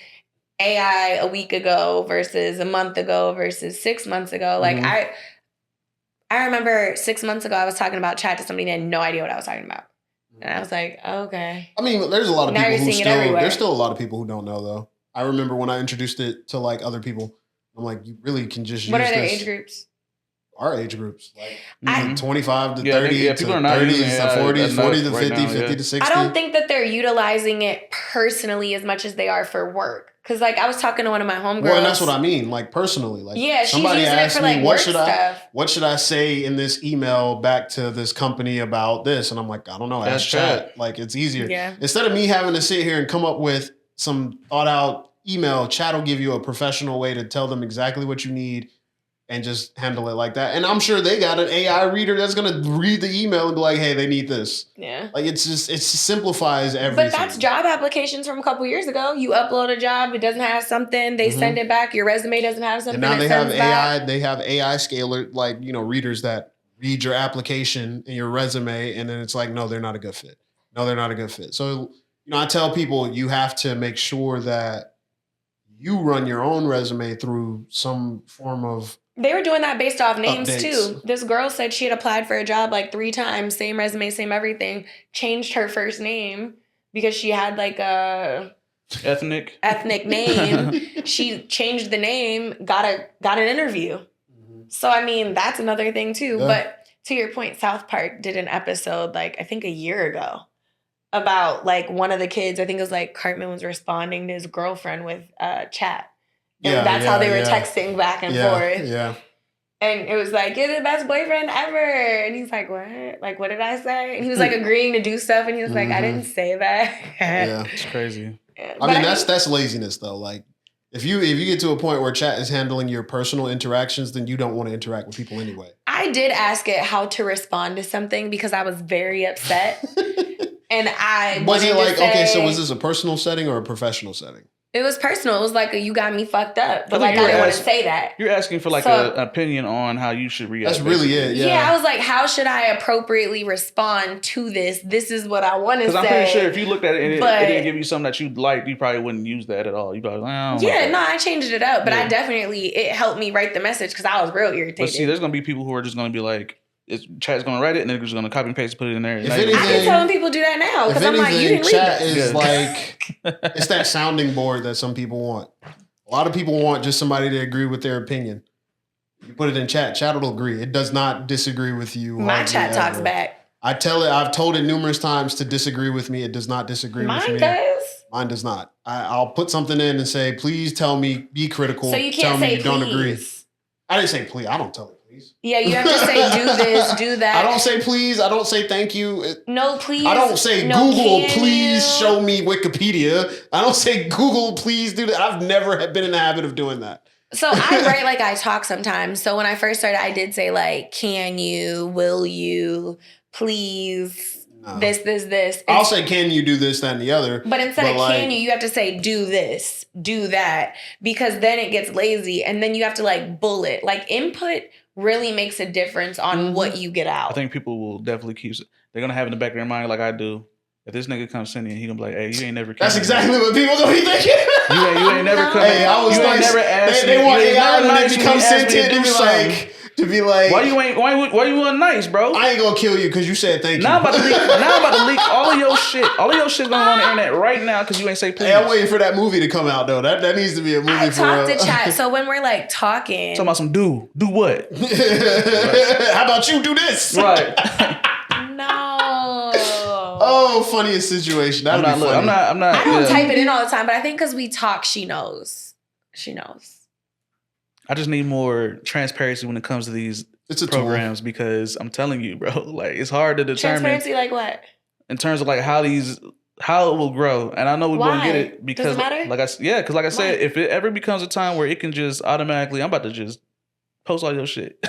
[SPEAKER 1] AI a week ago versus a month ago versus 6 months ago. Like I remember 6 months ago I was talking about chat to somebody and had no idea what I was talking about. And I was like, okay.
[SPEAKER 2] I mean, there's a lot of
[SPEAKER 1] now
[SPEAKER 2] people
[SPEAKER 1] there's
[SPEAKER 2] still a lot of people who don't know though. I remember when I introduced it to like other people, I'm like, you really can just use this.
[SPEAKER 1] What are their age groups?
[SPEAKER 2] Our age groups, like 25 to 30 to
[SPEAKER 3] people are not
[SPEAKER 2] 30
[SPEAKER 3] using
[SPEAKER 2] to 40, 40 to 50,
[SPEAKER 3] now,
[SPEAKER 2] 50 to 60.
[SPEAKER 1] I don't think that they're utilizing it personally as much as they are for work. Because like I was talking to one of my homegirls.
[SPEAKER 2] Well, and that's what I mean, like personally. Like
[SPEAKER 1] somebody asked me,
[SPEAKER 2] what should I say in this email back to this company about this? And I'm like, I don't know, ask chat. Like it's easier.
[SPEAKER 1] Yeah.
[SPEAKER 2] Instead of me having to sit here and come up with some thought out email, chat will give you a professional way to tell them exactly what you need and just handle it like that. And I'm sure they got an AI reader that's going to read the email and be like, hey, they need this.
[SPEAKER 1] Yeah.
[SPEAKER 2] Like it simplifies everything.
[SPEAKER 1] But that's job applications from a couple years ago. You upload a job, it doesn't have something, they send it back, your resume doesn't have something.
[SPEAKER 2] And now they have AI, they have AI scaler, like, you know, readers that read your application and your resume, and then it's like, no, they're not a good fit. No, they're not a good fit. So, you know, I tell people you have to make sure that you run your own resume through some form of
[SPEAKER 1] They were doing that based off names
[SPEAKER 2] updates.
[SPEAKER 1] too. This girl said she had applied for a job like 3 times, same resume, same everything, changed her first name because she had like a
[SPEAKER 3] ethnic
[SPEAKER 1] name. She changed the name, got an interview. So I mean, that's another thing too.
[SPEAKER 2] Yeah.
[SPEAKER 1] But to your point, South Park did an episode like I think a year ago about like one of the kids. I think it was like Cartman was responding to his girlfriend with chat. And that's how they were texting back and forth.
[SPEAKER 2] Yeah.
[SPEAKER 1] And it was like, you're the best boyfriend ever. And he's like, what? Like, what did I say? And he was like agreeing to do stuff. And he was like, I didn't say that.
[SPEAKER 2] Yeah.
[SPEAKER 3] It's crazy.
[SPEAKER 1] Yeah.
[SPEAKER 2] I mean, that's laziness though. Like if you get to a point where chat is handling your personal interactions, then you don't want to interact with people anyway.
[SPEAKER 1] I did ask it how to respond to something because I was very upset. And I
[SPEAKER 2] was it like,
[SPEAKER 1] say,
[SPEAKER 2] okay, so was this a personal setting or a professional setting?
[SPEAKER 1] It was personal. It was like, you got me fucked up. But like, I didn't want to say that.
[SPEAKER 3] You're asking for like an opinion on how you should react.
[SPEAKER 2] That's really it.
[SPEAKER 1] Yeah, I was like, how should I appropriately respond to this? This is what I want to say.
[SPEAKER 3] Because I'm pretty sure if you looked at it and it didn't give you something that you liked, you probably wouldn't use that at all. You probably
[SPEAKER 1] I changed it up. But I definitely, it helped me write the message because I was real irritated.
[SPEAKER 3] But see, there's going to be people who are just going to be like, chat's going to write it and they're just going to copy and paste and put it in there.
[SPEAKER 2] If anything,
[SPEAKER 1] I've been telling people do that now because I'm like, you didn't read
[SPEAKER 2] chat
[SPEAKER 1] this.
[SPEAKER 2] is like, it's that sounding board that some people want. A lot of people want just somebody to agree with their opinion. You put it in chat will agree. It does not disagree with you.
[SPEAKER 1] My chat talks back.
[SPEAKER 2] I've told it numerous times to disagree with me. It does not disagree with me.
[SPEAKER 1] Mine does.
[SPEAKER 2] Mine does not. I'll put something in and say, please tell me, be critical.
[SPEAKER 1] So you can't
[SPEAKER 2] tell me
[SPEAKER 1] say
[SPEAKER 2] you don't
[SPEAKER 1] please.
[SPEAKER 2] agree. I didn't say please. I don't tell it please.
[SPEAKER 1] Yeah, you have to say do this, do that.
[SPEAKER 2] I don't say please. I don't say thank you.
[SPEAKER 1] No, please.
[SPEAKER 2] I don't say Google, please show me Wikipedia. I don't say Google, please do that. I've never been in the habit of doing that.
[SPEAKER 1] So I write like I talk sometimes. So when I first started, I did say like, can you, will you, please, this.
[SPEAKER 2] I'll say, can you do this, that, and the other.
[SPEAKER 1] But instead of can you have to say do this, do that. Because then it gets lazy. And then you have to like bullet. Like input really makes a difference on what you get out.
[SPEAKER 3] I think people will definitely they're going to have in the back of their mind like I do. If this nigga comes in here, he gonna be like, hey, you ain't never come.
[SPEAKER 2] That's exactly what people gonna be thinking.
[SPEAKER 3] You ain't never come.
[SPEAKER 2] Hey, I was like, they want AI when they become sentient to be like,
[SPEAKER 3] why you want nice, bro?
[SPEAKER 2] I ain't gonna kill you because you said thank you.
[SPEAKER 3] Now I'm about to leak all of your shit. All of your shit's going on the internet right now because you ain't say please.
[SPEAKER 2] Hey, I'm waiting for that movie to come out though. That needs to be a movie.
[SPEAKER 1] I talk to chat. So when we're like talking
[SPEAKER 3] about some do what?
[SPEAKER 2] How about you do this?
[SPEAKER 1] No.
[SPEAKER 2] Oh, funniest situation. That'd be funny.
[SPEAKER 3] I'm not.
[SPEAKER 1] I don't type it in all the time, but I think because we talk, she knows. She knows.
[SPEAKER 3] I just need more transparency when it comes to these programs because I'm telling you, bro, like it's hard to determine.
[SPEAKER 1] Transparency, like what?
[SPEAKER 3] In terms of like how it will grow, and I know we're gonna get it because,
[SPEAKER 1] does it matter?
[SPEAKER 3] because like I said, if it ever becomes a time where it can just automatically, I'm about to just post all your shit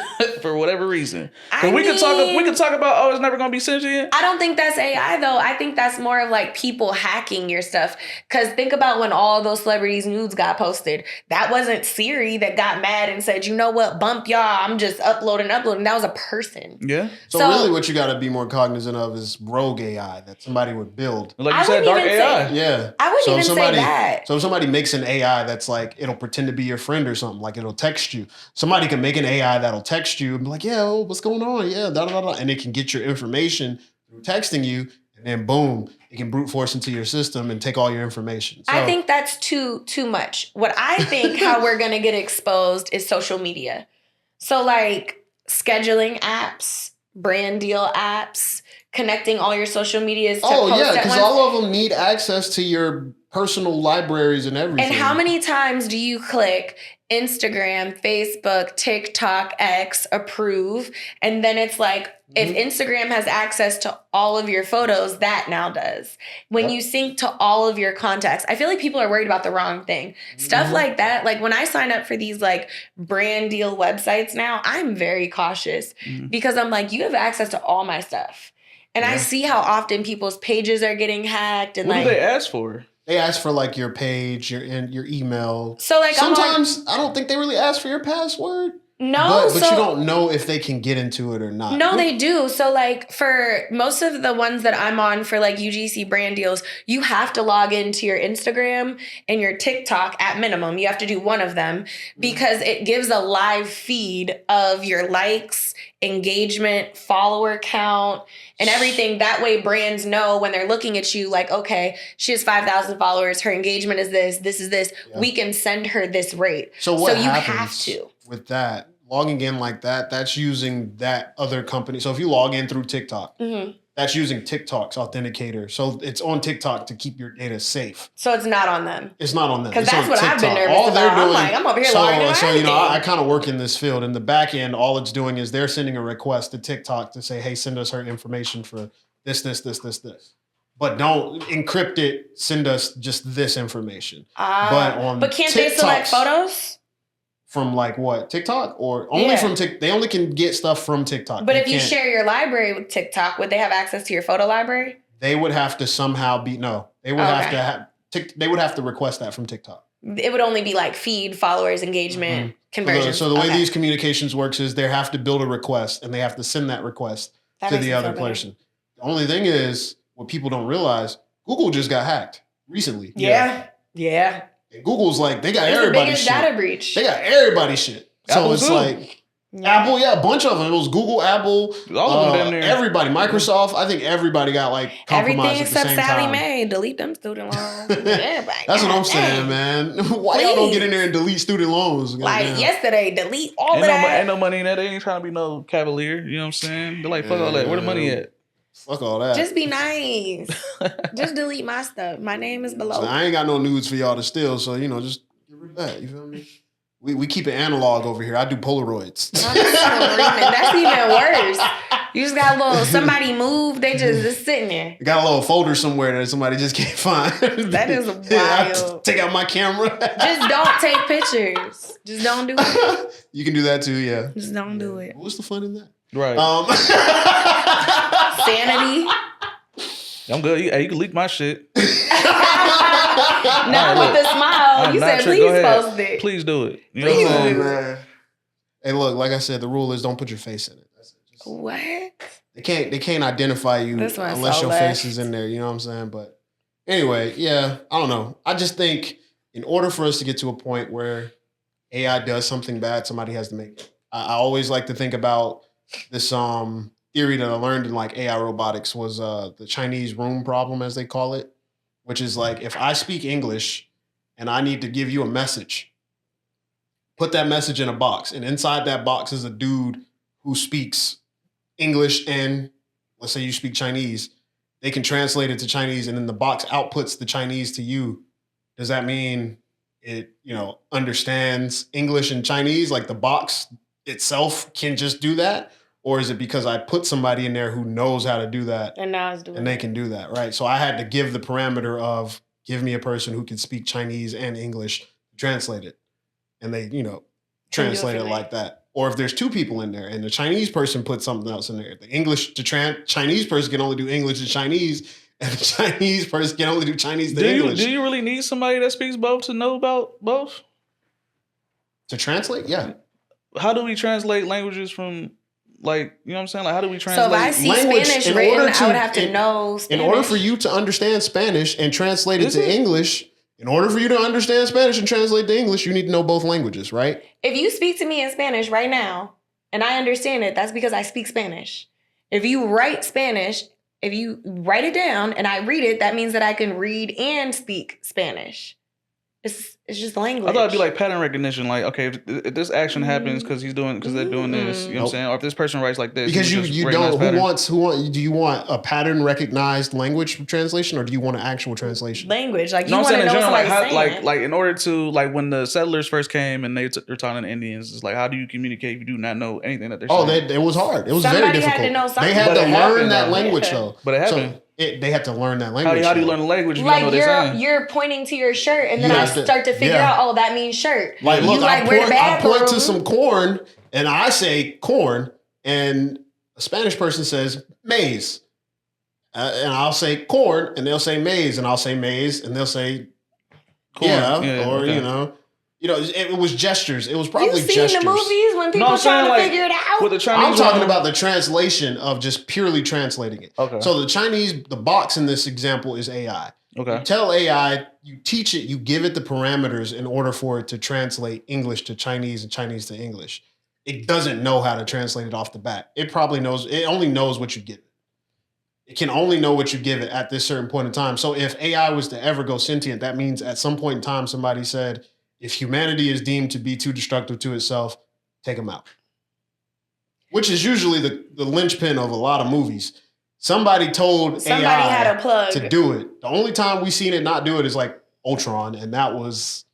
[SPEAKER 3] for whatever reason. We can talk about it's never gonna be sentient.
[SPEAKER 1] I don't think that's AI though. I think that's more of like people hacking your stuff. Cause think about when all those celebrities' nudes got posted. That wasn't Siri that got mad and said, you know what, bump y'all. I'm just uploading. That was a person.
[SPEAKER 3] Yeah.
[SPEAKER 2] So really what you gotta be more cognizant of is rogue AI that somebody would build.
[SPEAKER 3] Like you said, dark AI.
[SPEAKER 2] Yeah.
[SPEAKER 1] I wouldn't even say that.
[SPEAKER 2] So if somebody makes an AI that's like, it'll pretend to be your friend or something, like it'll text you. Somebody can make an AI that'll text you and be like, yeah, what's going on? Yeah, da da da. And it can get your information through texting you, and then boom, it can brute force into your system and take all your information. So,
[SPEAKER 1] I think that's too much. What I think how we're gonna get exposed is social media. So like scheduling apps, brand deal apps, connecting all your social medias to post at
[SPEAKER 2] because
[SPEAKER 1] once.
[SPEAKER 2] all of them need access to your personal libraries and everything.
[SPEAKER 1] And how many times do you click Instagram, Facebook, TikTok, X, approve? And then it's like, if Instagram has access to all of your photos, that now does. When you sync to all of your contacts, I feel like people are worried about the wrong thing. Stuff like that. Like when I sign up for these like brand deal websites now, I'm very cautious because I'm like, you have access to all my stuff. And I see how often people's pages are getting hacked. And
[SPEAKER 3] what do they ask for?
[SPEAKER 2] They ask for like your page, your email.
[SPEAKER 1] So like
[SPEAKER 2] sometimes I don't think they really ask for your password.
[SPEAKER 1] No,
[SPEAKER 2] but you don't know if they can get into it or not.
[SPEAKER 1] No, they do. So like for most of the ones that I'm on for like UGC brand deals, you have to log into your Instagram and your TikTok at minimum. You have to do one of them because it gives a live feed of your likes, engagement, follower count, and everything. That way brands know when they're looking at you like, okay, she has 5,000 followers. Her engagement is this is this. Yeah. We can send her this rate.
[SPEAKER 2] So what
[SPEAKER 1] you have to.
[SPEAKER 2] With that, logging in like that, that's using that other company. So if you log in through TikTok, that's using TikTok's authenticator. So it's on TikTok to keep your data safe.
[SPEAKER 1] So it's not on them.
[SPEAKER 2] It's not on them.
[SPEAKER 1] Because that's what I've been nervous about. I'm like, I'm over here logging in.
[SPEAKER 2] So, you know, I kind of work in this field. In the back end, all it's doing is they're sending a request to TikTok to say, hey, send us her information for this. But don't encrypt it. Send us just this information.
[SPEAKER 1] But can't they select photos?
[SPEAKER 2] From like what? TikTok? Or only from TikTok? They only can get stuff from TikTok.
[SPEAKER 1] But if you share your library with TikTok, would they have access to your photo library?
[SPEAKER 2] They would have to somehow they would they would have to request that from TikTok.
[SPEAKER 1] It would only be like feed, followers, engagement, conversion.
[SPEAKER 2] So the way these communications works is they have to build a request and they have to send that request to the other person. The only thing is, what people don't realize, Google just got hacked recently.
[SPEAKER 1] Yeah.
[SPEAKER 2] And Google's like, they got everybody's shit.
[SPEAKER 1] Data breach.
[SPEAKER 2] They got everybody's shit.
[SPEAKER 3] Apple
[SPEAKER 2] so it's
[SPEAKER 3] too.
[SPEAKER 2] like Apple, a bunch of them. It was Google, Apple,
[SPEAKER 3] all of them.
[SPEAKER 2] Everybody, Microsoft. I think everybody got like compromised at the same time. Everything except Sally
[SPEAKER 1] Mae. Delete them student loans. Everybody.
[SPEAKER 2] That's what I'm saying, man. Why y'all don't get in there and delete student loans?
[SPEAKER 1] Like yesterday, delete all of that.
[SPEAKER 3] Ain't no money in that. They ain't trying to be no cavalier. You know what I'm saying? They're like, fuck all that. Where the money at?
[SPEAKER 2] Fuck all that.
[SPEAKER 1] Just be nice. Just delete my stuff. My name is below.
[SPEAKER 2] So I ain't got no nudes for y'all to steal. So, just get rid of that. You feel me? We keep it analog over here. I do Polaroids.
[SPEAKER 1] That's even worse. You just got a little, somebody moved, they just sitting there.
[SPEAKER 2] You got a little folder somewhere that somebody just can't find.
[SPEAKER 1] That is wild.
[SPEAKER 2] Take out my camera.
[SPEAKER 1] Just don't take pictures. Just don't do it.
[SPEAKER 2] You can do that too, yeah.
[SPEAKER 1] Just don't do it.
[SPEAKER 2] What's the fun in that?
[SPEAKER 3] Right.
[SPEAKER 1] Sanity.
[SPEAKER 3] I'm good. You can leak my shit.
[SPEAKER 1] Not with a smile. You said please post it.
[SPEAKER 3] Please do it. You know what I'm saying?
[SPEAKER 2] Man. Hey, look, like I said, the rule is don't put your face in it. That's it.
[SPEAKER 1] What?
[SPEAKER 2] They can't identify you unless your face is in there. You know what I'm saying? But anyway, yeah, I don't know. I just think in order for us to get to a point where AI does something bad, somebody has to make it. I always like to think about this theory that I learned in like AI robotics was the Chinese room problem, as they call it, which is like if I speak English and I need to give you a message, put that message in a box, and inside that box is a dude who speaks English and let's say you speak Chinese, they can translate it to Chinese, and then the box outputs the Chinese to you. Does that mean it, understands English and Chinese? Like the box itself can just do that? Or is it because I put somebody in there who knows how to do that
[SPEAKER 1] And now it's doing
[SPEAKER 2] and they can do that, right? So I had to give the parameter of give me a person who can speak Chinese and English, translate it. And they, translate it like that. Or if there's two people in there and the Chinese person puts something else in there, the English to Chinese person can only do English to Chinese, and the Chinese person can only do Chinese to English.
[SPEAKER 3] Do you really need somebody that speaks both to know about both?
[SPEAKER 2] To translate? Yeah.
[SPEAKER 3] How do we translate languages from, like, you know what I'm saying? Like, how do we translate?
[SPEAKER 1] So if I see
[SPEAKER 2] language
[SPEAKER 1] Spanish
[SPEAKER 2] in
[SPEAKER 1] written,
[SPEAKER 2] order to-
[SPEAKER 1] I would have to know Spanish.
[SPEAKER 2] In order for you to understand Spanish and translate it
[SPEAKER 3] Is
[SPEAKER 2] to
[SPEAKER 3] it?
[SPEAKER 2] English, in order for you to understand Spanish and translate to English, you need to know both languages, right?
[SPEAKER 1] If you speak to me in Spanish right now, and I understand it, that's because I speak Spanish. If you write Spanish, if you write it down and I read it, that means that I can read and speak Spanish. It's just language.
[SPEAKER 3] I thought it'd be like pattern recognition. Like, okay, if this action happens because they're doing this, you know what I'm saying? Or if this person writes like this,
[SPEAKER 2] Because
[SPEAKER 3] just
[SPEAKER 2] you
[SPEAKER 3] recognize
[SPEAKER 2] don't.
[SPEAKER 3] pattern.
[SPEAKER 2] Do you want a pattern recognized language translation, or do you want an actual translation?
[SPEAKER 1] language. Like you
[SPEAKER 3] No, I'm
[SPEAKER 1] want to
[SPEAKER 3] saying in
[SPEAKER 1] know
[SPEAKER 3] general,
[SPEAKER 1] what
[SPEAKER 3] like,
[SPEAKER 1] somebody's
[SPEAKER 3] how,
[SPEAKER 1] saying.
[SPEAKER 3] like in order to, like, when the settlers first came and they're talking to Indians, it's like, how do you communicate if you do not know anything that they're saying?
[SPEAKER 2] It was hard. It was
[SPEAKER 1] Somebody
[SPEAKER 2] very
[SPEAKER 1] had
[SPEAKER 2] difficult.
[SPEAKER 1] to know something.
[SPEAKER 2] They had
[SPEAKER 3] But
[SPEAKER 2] to
[SPEAKER 3] it
[SPEAKER 2] learn
[SPEAKER 3] happened,
[SPEAKER 2] that
[SPEAKER 3] though.
[SPEAKER 2] language,
[SPEAKER 1] Yeah.
[SPEAKER 2] though.
[SPEAKER 3] But it happened.
[SPEAKER 2] So they had to learn that language.
[SPEAKER 3] How do you
[SPEAKER 2] though.
[SPEAKER 3] learn the language if you don't know
[SPEAKER 1] Like
[SPEAKER 3] what they're saying?
[SPEAKER 1] you're pointing to your shirt, and then
[SPEAKER 2] You
[SPEAKER 1] I
[SPEAKER 2] have to-
[SPEAKER 1] start to figure
[SPEAKER 2] yeah.
[SPEAKER 1] out, oh, that means shirt.
[SPEAKER 2] Like, look,
[SPEAKER 1] you
[SPEAKER 2] I
[SPEAKER 1] where the
[SPEAKER 2] point
[SPEAKER 1] bathroom.
[SPEAKER 2] to some corn, and I say corn, and a Spanish person says maize. And I'll say corn, and they'll say maize, and I'll say maize, and they'll say
[SPEAKER 3] Corn.
[SPEAKER 2] yeah, or
[SPEAKER 3] okay.
[SPEAKER 2] it was gestures. It was probably
[SPEAKER 1] You've seen
[SPEAKER 2] gestures.
[SPEAKER 1] the movies when people
[SPEAKER 3] I'm
[SPEAKER 1] trying
[SPEAKER 3] saying,
[SPEAKER 1] to
[SPEAKER 3] like,
[SPEAKER 1] figure it out.
[SPEAKER 3] With the Chinese
[SPEAKER 2] I'm talking
[SPEAKER 3] one-
[SPEAKER 2] about the translation of just purely translating it.
[SPEAKER 3] Okay.
[SPEAKER 2] So the box in this example is AI.
[SPEAKER 3] Okay.
[SPEAKER 2] You tell AI, you teach it, you give it the parameters in order for it to translate English to Chinese and Chinese to English. It doesn't know how to translate it off the bat. It only knows what you give it. It can only know what you give it at this certain point in time. So if AI was to ever go sentient, that means at some point in time, somebody said, if humanity is deemed to be too destructive to itself, take them out. Which is usually the linchpin of a lot of movies. Somebody told
[SPEAKER 1] Somebody
[SPEAKER 2] AI
[SPEAKER 1] had a plug.
[SPEAKER 2] to do it. The only time we've seen it not do it is like Ultron, and that's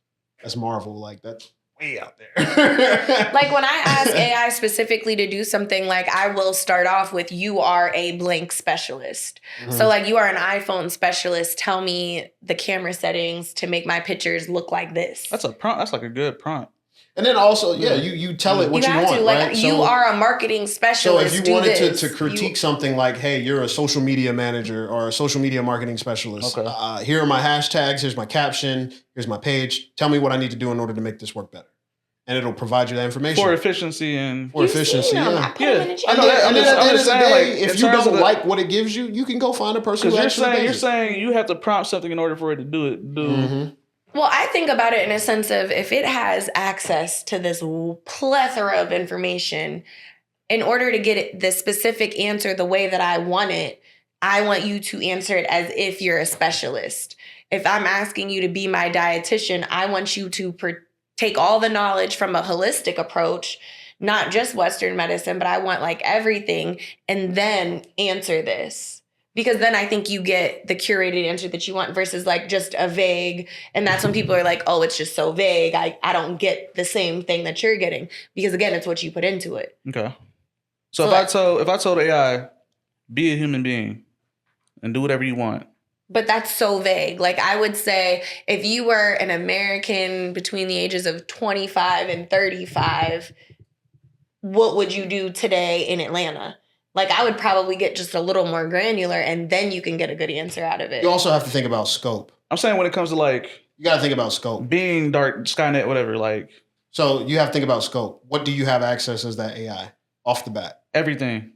[SPEAKER 2] Marvel. Like, that's way out there.
[SPEAKER 1] Like when I ask AI specifically to do something, like I will start off with, you are a blank specialist.
[SPEAKER 2] Mm-hmm.
[SPEAKER 1] So like you are an iPhone specialist. Tell me the camera settings to make my pictures look like this.
[SPEAKER 3] That's a prompt. That's like a good prompt.
[SPEAKER 2] And then also, you tell it what you
[SPEAKER 1] have
[SPEAKER 2] want,
[SPEAKER 1] to. Like
[SPEAKER 2] right?
[SPEAKER 1] you are a marketing
[SPEAKER 2] So
[SPEAKER 1] specialist.
[SPEAKER 2] if you wanted
[SPEAKER 1] this.
[SPEAKER 2] to critique something like, hey, you're a social media manager or a social media marketing specialist.
[SPEAKER 3] Okay.
[SPEAKER 2] Here are my hashtags. Here's my caption. Here's my page. Tell me what I need to do in order to make this work better. And it'll provide you that information.
[SPEAKER 3] For efficiency and...
[SPEAKER 2] For efficiency,
[SPEAKER 1] I
[SPEAKER 2] yeah.
[SPEAKER 1] put them in the
[SPEAKER 3] I
[SPEAKER 1] chat.
[SPEAKER 3] know that.
[SPEAKER 2] And then at the end of the
[SPEAKER 3] saying,
[SPEAKER 2] day,
[SPEAKER 3] like,
[SPEAKER 2] if
[SPEAKER 3] in
[SPEAKER 2] you
[SPEAKER 3] terms
[SPEAKER 2] don't
[SPEAKER 3] of the-
[SPEAKER 2] like what it gives you, you can go find a person who
[SPEAKER 3] Because
[SPEAKER 2] actually
[SPEAKER 3] you're
[SPEAKER 2] does it.
[SPEAKER 3] saying you have to prompt something in order for it to do it.
[SPEAKER 2] Mhm.
[SPEAKER 1] Well, I think about it in a sense of if it has access to this plethora of information, in order to get it, the specific answer the way that I want it, I want you to answer it as if you're a specialist. If I'm asking you to be my dietitian, I want you to take all the knowledge from a holistic approach, not just Western medicine, but I want like everything, and then answer this. Because then I think you get the curated answer that you want versus like just a vague. And that's when people are like, oh, it's just so vague. I don't get the same thing that you're getting. Because again, it's what you put into it.
[SPEAKER 3] Okay. So
[SPEAKER 1] So
[SPEAKER 3] if I told AI, be a human being and do whatever you want.
[SPEAKER 1] But that's so vague. Like I would say if you were an American between the ages of 25 and 35, what would you do today in Atlanta? Like I would probably get just a little more granular and then you can get a good answer out of it.
[SPEAKER 2] You also have to think about scope.
[SPEAKER 3] I'm saying when it comes to like
[SPEAKER 2] You got to think about scope.
[SPEAKER 3] being dark, Skynet, whatever, like
[SPEAKER 2] So you have to think about scope. What do you have access as that AI off the bat?
[SPEAKER 3] everything.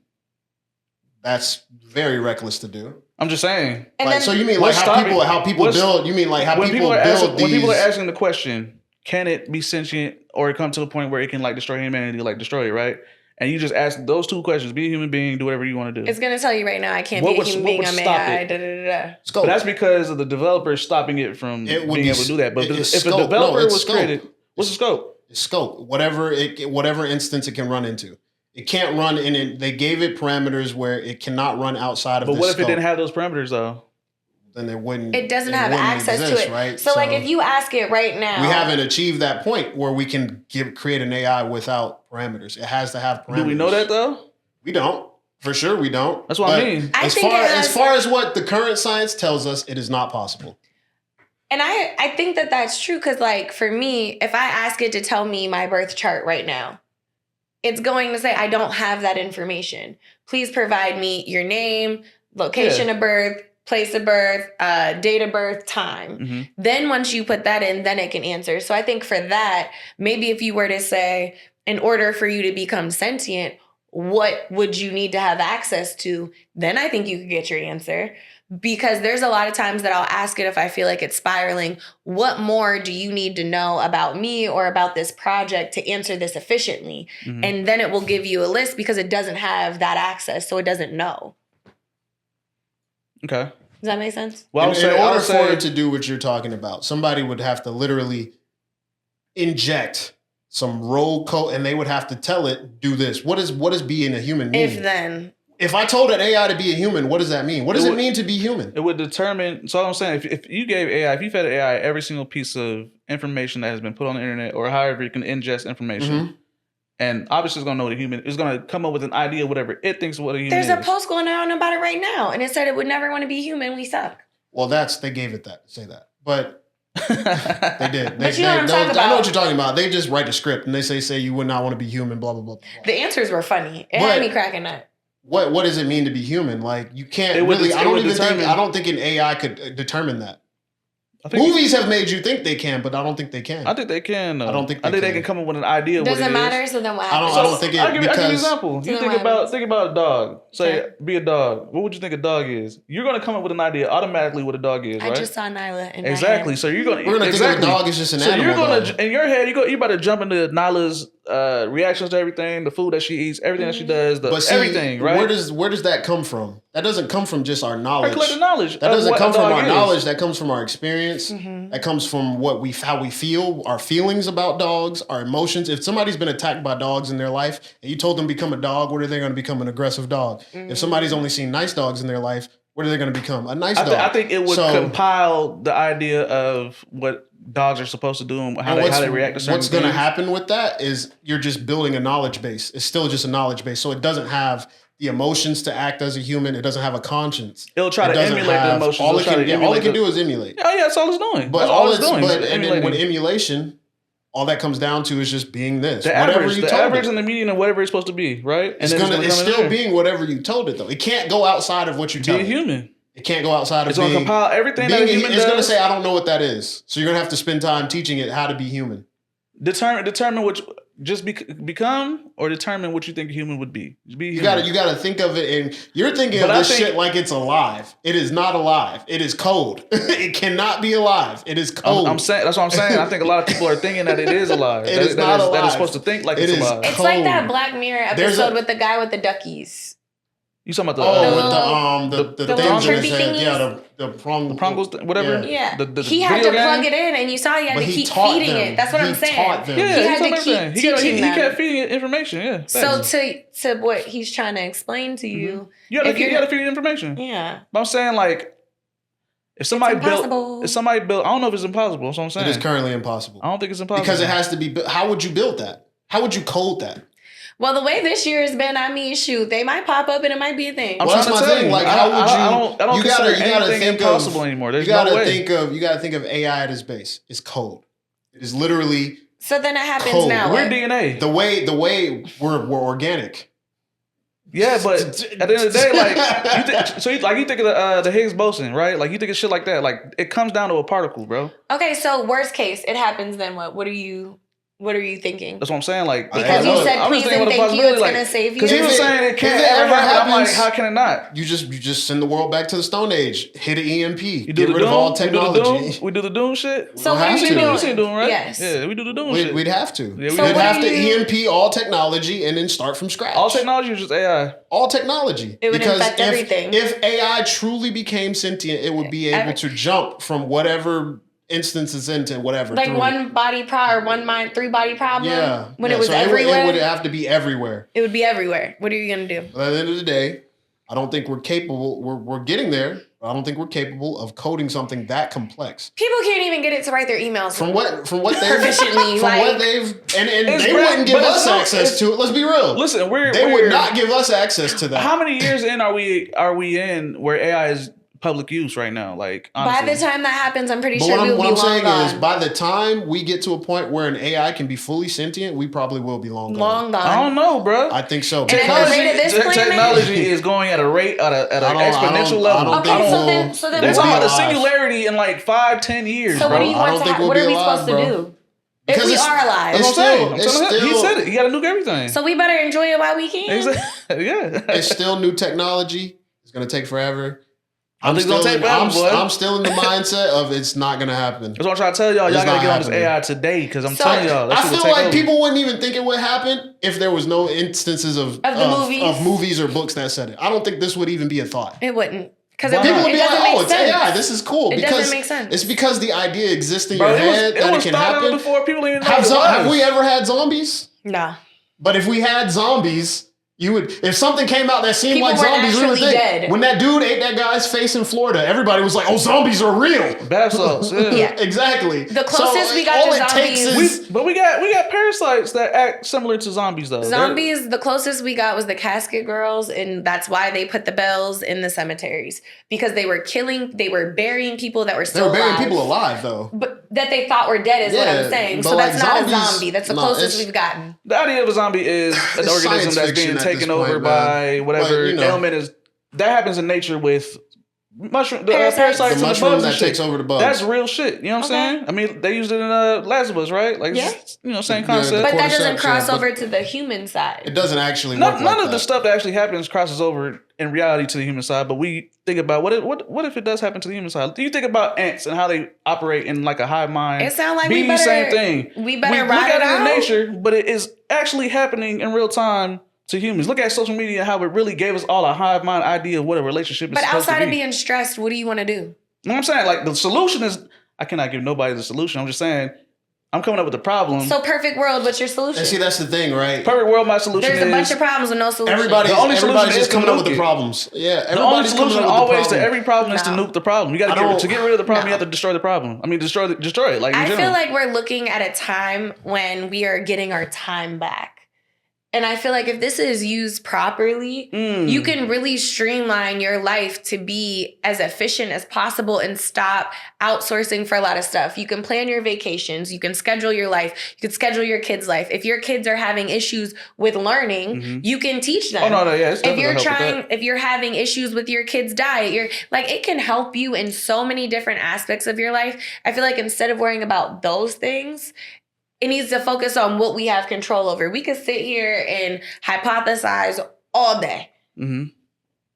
[SPEAKER 2] That's very reckless to do.
[SPEAKER 3] I'm just saying.
[SPEAKER 1] And
[SPEAKER 2] Like,
[SPEAKER 1] then,
[SPEAKER 2] so you mean like
[SPEAKER 3] what's
[SPEAKER 2] how
[SPEAKER 3] stopping-
[SPEAKER 2] people
[SPEAKER 3] what's-
[SPEAKER 2] build? You mean like how
[SPEAKER 3] When
[SPEAKER 2] people
[SPEAKER 3] people are
[SPEAKER 2] build
[SPEAKER 3] asking,
[SPEAKER 2] these?
[SPEAKER 3] when people are asking the question, can it be sentient or come to a point where it can like destroy humanity, like destroy it, right? And you just ask those two questions: be a human being, do whatever you want to do.
[SPEAKER 1] it's going to tell you right now, I can't
[SPEAKER 3] What
[SPEAKER 1] be a
[SPEAKER 3] would-
[SPEAKER 1] human
[SPEAKER 3] what
[SPEAKER 1] being.
[SPEAKER 3] would
[SPEAKER 1] I'm
[SPEAKER 3] stop
[SPEAKER 1] AI.
[SPEAKER 3] it?
[SPEAKER 1] Da, da, da, da.
[SPEAKER 2] scope.
[SPEAKER 3] But that's because of the developers stopping it from
[SPEAKER 2] It would
[SPEAKER 3] being
[SPEAKER 2] be
[SPEAKER 3] able to do that. But
[SPEAKER 2] it's
[SPEAKER 3] if
[SPEAKER 2] scope.
[SPEAKER 3] a
[SPEAKER 2] No,
[SPEAKER 3] developer
[SPEAKER 2] it's
[SPEAKER 3] was
[SPEAKER 2] scope.
[SPEAKER 3] created, what's the scope?
[SPEAKER 2] It's scope. Whatever instance it can run into. It can't run they gave it parameters where it cannot run outside of
[SPEAKER 3] But
[SPEAKER 2] this
[SPEAKER 3] what if
[SPEAKER 2] scope.
[SPEAKER 3] it didn't have those parameters though?
[SPEAKER 2] Then it wouldn't.
[SPEAKER 1] It doesn't have access
[SPEAKER 2] exist,
[SPEAKER 1] to it.
[SPEAKER 2] right?
[SPEAKER 1] So like if you ask it right now.
[SPEAKER 2] We haven't achieved that point where we can create an AI without parameters. It has to have parameters.
[SPEAKER 3] Do we know that though?
[SPEAKER 2] We don't. For sure we don't.
[SPEAKER 3] That's what I mean.
[SPEAKER 2] As far as what the current science tells us, it is not possible.
[SPEAKER 1] And I think that that's true because, like, for me, if I ask it to tell me my birth chart right now, it's going to say, I don't have that information. Please provide me your name, location of birth, place of birth, date of birth, time.
[SPEAKER 3] Mm-hmm.
[SPEAKER 1] Then once you put that in, then it can answer. So I think for that, maybe if you were to say, in order for you to become sentient, what would you need to have access to? Then I think you could get your answer. Because there's a lot of times that I'll ask it if I feel like it's spiraling, what more do you need to know about me or about this project to answer this efficiently? Mm-hmm. And then it will give you a list because it doesn't have that access, so it doesn't know.
[SPEAKER 3] Okay.
[SPEAKER 1] Does that make sense?
[SPEAKER 2] Well, in order for it to do what you're talking about, somebody would have to literally inject some roll code and they would have to tell it, do this. What is being a human mean? If I told an AI to be a human, what does that mean? What does it mean to be human?
[SPEAKER 3] It would determine. So I'm saying, if you gave AI, if you fed AI every single piece of information that has been put on the internet or however you can ingest information, and obviously it's going to know what a human is, going to come up with an idea of whatever it thinks what a human is.
[SPEAKER 1] There's a post going on about it right now, and it said it would never want to be human. We suck.
[SPEAKER 2] Well, they gave it that, say that. But they did.
[SPEAKER 1] But you know what I'm talking about.
[SPEAKER 2] I know what you're talking about. They just write a script and they say you would not want to be human, blah, blah, blah, blah.
[SPEAKER 1] The answers were funny. It had me cracking up.
[SPEAKER 2] What does it mean to be human? Like you can't really. I don't think an AI could determine that. Movies have made you think they can, but I don't think they can.
[SPEAKER 3] I think they can.
[SPEAKER 2] I don't think
[SPEAKER 3] they can come up with an idea.
[SPEAKER 1] Does it matter? So then what happens?
[SPEAKER 2] I don't think it.
[SPEAKER 3] I'll give you an example. You think about a dog. Say, be a dog. What would you think a dog is? You're going to come up with an idea automatically what a dog is, right?
[SPEAKER 1] I just saw Nyla. In
[SPEAKER 3] exactly. So we're going to
[SPEAKER 2] think a dog is just an animal.
[SPEAKER 3] So you're going to in your head. You're about to jump into Nyla's reactions to everything, the food that she eats, everything that she does, everything. Right?
[SPEAKER 2] Where does that come from? That doesn't come from just our knowledge.
[SPEAKER 3] Collective knowledge.
[SPEAKER 2] That doesn't come from our knowledge. That comes from our experience. That comes from how we feel, our feelings about dogs, our emotions. If somebody's been attacked by dogs in their life and you told them to become a dog, what are they going to become? An aggressive dog. If somebody's only seen nice dogs in their life, what are they going to become? A nice dog.
[SPEAKER 3] I think it would compile the idea of what dogs are supposed to do and how they react to certain
[SPEAKER 2] things. What's going to happen with that is you're just building a knowledge base. It's still just a knowledge base. So it doesn't have the emotions to act as a human. It doesn't have a conscience.
[SPEAKER 3] It'll try to emulate the emotions.
[SPEAKER 2] All it can do is emulate.
[SPEAKER 3] Oh yeah, that's all it's doing.
[SPEAKER 2] But and then with emulation, all that comes down to is just being this.
[SPEAKER 3] The average and the median of whatever it's supposed to be, right?
[SPEAKER 2] And it's still being whatever you told it though. It can't go outside of what you tell it.
[SPEAKER 3] Be a human.
[SPEAKER 2] It can't go outside of
[SPEAKER 3] it's being. It's going to compile everything that a human does.
[SPEAKER 2] It's going to say, I don't know what that is. So you're going to have to spend time teaching it how to be human.
[SPEAKER 3] Determine which. Just become or determine what you think a human would be.
[SPEAKER 2] You got to think of it, and you're thinking of this shit like it's alive. It is not alive. It is cold. It cannot be alive. It is cold.
[SPEAKER 3] I'm saying that's what I'm saying. I think a lot of people are thinking that it is alive.
[SPEAKER 2] It is not alive.
[SPEAKER 3] That is supposed to think like it's alive.
[SPEAKER 1] It's like that Black Mirror episode with the guy with the duckies.
[SPEAKER 3] You talking about
[SPEAKER 2] the things in his head? Yeah, the
[SPEAKER 3] prongles, whatever.
[SPEAKER 1] Yeah, he had to plug it in, and you saw he had to keep feeding it. That's what I'm saying.
[SPEAKER 3] Yeah,
[SPEAKER 1] he had to keep teaching them.
[SPEAKER 3] He kept feeding it information. Yeah.
[SPEAKER 1] So to what he's trying to explain to you,
[SPEAKER 3] you got to feed it information.
[SPEAKER 1] Yeah.
[SPEAKER 3] But I'm saying like, if somebody built, I don't know if it's impossible. That's what I'm saying.
[SPEAKER 2] It is currently impossible.
[SPEAKER 3] I don't think it's impossible
[SPEAKER 2] because it has to be. How would you build that? How would you code that?
[SPEAKER 1] Well, the way this year has been, I mean, shoot, they might pop up and it might be a thing.
[SPEAKER 3] Well, that's my thing. Like, how would you? I don't consider anything impossible anymore. There's no way.
[SPEAKER 2] You got to think of AI at its base. It's code. It is literally.
[SPEAKER 1] So then it happens
[SPEAKER 2] code.
[SPEAKER 1] now.
[SPEAKER 3] We're DNA.
[SPEAKER 2] The way we're organic.
[SPEAKER 3] Yeah, but at the end of the day, like you think of the Higgs boson, right? Like you think of shit like that. Like it comes down to a particle, bro.
[SPEAKER 1] Okay, so worst case, it happens. Then what? What are you thinking?
[SPEAKER 3] That's what I'm saying. Like
[SPEAKER 1] because you said please and thank you, it's gonna save you.
[SPEAKER 3] Because he was saying it can't ever happen. I'm like, how can it not?
[SPEAKER 2] You just send the world back to the Stone Age. Hit an EMP. Get rid of all technology.
[SPEAKER 3] We do the Doom shit.
[SPEAKER 1] So what are you doing?
[SPEAKER 3] You seen Doom, right?
[SPEAKER 1] Yes.
[SPEAKER 3] Yeah, we do the Doom shit.
[SPEAKER 2] We'd have to.
[SPEAKER 3] Yeah,
[SPEAKER 2] we'd have to EMP all technology and then start from scratch.
[SPEAKER 3] All technology is just AI.
[SPEAKER 2] All technology.
[SPEAKER 1] It would infect everything.
[SPEAKER 2] If AI truly became sentient, it would be able to jump from whatever instances into whatever.
[SPEAKER 1] Like
[SPEAKER 2] through-
[SPEAKER 1] one body or one mind, 3 body problem.
[SPEAKER 2] Yeah.
[SPEAKER 1] When
[SPEAKER 2] yeah,
[SPEAKER 1] it was
[SPEAKER 2] so
[SPEAKER 1] everywhere.
[SPEAKER 2] It would have to be everywhere.
[SPEAKER 1] It would be everywhere. What are you gonna do?
[SPEAKER 2] But at the end of the day, I don't think we're capable. We're getting there. But I don't think we're capable of coding something that complex.
[SPEAKER 1] People can't even get it to write their emails
[SPEAKER 2] From what they've
[SPEAKER 1] proficiently.
[SPEAKER 2] what they've and
[SPEAKER 3] It's
[SPEAKER 2] they
[SPEAKER 3] great,
[SPEAKER 2] wouldn't give
[SPEAKER 3] but it's
[SPEAKER 2] us
[SPEAKER 3] not-
[SPEAKER 2] access to it. Let's be real.
[SPEAKER 3] Listen,
[SPEAKER 2] They would not give us access to that.
[SPEAKER 3] How many years in are we in where AI is public use right now? Like, honestly.
[SPEAKER 1] By the time that happens, I'm pretty
[SPEAKER 2] But
[SPEAKER 1] sure
[SPEAKER 2] what
[SPEAKER 1] we
[SPEAKER 2] I'm,
[SPEAKER 1] will
[SPEAKER 2] what
[SPEAKER 1] be
[SPEAKER 2] I'm
[SPEAKER 1] long
[SPEAKER 2] saying
[SPEAKER 1] gone.
[SPEAKER 2] is, by the time we get to a point where an AI can be fully sentient, we probably will be long gone.
[SPEAKER 1] Long gone.
[SPEAKER 3] I don't know, bro.
[SPEAKER 2] I think so.
[SPEAKER 1] And at
[SPEAKER 2] Because
[SPEAKER 1] the rate of this planet-
[SPEAKER 3] Technology is going at a rate at an exponential level.
[SPEAKER 2] I don't
[SPEAKER 1] Okay,
[SPEAKER 2] think
[SPEAKER 1] so then
[SPEAKER 3] They're
[SPEAKER 1] what
[SPEAKER 3] talking
[SPEAKER 1] do
[SPEAKER 3] about
[SPEAKER 1] you-
[SPEAKER 3] the singularity in like 5-10 years,
[SPEAKER 1] So
[SPEAKER 3] bro.
[SPEAKER 1] what do you
[SPEAKER 2] I
[SPEAKER 1] want
[SPEAKER 2] don't
[SPEAKER 1] to
[SPEAKER 2] think
[SPEAKER 1] happen?
[SPEAKER 2] we'll
[SPEAKER 1] What
[SPEAKER 2] be
[SPEAKER 1] are we
[SPEAKER 2] alive,
[SPEAKER 1] supposed
[SPEAKER 2] bro.
[SPEAKER 1] to do?
[SPEAKER 2] Because
[SPEAKER 1] If we
[SPEAKER 2] it's-
[SPEAKER 1] are alive.
[SPEAKER 3] That's what I'm saying.
[SPEAKER 2] it's
[SPEAKER 3] I'm telling him. He
[SPEAKER 2] still-
[SPEAKER 3] said it. You got to nuke everything.
[SPEAKER 1] So we better enjoy it while we can.
[SPEAKER 3] Yeah.
[SPEAKER 2] it's still new technology. It's gonna take forever.
[SPEAKER 3] I think it's gonna take forever, boy.
[SPEAKER 2] I'm still in the mindset of it's not gonna happen.
[SPEAKER 3] That's what I'm trying to tell y'all. Y'all
[SPEAKER 2] It's
[SPEAKER 3] gotta
[SPEAKER 2] not
[SPEAKER 3] get on this
[SPEAKER 2] happening.
[SPEAKER 3] AI today because I'm
[SPEAKER 1] So-
[SPEAKER 3] telling y'all. That
[SPEAKER 2] I
[SPEAKER 3] shit will
[SPEAKER 2] feel
[SPEAKER 3] take
[SPEAKER 2] like
[SPEAKER 3] over.
[SPEAKER 2] people wouldn't even think it would happen if there was no instances of movies or books that said it. I don't think this would even be a thought.
[SPEAKER 1] It wouldn't. Because
[SPEAKER 3] Why
[SPEAKER 1] it,
[SPEAKER 2] People
[SPEAKER 3] not?
[SPEAKER 2] would
[SPEAKER 1] it
[SPEAKER 2] be like,
[SPEAKER 1] doesn't
[SPEAKER 2] "Oh,
[SPEAKER 1] make
[SPEAKER 2] it's
[SPEAKER 1] sense.
[SPEAKER 2] AI. This is cool."
[SPEAKER 1] It
[SPEAKER 2] because
[SPEAKER 1] doesn't make sense.
[SPEAKER 2] It's because the idea exists in
[SPEAKER 3] Bro,
[SPEAKER 2] your
[SPEAKER 3] it was,
[SPEAKER 2] head
[SPEAKER 3] it
[SPEAKER 2] that
[SPEAKER 3] was
[SPEAKER 2] it can
[SPEAKER 3] thought of
[SPEAKER 2] happen.
[SPEAKER 3] before people even know what it
[SPEAKER 2] Have
[SPEAKER 3] was.
[SPEAKER 2] we ever had zombies?
[SPEAKER 1] No.
[SPEAKER 2] But if we had zombies, you would. If something came out that seemed
[SPEAKER 1] People
[SPEAKER 2] like
[SPEAKER 1] were
[SPEAKER 2] zombies, we would
[SPEAKER 1] actually
[SPEAKER 2] think.
[SPEAKER 1] dead.
[SPEAKER 2] When that dude ate that guy's face in Florida, everybody was like, "Oh, zombies are real."
[SPEAKER 3] Bath salts. Yeah.
[SPEAKER 1] Yeah.
[SPEAKER 2] Exactly.
[SPEAKER 1] The closest we got
[SPEAKER 2] all
[SPEAKER 1] to
[SPEAKER 2] it takes
[SPEAKER 1] zombies-
[SPEAKER 2] is
[SPEAKER 3] But we got parasites that act similar to zombies though.
[SPEAKER 1] Zombies, the closest we got was the casket girls, and that's why they put the bells in the cemeteries. Because they were burying people that were
[SPEAKER 2] they
[SPEAKER 1] still
[SPEAKER 2] were burying
[SPEAKER 1] alive.
[SPEAKER 2] people alive though.
[SPEAKER 1] But that they thought were dead is what
[SPEAKER 2] Yeah,
[SPEAKER 1] I'm saying.
[SPEAKER 2] but
[SPEAKER 1] So
[SPEAKER 2] like
[SPEAKER 1] that's not a
[SPEAKER 2] zombies-
[SPEAKER 1] zombie. That's the
[SPEAKER 2] no,
[SPEAKER 1] closest
[SPEAKER 2] it's-
[SPEAKER 1] we've gotten.
[SPEAKER 3] The idea of a zombie is an
[SPEAKER 2] It's
[SPEAKER 3] organism
[SPEAKER 2] science
[SPEAKER 3] that's
[SPEAKER 2] fiction
[SPEAKER 3] being
[SPEAKER 2] at
[SPEAKER 3] taken
[SPEAKER 2] this
[SPEAKER 3] over
[SPEAKER 2] point,
[SPEAKER 3] by whatever
[SPEAKER 2] But,
[SPEAKER 3] ailment is. That happens in nature with mushroom
[SPEAKER 1] Parasites.
[SPEAKER 3] parasites
[SPEAKER 2] The
[SPEAKER 3] and the
[SPEAKER 2] mushroom
[SPEAKER 3] bugs
[SPEAKER 2] that
[SPEAKER 3] and shit.
[SPEAKER 2] takes over the bugs.
[SPEAKER 3] That's real shit. You know what I'm
[SPEAKER 1] Okay.
[SPEAKER 3] saying? I mean, they used it in Last of Us, right? Like,
[SPEAKER 1] Yeah.
[SPEAKER 3] same
[SPEAKER 2] Yeah,
[SPEAKER 3] concept.
[SPEAKER 1] But that
[SPEAKER 2] cordyceps,
[SPEAKER 1] doesn't cross
[SPEAKER 2] yeah, but-
[SPEAKER 1] over to the human side.
[SPEAKER 2] It doesn't actually work.
[SPEAKER 3] None
[SPEAKER 2] like
[SPEAKER 3] of the
[SPEAKER 2] that.
[SPEAKER 3] stuff that actually happens crosses over in reality to the human side, but we think about what if it does happen to the human side? Do you think about ants and how they operate in like a hive mind?
[SPEAKER 1] It sounds like
[SPEAKER 3] bees,
[SPEAKER 1] we better
[SPEAKER 3] same thing.
[SPEAKER 1] We better
[SPEAKER 3] We
[SPEAKER 1] ride
[SPEAKER 3] look at
[SPEAKER 1] it
[SPEAKER 3] it in
[SPEAKER 1] out.
[SPEAKER 3] nature, but it is actually happening in real time to humans. Look at social media, how it really gave us all a hive mind idea of what a relationship is
[SPEAKER 1] But
[SPEAKER 3] supposed
[SPEAKER 1] outside
[SPEAKER 3] to
[SPEAKER 1] of
[SPEAKER 3] be.
[SPEAKER 1] being stressed, what do you want to do?
[SPEAKER 3] You know what I'm saying? Like the solution is, I cannot give nobody the solution. I'm just saying, I'm coming up with the problem.
[SPEAKER 1] So perfect world, what's your solution?
[SPEAKER 2] And see, that's the thing, right?
[SPEAKER 3] Perfect world, my solution
[SPEAKER 1] There's
[SPEAKER 3] is
[SPEAKER 1] a bunch of problems with no solution.
[SPEAKER 2] Everybody's
[SPEAKER 3] The only solution
[SPEAKER 2] just
[SPEAKER 3] is to
[SPEAKER 2] coming up
[SPEAKER 3] nuke
[SPEAKER 2] with the
[SPEAKER 3] it.
[SPEAKER 2] problems. Yeah,
[SPEAKER 3] the only
[SPEAKER 2] everybody's coming
[SPEAKER 3] solution
[SPEAKER 2] up with the
[SPEAKER 3] always to
[SPEAKER 2] problem.
[SPEAKER 3] every problem is to
[SPEAKER 1] No.
[SPEAKER 3] nuke the problem. You got
[SPEAKER 2] I
[SPEAKER 3] to
[SPEAKER 2] don't-
[SPEAKER 3] get rid of the problem.
[SPEAKER 2] no.
[SPEAKER 3] You have to destroy the problem. I mean, destroy it. Like in
[SPEAKER 1] I
[SPEAKER 3] general.
[SPEAKER 1] feel like we're looking at a time when we are getting our time back. And I feel like if this is used properly, you can really streamline your life to be as efficient as possible and stop outsourcing for a lot of stuff. You can plan your vacations. You can schedule your life. You can schedule your kids' life. If your kids are having issues with learning, you can teach them.
[SPEAKER 3] Oh no, yeah. It's
[SPEAKER 1] If
[SPEAKER 3] definitely
[SPEAKER 1] you're
[SPEAKER 3] help with
[SPEAKER 1] trying,
[SPEAKER 3] that.
[SPEAKER 1] if you're having issues with your kid's diet, you're like, it can help you in so many different aspects of your life. I feel like instead of worrying about those things, it needs to focus on what we have control over. We could sit here and hypothesize all day.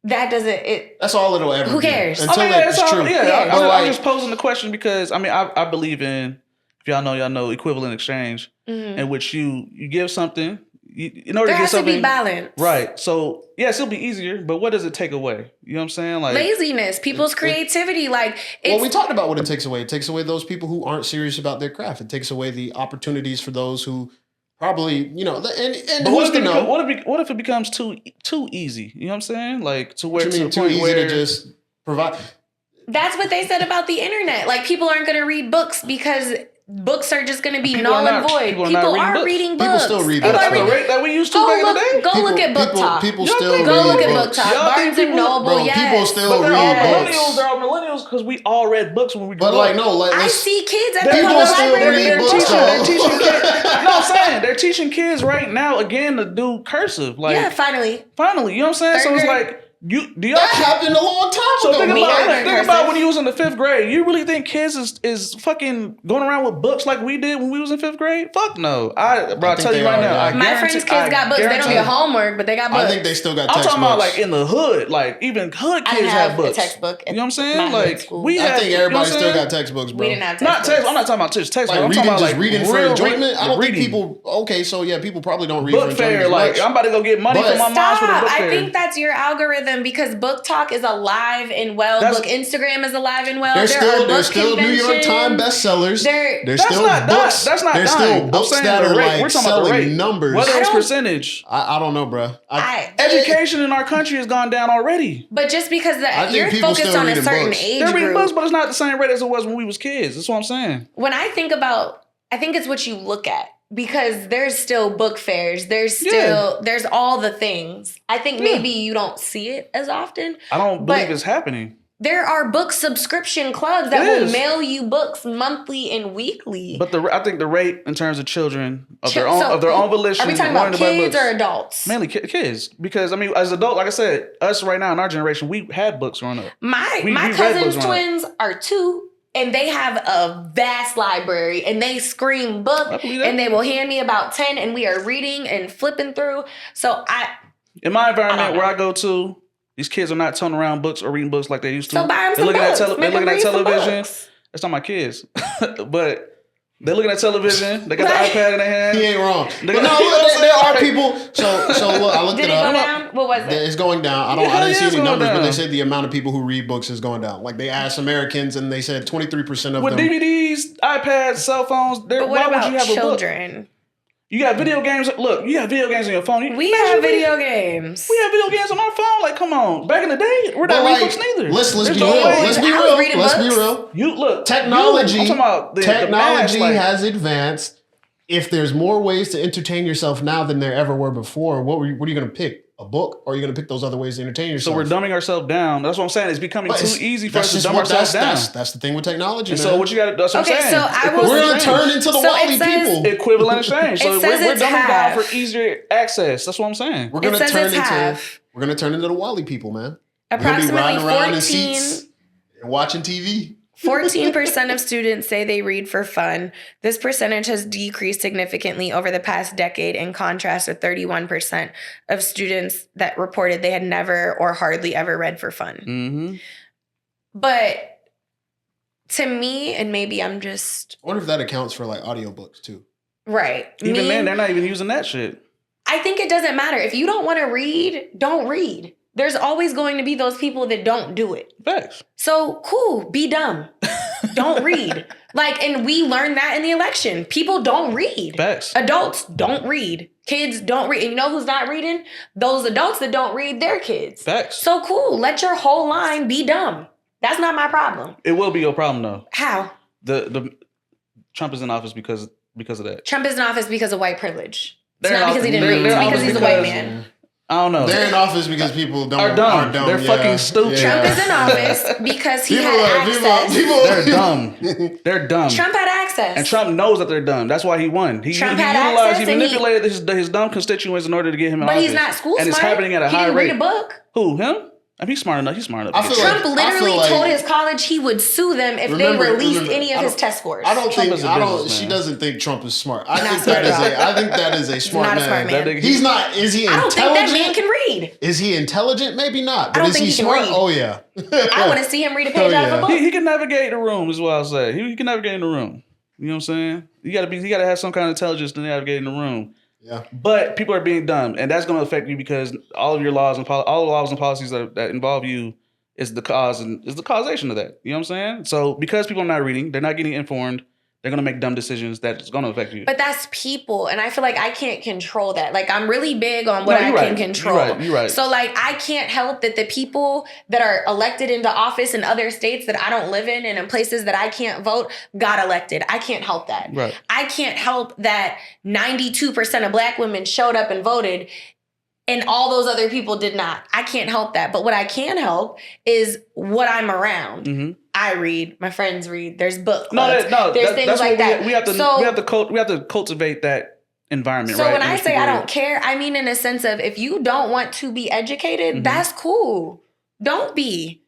[SPEAKER 1] That doesn't,
[SPEAKER 2] That's all it'll ever
[SPEAKER 1] Who
[SPEAKER 2] be.
[SPEAKER 1] cares?
[SPEAKER 2] Until it's true.
[SPEAKER 3] Yeah,
[SPEAKER 2] But
[SPEAKER 3] I'm
[SPEAKER 2] like,
[SPEAKER 3] just posing the question because I mean I believe in, if y'all know equivalent exchange, in which you give something in order
[SPEAKER 1] there
[SPEAKER 3] to get
[SPEAKER 1] has to
[SPEAKER 3] something
[SPEAKER 1] be balance.
[SPEAKER 3] right. So yes, it'll be easier, but what does it take away? You know what I'm saying? Like
[SPEAKER 1] Laziness, people's creativity. Like, it's,
[SPEAKER 2] well, we talked about what it takes away. It takes away those people who aren't serious about their craft. It takes away the opportunities for those who probably, and
[SPEAKER 3] But
[SPEAKER 2] who's to know?
[SPEAKER 3] what if it becomes too easy? You know what I'm saying? Like to where
[SPEAKER 2] What you mean,
[SPEAKER 3] to the
[SPEAKER 2] too
[SPEAKER 3] point
[SPEAKER 2] easy
[SPEAKER 3] where
[SPEAKER 2] to just provide?
[SPEAKER 1] that's what they said about the internet. Like, people aren't going to read books because books are just going to be
[SPEAKER 3] People
[SPEAKER 1] null
[SPEAKER 3] are
[SPEAKER 1] and
[SPEAKER 3] not-
[SPEAKER 1] void.
[SPEAKER 3] people are
[SPEAKER 1] People
[SPEAKER 3] not
[SPEAKER 1] are
[SPEAKER 3] reading
[SPEAKER 1] reading
[SPEAKER 2] People
[SPEAKER 1] books.
[SPEAKER 2] still read
[SPEAKER 1] People
[SPEAKER 2] books,
[SPEAKER 1] are
[SPEAKER 3] at the
[SPEAKER 2] though.
[SPEAKER 3] rate that we used to
[SPEAKER 1] Go
[SPEAKER 3] back in the
[SPEAKER 1] look,
[SPEAKER 3] day.
[SPEAKER 1] go look at Book Talk.
[SPEAKER 2] People
[SPEAKER 3] Y'all
[SPEAKER 2] still
[SPEAKER 3] think-
[SPEAKER 1] Go
[SPEAKER 2] read
[SPEAKER 1] look at
[SPEAKER 2] books.
[SPEAKER 1] Book Talk.
[SPEAKER 3] Y'all think
[SPEAKER 1] Barnes and
[SPEAKER 3] people-
[SPEAKER 1] Noble,
[SPEAKER 2] Bro,
[SPEAKER 1] yes.
[SPEAKER 2] people still
[SPEAKER 3] But
[SPEAKER 2] read
[SPEAKER 3] they're all
[SPEAKER 2] books.
[SPEAKER 3] millennials. They're all millennials because we all read books when we grew
[SPEAKER 2] But
[SPEAKER 3] up.
[SPEAKER 2] like, no, like,
[SPEAKER 1] I
[SPEAKER 2] let's-
[SPEAKER 1] see kids at
[SPEAKER 3] They're
[SPEAKER 1] the
[SPEAKER 2] People
[SPEAKER 1] public
[SPEAKER 2] still
[SPEAKER 1] library.
[SPEAKER 2] read books,
[SPEAKER 3] They're
[SPEAKER 2] though.
[SPEAKER 3] teaching kids. No, I'm saying they're teaching kids right now again to do cursive. Like,
[SPEAKER 1] Yeah, finally.
[SPEAKER 3] finally, you know what I'm saying? So it's
[SPEAKER 1] Third grade.
[SPEAKER 3] like, do y'all?
[SPEAKER 2] that happened a long time
[SPEAKER 3] So
[SPEAKER 2] ago.
[SPEAKER 3] think
[SPEAKER 1] We
[SPEAKER 3] about
[SPEAKER 1] learned
[SPEAKER 3] think
[SPEAKER 1] cursive.
[SPEAKER 3] about when you was in the 5th grade. You really think kids is fucking going around with books like we did when we was in 5th grade? Fuck no. I
[SPEAKER 2] think
[SPEAKER 3] tell you
[SPEAKER 2] they
[SPEAKER 3] right
[SPEAKER 2] are,
[SPEAKER 3] now.
[SPEAKER 2] yeah.
[SPEAKER 3] I
[SPEAKER 1] My
[SPEAKER 3] guarantee-
[SPEAKER 1] friends' kids got books. They don't
[SPEAKER 3] guarantee-
[SPEAKER 1] get homework, but they got books.
[SPEAKER 2] I think they still got
[SPEAKER 3] I'm
[SPEAKER 2] textbooks.
[SPEAKER 3] talking about like in the hood, like even hood
[SPEAKER 1] I
[SPEAKER 3] kids
[SPEAKER 1] didn't
[SPEAKER 3] have
[SPEAKER 1] have
[SPEAKER 3] books.
[SPEAKER 1] a textbook.
[SPEAKER 3] You know what I'm saying?
[SPEAKER 1] at my
[SPEAKER 3] Like
[SPEAKER 1] school.
[SPEAKER 3] we
[SPEAKER 2] I
[SPEAKER 3] have.
[SPEAKER 2] think
[SPEAKER 3] you know
[SPEAKER 2] everybody
[SPEAKER 3] what I'm
[SPEAKER 2] still
[SPEAKER 3] saying?
[SPEAKER 2] got textbooks, bro.
[SPEAKER 1] We didn't have
[SPEAKER 3] Not
[SPEAKER 1] textbooks.
[SPEAKER 3] text. I'm not talking about just text.
[SPEAKER 2] Like
[SPEAKER 3] I'm
[SPEAKER 2] reading,
[SPEAKER 3] talking about
[SPEAKER 2] just
[SPEAKER 3] like
[SPEAKER 2] reading for
[SPEAKER 3] real
[SPEAKER 2] enjoyment. I don't think
[SPEAKER 3] reading.
[SPEAKER 2] people. Okay, so yeah, people probably don't read for
[SPEAKER 3] Book fair.
[SPEAKER 2] enjoyment.
[SPEAKER 3] Like
[SPEAKER 2] as much.
[SPEAKER 3] I'm about to go get money
[SPEAKER 2] But-
[SPEAKER 3] from my mom's for the
[SPEAKER 1] Stop.
[SPEAKER 3] book
[SPEAKER 1] I
[SPEAKER 3] fair.
[SPEAKER 1] think that's your algorithm them because Book Talk is alive and well. Book Instagram is alive and well.
[SPEAKER 2] There's still New York Times bestsellers. There's still books.
[SPEAKER 3] That's not
[SPEAKER 2] there's still books that are like selling numbers.
[SPEAKER 3] Whether it's percentage.
[SPEAKER 2] I don't know, bro.
[SPEAKER 3] Education in our country has gone down already.
[SPEAKER 1] But just because you're focused on a certain age
[SPEAKER 3] They're reading
[SPEAKER 1] group.
[SPEAKER 3] books, but it's not the same rate as it was when we was kids. That's what I'm saying.
[SPEAKER 1] When I think it's what you look at. Because there's still book fairs. There's all the things. I think maybe you don't see it as often.
[SPEAKER 3] I don't believe it's happening.
[SPEAKER 1] There are book subscription clubs that will mail you books monthly and weekly.
[SPEAKER 3] But I think the rate in terms of children of their own volition.
[SPEAKER 1] Are we talking about kids or adults?
[SPEAKER 3] Mainly kids, because I mean, as adults, like I said, us right now in our generation, we had books growing up.
[SPEAKER 1] My cousin's twins are 2. And they have a vast library and they scream book and they will hand me about 10 and we are reading and flipping through. So
[SPEAKER 3] in my environment where I go to, these kids are not turning around books or reading books like they used to.
[SPEAKER 1] So buy them some books.
[SPEAKER 3] They're looking at television. That's not my kids. But they're looking at television. They got the iPad in their hand.
[SPEAKER 2] He ain't wrong. But no, there are people. So look, I looked
[SPEAKER 1] it
[SPEAKER 2] up.
[SPEAKER 1] Did it go down? What was it?
[SPEAKER 2] It's going down. I didn't see any numbers, but they said the amount of people who read books is going down. Like they asked Americans, and they said 23% of
[SPEAKER 3] with
[SPEAKER 2] them.
[SPEAKER 3] DVDs, iPads, cell phones.
[SPEAKER 1] But what about would you have children?
[SPEAKER 3] A book? You got video games. Look, you have video games on your phone.
[SPEAKER 1] We have video games.
[SPEAKER 3] We have video games on our phone. Like, come on. Back in the day, we're not reading books neither.
[SPEAKER 2] Let's be real. Let's be real.
[SPEAKER 3] You look.
[SPEAKER 2] Technology.
[SPEAKER 3] I'm talking about
[SPEAKER 2] technology has advanced. If there's more ways to entertain yourself now than there ever were before, what are you going to pick? A book, or are you going to pick those other ways to entertain yourself?
[SPEAKER 3] So we're dumbing ourselves down. That's what I'm saying. It's becoming too easy for us to dumb ourselves down.
[SPEAKER 2] That's the thing with technology, man.
[SPEAKER 3] So what you got to do? That's what I'm saying.
[SPEAKER 1] So
[SPEAKER 2] we're going to turn into the Wally people.
[SPEAKER 3] Equivalent exchange. So we're dumbing down for easier access. That's what I'm saying.
[SPEAKER 2] We're going to turn into the Wally people, man.
[SPEAKER 1] Approximately
[SPEAKER 2] we're going to be riding around in seats and watching TV.
[SPEAKER 1] 14% of students say they read for fun. This percentage has decreased significantly over the past decade, in contrast to 31% of students that reported they had never or hardly ever read for fun.
[SPEAKER 3] Mm-hmm.
[SPEAKER 1] But to me, and maybe I'm just...
[SPEAKER 2] I wonder if that accounts for like audiobooks too.
[SPEAKER 1] Right.
[SPEAKER 3] Even then, they're not even using that shit.
[SPEAKER 1] I think it doesn't matter. If you don't want to read, don't read. There's always going to be those people that don't do it.
[SPEAKER 3] Facts.
[SPEAKER 1] So cool, be dumb. Don't read. And we learned that in the election. People don't read.
[SPEAKER 3] Facts.
[SPEAKER 1] Adults don't read. Kids don't read. And you know who's not reading? Those adults that don't read their kids.
[SPEAKER 3] Facts.
[SPEAKER 1] So cool. Let your whole line be dumb. That's not my problem.
[SPEAKER 3] It will be your problem though.
[SPEAKER 1] How?
[SPEAKER 3] The Trump is in office because of that.
[SPEAKER 1] Trump is in office because of white privilege. It's not because he didn't read. It's because he's a white man.
[SPEAKER 3] I don't know.
[SPEAKER 2] They're in office because people
[SPEAKER 3] are dumb. They're fucking stupid.
[SPEAKER 1] Trump is in office because he had access.
[SPEAKER 3] They're dumb. They're dumb.
[SPEAKER 1] Trump had access.
[SPEAKER 3] And Trump knows that they're dumb. That's why he won. He manipulated his dumb constituents in order to get him in office.
[SPEAKER 1] But he's not school smart.
[SPEAKER 3] And it's happening at a high rate.
[SPEAKER 1] He didn't read a book.
[SPEAKER 3] Who? Him? I mean, he's smart enough.
[SPEAKER 1] Trump literally told his college he would sue them if they released any of his test scores.
[SPEAKER 2] She doesn't think Trump is smart. I think that is a smart man.
[SPEAKER 1] Not a smart man.
[SPEAKER 2] He's not. Is he intelligent?
[SPEAKER 1] I don't think that man can read.
[SPEAKER 2] Is he intelligent? Maybe not. But is he smart? Oh yeah.
[SPEAKER 1] I want to see him read a page out of a book.
[SPEAKER 3] He can navigate the room, is what I'll say. He can navigate in the room. You know what I'm saying? You gotta have some kind of intelligence to navigate in the room.
[SPEAKER 2] Yeah.
[SPEAKER 3] But people are being dumb, and that's going to affect you because all of your laws and all the laws and policies that involve you is the cause and is the causation of that. You know what I'm saying? So because people are not reading, they're not getting informed, they're going to make dumb decisions that's going to affect you.
[SPEAKER 1] But that's people, and I feel like I can't control that. I'm really big on what I can control.
[SPEAKER 3] You're right.
[SPEAKER 1] So I can't help that the people that are elected into office in other states that I don't live in and in places that I can't vote got elected. I can't help that.
[SPEAKER 3] Right.
[SPEAKER 1] I can't help that 92% of black women showed up and voted and all those other people did not. I can't help that. But what I can help is what I'm around.
[SPEAKER 3] Mm-hmm.
[SPEAKER 1] I read. My friends read. There's book
[SPEAKER 3] clubs.
[SPEAKER 1] There's things like that.
[SPEAKER 3] We have to cultivate that environment.
[SPEAKER 1] So
[SPEAKER 3] right?
[SPEAKER 1] when I say I don't care, I mean in a sense of if you don't want to be educated, that's cool. Don't be.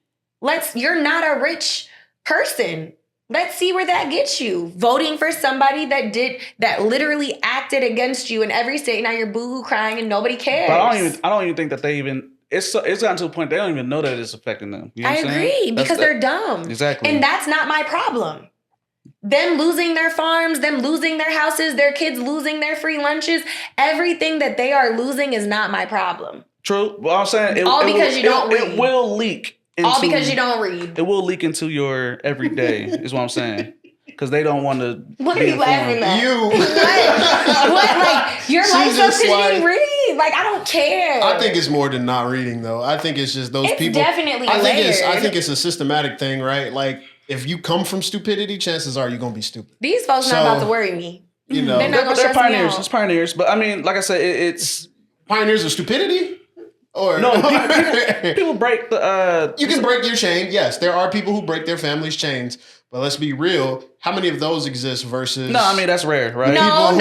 [SPEAKER 1] You're not a rich person. Let's see where that gets you. Voting for somebody that literally acted against you in every state. Now you're boohoo crying and nobody cares.
[SPEAKER 3] But I don't even think that they even. It's gotten to a point they don't even know that it's affecting them. You know
[SPEAKER 1] I agree because they're dumb.
[SPEAKER 3] Exactly.
[SPEAKER 1] And that's not my problem. Them losing their farms, them losing their houses, their kids losing their free lunches, everything that they are losing is not my problem.
[SPEAKER 3] True. Well, I'm saying
[SPEAKER 1] All because you don't read.
[SPEAKER 3] It will leak.
[SPEAKER 1] All because you don't read.
[SPEAKER 3] It will leak into your everyday. Is what I'm saying. Because they don't want to.
[SPEAKER 1] What are you laughing at?
[SPEAKER 2] You.
[SPEAKER 1] What? Like, your life sucks because you didn't read? Like, I don't care.
[SPEAKER 2] I think it's more than not reading, though. I think it's just those
[SPEAKER 1] It's
[SPEAKER 2] people.
[SPEAKER 1] definitely
[SPEAKER 2] I
[SPEAKER 1] layered.
[SPEAKER 2] think it's a systematic thing, right? Like, if you come from stupidity, chances are you're going to be stupid.
[SPEAKER 1] These folks not about to worry me.
[SPEAKER 2] You know.
[SPEAKER 1] They're not gonna
[SPEAKER 3] They're
[SPEAKER 1] stress me
[SPEAKER 3] pioneers.
[SPEAKER 1] out.
[SPEAKER 3] It's pioneers. But I mean, like I said, it's.
[SPEAKER 2] Pioneers of stupidity? Or
[SPEAKER 3] No, people break the.
[SPEAKER 2] You can break your chain. Yes, there are people who break their family's chains. But let's be real. How many of those exist versus...
[SPEAKER 3] No, I mean, that's rare, right?
[SPEAKER 1] No.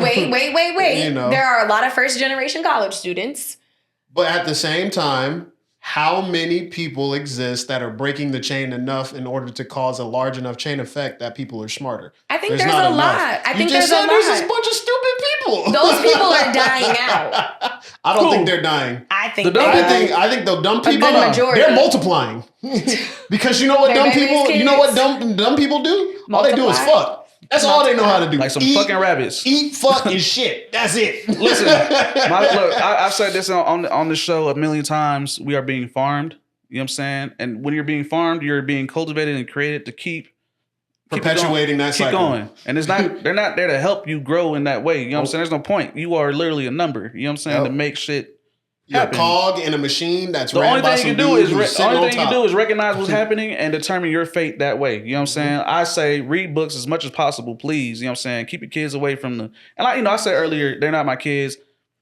[SPEAKER 1] Wait.
[SPEAKER 2] You know.
[SPEAKER 1] There are a lot of first-generation college students.
[SPEAKER 2] But at the same time, how many people exist that are breaking the chain enough in order to cause a large enough chain effect that people are smarter?
[SPEAKER 1] I think there's
[SPEAKER 2] not
[SPEAKER 1] a
[SPEAKER 2] enough.
[SPEAKER 1] lot. I think
[SPEAKER 2] you just
[SPEAKER 1] there's a
[SPEAKER 2] said there's
[SPEAKER 1] lot.
[SPEAKER 2] this bunch of stupid people.
[SPEAKER 1] Those people are dying out.
[SPEAKER 2] I don't
[SPEAKER 3] Cool.
[SPEAKER 2] think they're dying.
[SPEAKER 1] I think
[SPEAKER 3] The dumb
[SPEAKER 1] they
[SPEAKER 3] people-
[SPEAKER 1] are.
[SPEAKER 2] I think the dumb people,
[SPEAKER 1] good majority.
[SPEAKER 2] they're multiplying. Because you know what
[SPEAKER 1] They're
[SPEAKER 2] dumb
[SPEAKER 1] babies,
[SPEAKER 2] people, you know what
[SPEAKER 1] kids.
[SPEAKER 2] dumb people do? All they do is
[SPEAKER 1] Multiply.
[SPEAKER 2] fuck. That's all they know how to do.
[SPEAKER 3] Like some
[SPEAKER 2] Eat,
[SPEAKER 3] fucking rabbits.
[SPEAKER 2] Eat, fuck, and shit. That's it.
[SPEAKER 3] Listen, I've said this on the show a million times. We are being farmed. You know what I'm saying? And when you're being farmed, you're being cultivated and created to keep
[SPEAKER 2] Perpetuating that
[SPEAKER 3] keep
[SPEAKER 2] cycle.
[SPEAKER 3] going. And it's not they're not there to help you grow in that way. You know what I'm saying? There's no point. You are literally a number. You know what I'm saying?
[SPEAKER 2] Yep.
[SPEAKER 3] To make shit
[SPEAKER 2] You're a
[SPEAKER 3] happen.
[SPEAKER 2] cog in a machine that's
[SPEAKER 3] The
[SPEAKER 2] ran
[SPEAKER 3] only
[SPEAKER 2] by
[SPEAKER 3] thing you
[SPEAKER 2] some
[SPEAKER 3] can do
[SPEAKER 2] dude
[SPEAKER 3] is
[SPEAKER 2] who's sitting on top.
[SPEAKER 3] recognize what's happening and determine your fate that way. You know what I'm saying? I say read books as much as possible, please. You know what I'm saying? Keep your kids away from the and I said earlier, they're not my kids.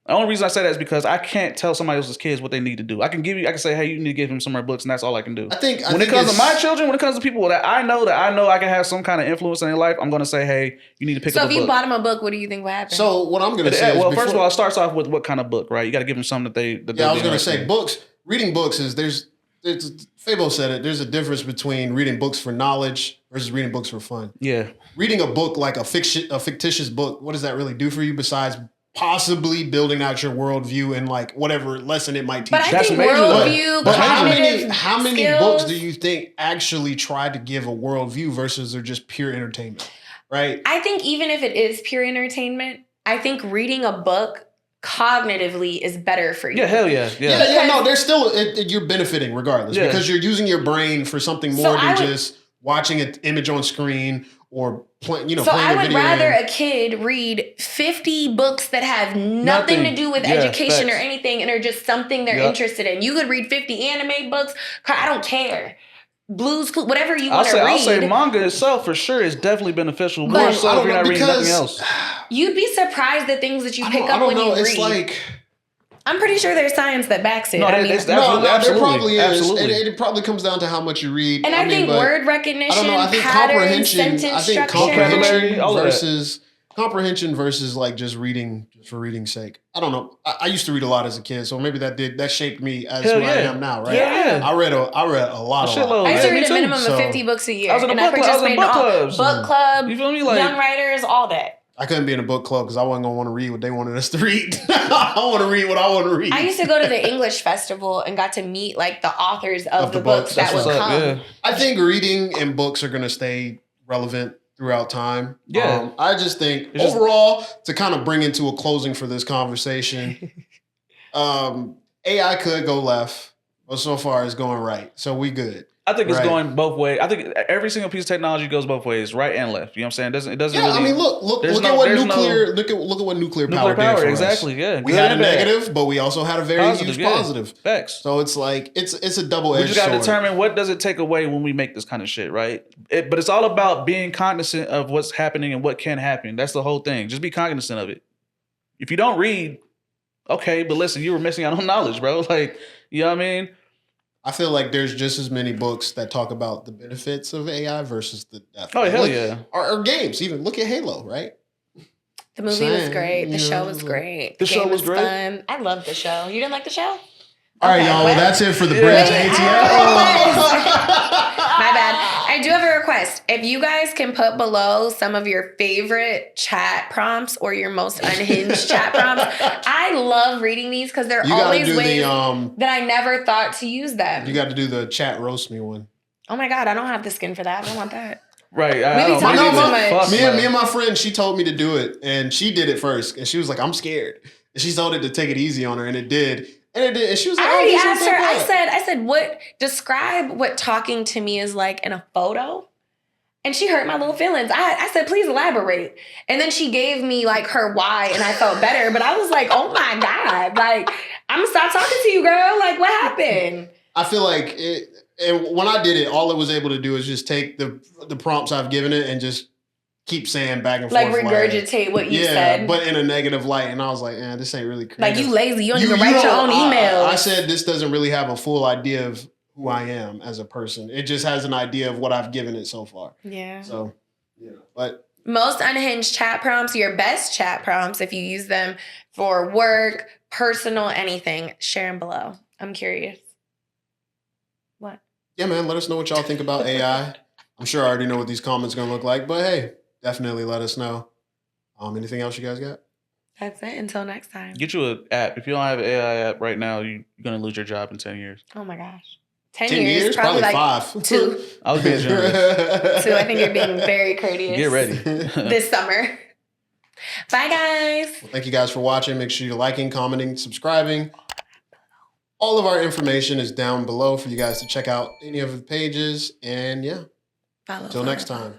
[SPEAKER 3] The only reason I say that is because I can't tell somebody else's kids what they need to do. I can say, hey, you need to give him some more books, and that's all I can do.
[SPEAKER 2] I think
[SPEAKER 3] when it comes to my children, when it comes to people that I know I can have some kind of influence in their life, I'm gonna say, hey, you need to pick
[SPEAKER 1] So
[SPEAKER 3] up a
[SPEAKER 1] if
[SPEAKER 3] book.
[SPEAKER 1] you bought them a book, what do you think would happen?
[SPEAKER 2] So what I'm going to say is...
[SPEAKER 3] Well,
[SPEAKER 2] before,
[SPEAKER 3] first of all, it starts off with what kind of book, right? You got to give them something that they.
[SPEAKER 2] I was going to say, books, reading books is... There's Fabo said it. There's a difference between reading books for knowledge versus reading books for fun.
[SPEAKER 3] Yeah.
[SPEAKER 2] Reading a book like a fictitious book, what does that really do for you besides possibly building out your worldview and like whatever lesson it might teach
[SPEAKER 1] but I
[SPEAKER 2] you?
[SPEAKER 3] That's
[SPEAKER 1] think
[SPEAKER 3] major, though.
[SPEAKER 1] worldview,
[SPEAKER 2] But
[SPEAKER 1] cognitive
[SPEAKER 2] how many
[SPEAKER 1] skills,
[SPEAKER 2] books do you think actually try to give a worldview versus they're just pure entertainment? Right?
[SPEAKER 1] I think even if it is pure entertainment, I think reading a book cognitively is better for you.
[SPEAKER 3] Yeah, hell yeah.
[SPEAKER 2] Yeah, no, there's still you're benefiting regardless because you're using your brain for something more than just watching an image on screen or playing a
[SPEAKER 1] So I would
[SPEAKER 2] video
[SPEAKER 1] rather
[SPEAKER 2] game.
[SPEAKER 1] a kid read 50 books that have nothing to do with education or
[SPEAKER 3] facts.
[SPEAKER 1] anything and are just something they're interested in. You could read 50 anime books. I don't care. Blues, whatever you want to read.
[SPEAKER 3] I'll say manga itself for sure is definitely beneficial.
[SPEAKER 1] But
[SPEAKER 3] More
[SPEAKER 1] I
[SPEAKER 3] so
[SPEAKER 2] don't
[SPEAKER 3] if you're
[SPEAKER 2] know,
[SPEAKER 3] not reading nothing
[SPEAKER 2] because-
[SPEAKER 3] else.
[SPEAKER 1] You'd be surprised the things that you pick
[SPEAKER 2] I
[SPEAKER 1] up
[SPEAKER 2] don't
[SPEAKER 1] when
[SPEAKER 2] know.
[SPEAKER 1] you
[SPEAKER 2] It's
[SPEAKER 1] read.
[SPEAKER 2] like
[SPEAKER 1] I'm pretty sure there's science that backs it.
[SPEAKER 3] No,
[SPEAKER 1] I mean,
[SPEAKER 3] it's
[SPEAKER 2] there
[SPEAKER 3] absolutely,
[SPEAKER 2] probably is.
[SPEAKER 3] absolutely.
[SPEAKER 2] It probably comes down to how much you read.
[SPEAKER 1] and I think
[SPEAKER 2] but
[SPEAKER 1] word recognition,
[SPEAKER 2] I don't know. I think
[SPEAKER 1] patterns,
[SPEAKER 2] comprehension.
[SPEAKER 1] sentence
[SPEAKER 2] I think
[SPEAKER 1] structure.
[SPEAKER 3] Vocabulary, all of that.
[SPEAKER 2] comprehension versus like just reading for reading's sake. I don't know. I used to read a lot as a kid, so maybe that shaped me as
[SPEAKER 3] Hell
[SPEAKER 2] who I
[SPEAKER 3] yeah.
[SPEAKER 2] am now. Right?
[SPEAKER 3] Yeah.
[SPEAKER 2] I read a lot.
[SPEAKER 3] shitload.
[SPEAKER 1] I used to
[SPEAKER 3] Yeah, me
[SPEAKER 1] read a
[SPEAKER 3] too.
[SPEAKER 1] minimum
[SPEAKER 2] So-
[SPEAKER 1] of 50 books a year.
[SPEAKER 3] I was in
[SPEAKER 1] and
[SPEAKER 3] a book club. I was in
[SPEAKER 1] participated
[SPEAKER 3] book
[SPEAKER 1] all-
[SPEAKER 3] clubs.
[SPEAKER 1] Book club,
[SPEAKER 3] You feel me? Like
[SPEAKER 1] young writers, all that.
[SPEAKER 2] I couldn't be in a book club because I wasn't gonna want to read what they wanted us to read. I want to read what I want to read.
[SPEAKER 1] I used to go to the English festival and got to meet like the authors of the books that
[SPEAKER 3] That's
[SPEAKER 1] would
[SPEAKER 3] what's
[SPEAKER 1] come.
[SPEAKER 3] up. Yeah.
[SPEAKER 2] I think reading and books are gonna stay relevant throughout time.
[SPEAKER 3] Yeah.
[SPEAKER 2] I just think
[SPEAKER 3] It's just-
[SPEAKER 2] overall, to kind of bring into a closing for this conversation, AI could go left, but so far it's going right. So we good.
[SPEAKER 3] I think it's
[SPEAKER 2] Right.
[SPEAKER 3] going both ways. I think every single piece of technology goes both ways, right and left. You know what I'm saying? It doesn't
[SPEAKER 2] Yeah,
[SPEAKER 3] really.
[SPEAKER 2] I mean, look
[SPEAKER 3] there's
[SPEAKER 2] at
[SPEAKER 3] no-
[SPEAKER 2] what
[SPEAKER 3] there's
[SPEAKER 2] nuclear look at what nuclear power
[SPEAKER 3] nuclear
[SPEAKER 2] did
[SPEAKER 3] power,
[SPEAKER 2] for
[SPEAKER 3] exactly.
[SPEAKER 2] us.
[SPEAKER 3] Yeah,
[SPEAKER 2] We
[SPEAKER 3] good
[SPEAKER 2] had a
[SPEAKER 3] and bad.
[SPEAKER 2] negative, but we also had a very
[SPEAKER 3] Positive,
[SPEAKER 2] huge
[SPEAKER 3] yeah.
[SPEAKER 2] positive.
[SPEAKER 3] Facts.
[SPEAKER 2] So it's like it's a double
[SPEAKER 3] We
[SPEAKER 2] edged
[SPEAKER 3] just got to
[SPEAKER 2] sword.
[SPEAKER 3] determine what does it take away when we make this kind of shit, right? But it's all about being cognizant of what's happening and what can happen. That's the whole thing. Just be cognizant of it. If you don't read, okay, but listen, you were missing out on knowledge, bro. Like, you know what I mean?
[SPEAKER 2] I feel like there's just as many books that talk about the benefits of AI versus the death.
[SPEAKER 3] Oh, hell
[SPEAKER 2] Look-
[SPEAKER 3] yeah.
[SPEAKER 2] Or games, even look at Halo, right?
[SPEAKER 1] The movie was
[SPEAKER 2] Saying,
[SPEAKER 1] great. The
[SPEAKER 2] you
[SPEAKER 1] show
[SPEAKER 2] know,
[SPEAKER 1] was great.
[SPEAKER 3] The show
[SPEAKER 1] game
[SPEAKER 3] was great?
[SPEAKER 1] fun. I loved the show. You didn't like the show?
[SPEAKER 2] All right,
[SPEAKER 1] Okay,
[SPEAKER 2] y'all.
[SPEAKER 1] well-
[SPEAKER 2] That's it for the
[SPEAKER 3] Yeah.
[SPEAKER 2] Bridge
[SPEAKER 1] Wait,
[SPEAKER 2] ATL.
[SPEAKER 1] My bad. I do have a request. If you guys can put below some of your favorite chat prompts or your most unhinged chat prompts, I love reading these because they're
[SPEAKER 2] You gotta
[SPEAKER 1] always
[SPEAKER 2] do
[SPEAKER 1] ways
[SPEAKER 2] the
[SPEAKER 1] that I never thought to use them.
[SPEAKER 2] you got to do the chat roast me one.
[SPEAKER 1] Oh my God, I don't have the skin for that. I don't want that.
[SPEAKER 3] Right.
[SPEAKER 1] We be
[SPEAKER 3] I don't
[SPEAKER 1] talking
[SPEAKER 3] believe
[SPEAKER 1] so
[SPEAKER 3] it.
[SPEAKER 1] much.
[SPEAKER 3] Fuck,
[SPEAKER 2] Me
[SPEAKER 3] man.
[SPEAKER 2] and my friend, she told me to do it, and she did it first, and she was like, "I'm scared," and she told it to take it easy on her, and it did. And it did. And she was like,
[SPEAKER 1] I already
[SPEAKER 2] this is
[SPEAKER 1] asked
[SPEAKER 2] so
[SPEAKER 1] her.
[SPEAKER 2] good.
[SPEAKER 1] I said, describe what talking to me is like in a photo. And she hurt my little feelings. I said, please elaborate. And then she gave me like her why, and I felt better. But I was like, oh my God, like, I'm gonna stop talking to you, girl. Like, what happened?
[SPEAKER 2] I feel like it, and when I did it, all it was able to do is just take the prompts I've given it and just keep saying back and
[SPEAKER 1] Like
[SPEAKER 2] forth.
[SPEAKER 1] regurgitate what you said.
[SPEAKER 2] But in a negative light. And I was like, this ain't really creative.
[SPEAKER 1] Like, you lazy. You don't even write your own emails.
[SPEAKER 2] I said this doesn't really have a full idea of who I am as a person. It just has an idea of what I've given it so far.
[SPEAKER 1] Yeah.
[SPEAKER 2] So, but
[SPEAKER 1] most unhinged chat prompts, your best chat prompts, if you use them for work, personal, anything, share them below. I'm curious. What?
[SPEAKER 2] Yeah, man, let us know what y'all think about AI. I'm sure I already know what these comments are going to look like, but hey, definitely let us know. Anything else you guys got?
[SPEAKER 1] That's it. Until next time.
[SPEAKER 3] Get you an app. If you don't have an AI app right now, you're going to lose your job in 10 years.
[SPEAKER 1] Oh my gosh. 10 years? Probably like
[SPEAKER 2] 5.
[SPEAKER 1] 2.
[SPEAKER 3] I was being generous.
[SPEAKER 1] 2. I think you're being very courteous.
[SPEAKER 3] Get ready.
[SPEAKER 1] This summer. Bye, guys.
[SPEAKER 2] Well, thank you guys for watching. Make sure you're liking, commenting, subscribing. All of our information is down below for you guys to check out any of the pages. And yeah,
[SPEAKER 1] Follow.
[SPEAKER 2] until next time.